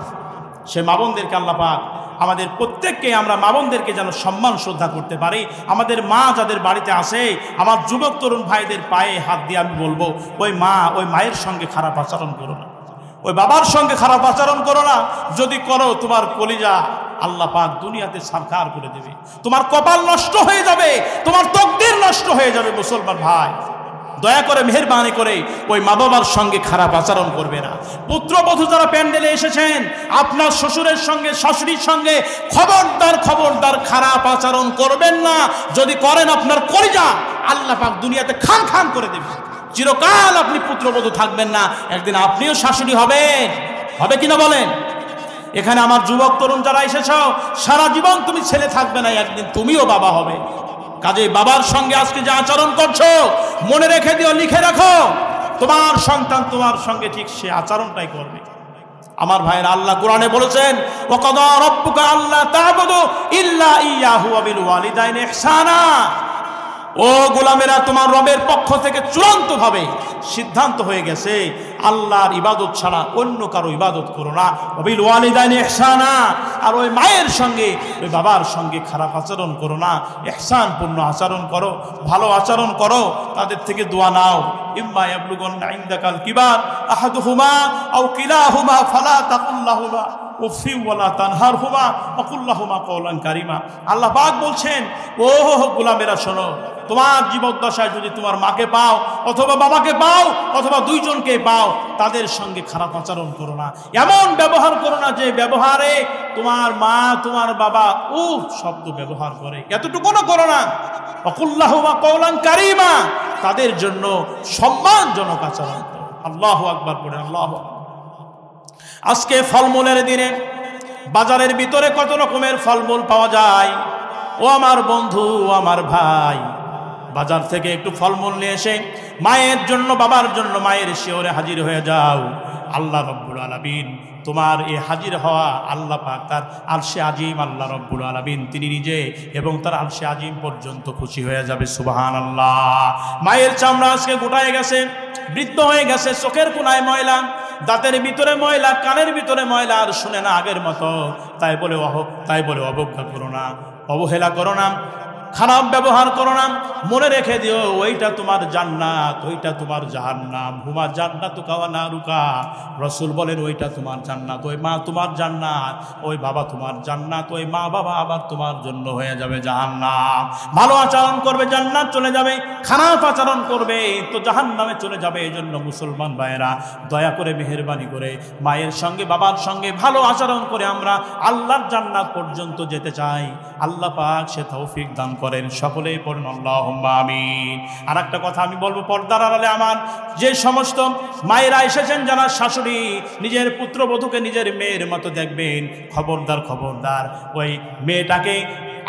সে মা বোনদেরকে আল্লাহ পাক আমাদের প্রত্যেককে, আমরা মা বোনদেরকে যেন সম্মান শ্রদ্ধা করতে পারি। আমাদের মা যাদের বাড়িতে আসে, আমার যুবক তরুণ ভাইদের পায়ে হাত দিয়ে আমি বলবো, ওই মা, ওই মায়ের সঙ্গে খারাপ আচরণ করো না, ওই বাবার সঙ্গে খারাপ আচরণ করো না। যদি করো তোমার কলিজা আল্লাহ পাক দুনিয়াতে সারকার করে দেবে, তোমার কপাল নষ্ট হয়ে যাবে, তোমার তকদির নষ্ট হয়ে যাবে। মুসলমান ভাই, দয়া করে মেহেরবানি করে ওই মা বাবার সঙ্গে খারাপ আচরণ করবে না। পুত্রবধূ যারা প্যান্ডেলে এসেছেন, আপনার শ্বশুরের সঙ্গে, শাশুড়ির সঙ্গে খবরদার খারাপ আচরণ করবেন না। যদি করেন আপনার কলিজা আল্লাহ পাক দুনিয়াতে খান খান করে দেবে। চিরকাল আপনি পুত্রবধূ থাকবেন না, একদিন আপনিও শাশুড়ি হবেন। হবে কিনা বলেন? এখানে আমার যুবক তরুণ যারা এসেছ, সারা জীবন তুমি ছেলে থাকবে না, একদিন তুমিও বাবা হবে। কাজে বাবার সঙ্গে আজকে যে আচরণ করছো, মনে রেখে দিও, লিখে রাখো, তোমার সন্তান তোমার সঙ্গে ঠিক সে আচরণটাই করবে। আমার ভাইয়েরা, আল্লাহ কোরআনে বলেছেন, ওয়াকাদা রাব্বুকা আল্লা তা'বুদু ইল্লা ইয়্যাহু ওয়া বিল ওয়ালিদাইনি ইহসানা। ও গোলামেরা, তোমার রবের পক্ষ থেকে চূড়ান্তভাবে সিদ্ধান্ত হয়ে গেছে, আল্লাহর ইবাদত ছাড়া অন্য কারো ইবাদত করো না। ওয়াবিল ওয়ালিদাইনি ইহসানা, আর ওই মায়ের সঙ্গে, ওই বাবার সঙ্গে খারাপ আচরণ করো না, ইহসানপূর্ণ আচরণ করো, ভালো আচরণ করো। তাদের থেকে দোয়া নাও, ইম্মা ইয়াবলুগান্না ইনদাকাল কিবার আহাদুহুমা আও কিলাহুমা ফালা তাকুল লাহুমা উফি ওয়ালা তানহারহুমা ওয়া কুল লাহুমা কওলান কারীমা। আল্লাহ পাক বলছেন, ও গোলামেরা শোনো, তোমার জীবদ্দশায় যদি তোমার মাকে পাও, অথবা বাবাকে পাও, অথবা দুইজনকে পাও, তাদের সঙ্গে খারাপ আচরণ করো না। এমন ব্যবহার করো না যে ব্যবহারে তোমার মা, তোমার বাবা শব্দ ব্যবহার করে, এতটুকুও করো না। ওয়া কুল লাহুমা কওলান কারীমা, তাদের জন্য সম্মানজনক আচরণ করো। আল্লাহু আকবার পড়ে আল্লাহু আকবার। আজকে ফলমূলের দিনে বাজারের ভিতরে কত রকমের ফলমূল পাওয়া যায়। ও আমার বন্ধু, আমার ভাই, বাজার থেকে একটু ফলমূল নিয়ে এসে মায়ের জন্য, বাবার জন্য মায়ের শিওরে হাজির হয়ে যাও। আল্লাহ রব্বুল আলামিন তোমার এই হাজির হওয়া, আল্লাহ পাক তার আরশে আজিম, আল্লাহ রব্বুল আলামিন তিনি নিজে এবং তার আরশে আজিম পর্যন্ত খুশি হয়ে যাবে। সুবহানাল্লাহ। মায়ের চামড়া আজকে গোটায় গেছে, বৃদ্ধ হয়ে গেছে, চোখের কোনায় ময়লা, দাঁতের ভিতরে ময়লা, কানের ভিতরে ময়লা, আর শুনে না আগের মতো। তাই বলে অবজ্ঞা করো না, অবহেলা করো না, খারাপ ব্যবহার করো না। মনে রেখে দিও, ওইটা তোমার জান্নাত, ওইটা তোমার জাহান্নাম। হুমা জান্নাতুকা ওয়া নারুকা। রাসূল বলেন, ওইটা তোমার জান্নাত, ওই মা তোমার জান্নাত, ওই বাবা তোমার জান্নাত, ওই মা বাবা আবার তোমার জন্য হয়ে যাবে জাহান্নাম। ভালো আচরণ করবে জান্নাত চলে যাবে, খারাপ আচরণ করবে তো জাহান্নামে চলে যাবে। এই জন্য মুসলমান ভাইয়েরা, দয়া করে মেহেরবানি করে মায়ের সঙ্গে, বাবার সঙ্গে ভালো আচরণ করে আমরা আল্লাহর জান্নাত পর্যন্ত যেতে চাই। আল্লাহ পাক সে তৌফিক দান করেন। সকলেই পড়েন আল্লাহুম্মা আমিন। আর একটা কথা আমি বলবো, পর্দার আড়ালে আমার যে সমস্ত মায়েরা এসেছেন, যারা শাশুড়ি নিজের পুত্রবধূকে নিজের মেয়ের মতো দেখবেন, খবরদার ওই মেয়েটাকে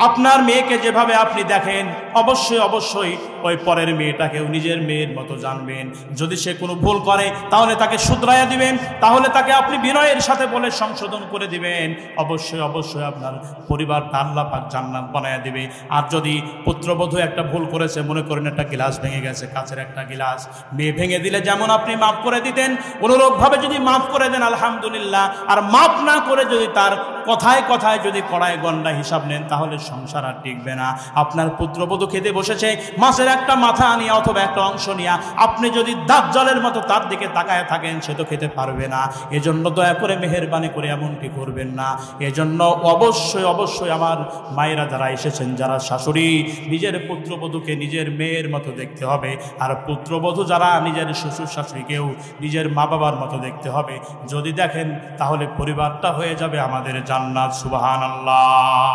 আপনার মেয়েকে যেভাবে আপনি দেখেন অবশ্যই অবশ্যই ওই পরের মেয়েটাকেও নিজের মেয়ের মতো জানবেন। যদি সে কোনো ভুল করে তাহলে তাকে শুধরাইয়া দিবেন, তাহলে তাকে আপনি বিনয়ের সাথে বলে সংশোধন করে দিবেন। অবশ্যই অবশ্যই আপনার পরিবারটা আল্লাহ পাক জান্নাত বানায়া দিবে। আর যদি পুত্রবধূ একটা ভুল করেছে, মনে করেন একটা গ্লাস ভেঙে গেছে, কাচের একটা গ্লাস, মেয়ে ভেঙে দিলে যেমন আপনি মাফ করে দিতেন, অনুরূপভাবে যদি মাফ করে দেন আলহামদুলিল্লাহ। আর মাফ না করে যদি তার কথায় কথায় যদি কড়ায় গন্ডা হিসাব নেন, তাহলে সংসার আর টিকবে না। আপনার পুত্রবধূ খেতে বসেছে, মাছের একটা মাথা নিয়ে অথবা একটা অংশ নিয়ে আপনি যদি দাজ্জালের মতো তার দিকে তাকায় থাকেন, সে তো খেতে পারবে না। এজন্য দয়া করে মেহেরবানি করে এমনটি করবেন না। এজন্য অবশ্যই অবশ্যই আমার মায়েরা যারা এসেছেন, যারা শাশুড়ি, নিজের পুত্রবধূকে নিজের মেয়ের মতো দেখতে হবে। আর পুত্রবধূ যারা নিজের শ্বশুর শাশুড়িকেও নিজের মা বাবার মতো দেখতে হবে। যদি দেখেন তাহলে পরিবারটা হয়ে যাবে আমাদের জান্নাত। সুবহানাল্লাহ।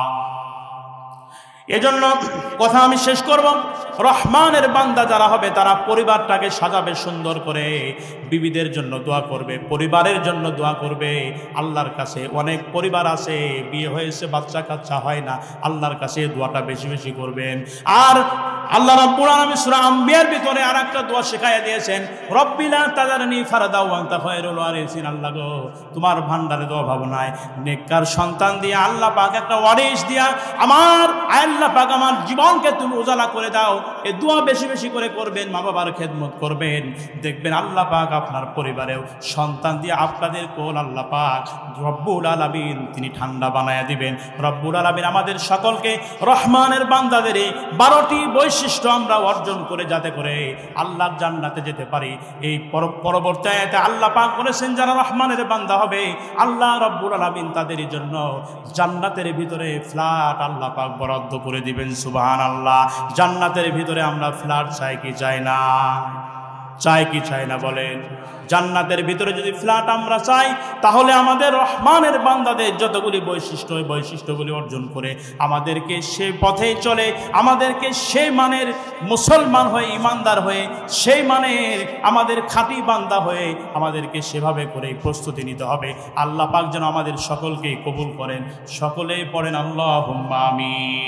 এজন্য কথা আমি শেষ করব, রহমানের বান্দা যারা হবে তারা পরিবারটাকে সাজাবে সুন্দর করে, বিবিদের জন্য দোয়া করবে, পরিবারের জন্য দোয়া করবে। আল্লাহর কাছে অনেক পরিবার আছে বিয়ে হয়েছে বাচ্চা কাচ্চা হয় না, আল্লাহর কাছে দোয়াটা বেশি বেশি করবেন। আর আল্লাহ রাব্বুল আলামিন সূরা আম্বিয়ার ভিতরে আরেকটা দোয়া শেখায়া দিয়েছেন, রব্বিলা তাযারনি ফারদা ওয়া আনতা খায়রুল ওয়ারিসিন। আল্লাহ গো, তোমার ভান্ডারে দোয়া ভাবো নাই, নেককার সন্তান দিয়ে আল্লাহ পাক একটা ওয়ারিস দিয়া আমার আল্লাহ পাক আমার জীবনকে তুমি উজালা করে দাও। এই দোয়া বেশি বেশি করে করবেন, মা বাবার খেদমত করবেন। দেখবেন আল্লাহ পাক আপনার পরিবারেও সন্তান দিয়ে আপনাদের কোল আল্লাহ পাক রব্বুল আলামিন তিনি ঠান্ডা বানায়া দিবেন। রব্বুল আলামিন আমাদের সকলকে রহমানের বান্দাদের 12টি বৈশিষ্ট্য আমরা অর্জন করে যাতে করে আল্লাহর জান্নাতে যেতে পারি। এই পরবর্তী আয়াতে আল্লাহ পাক বলেছেন যারা রহমানের বান্দা হবে আল্লাহ রব্বুল আলামিন তাদের জন্য জান্নাতের ভিতরে ফ্ল্যাট আল্লাহ পাক বরাদ্দ করে দিবেন। সুবহানাল্লাহ। জান্নাতের ভিতরে আমরা ফ্ল্যাট চাই কি চাই না? চাই কি চাই না বলেন? জান্নাতের ভিতরে যদি ফ্ল্যাট আমরা চাই, তাহলে আমাদের রহমানের বান্দাদের যতগুলি বৈশিষ্ট্য, ওই বৈশিষ্ট্যগুলি অর্জন করে আমাদেরকে সে পথে চলে, আমাদেরকে সেই মানের মুসলমান হয়ে, ইমানদার হয়ে, সেই মানের আমাদের খাঁটি বান্দা হয়ে আমাদেরকে সেভাবে করে প্রস্তুতি নিতে হবে। আল্লাহ পাক যেন আমাদের সকলকেই কবুল করেন। সকলেই পড়েন আল্লাহুম্মা আমিন।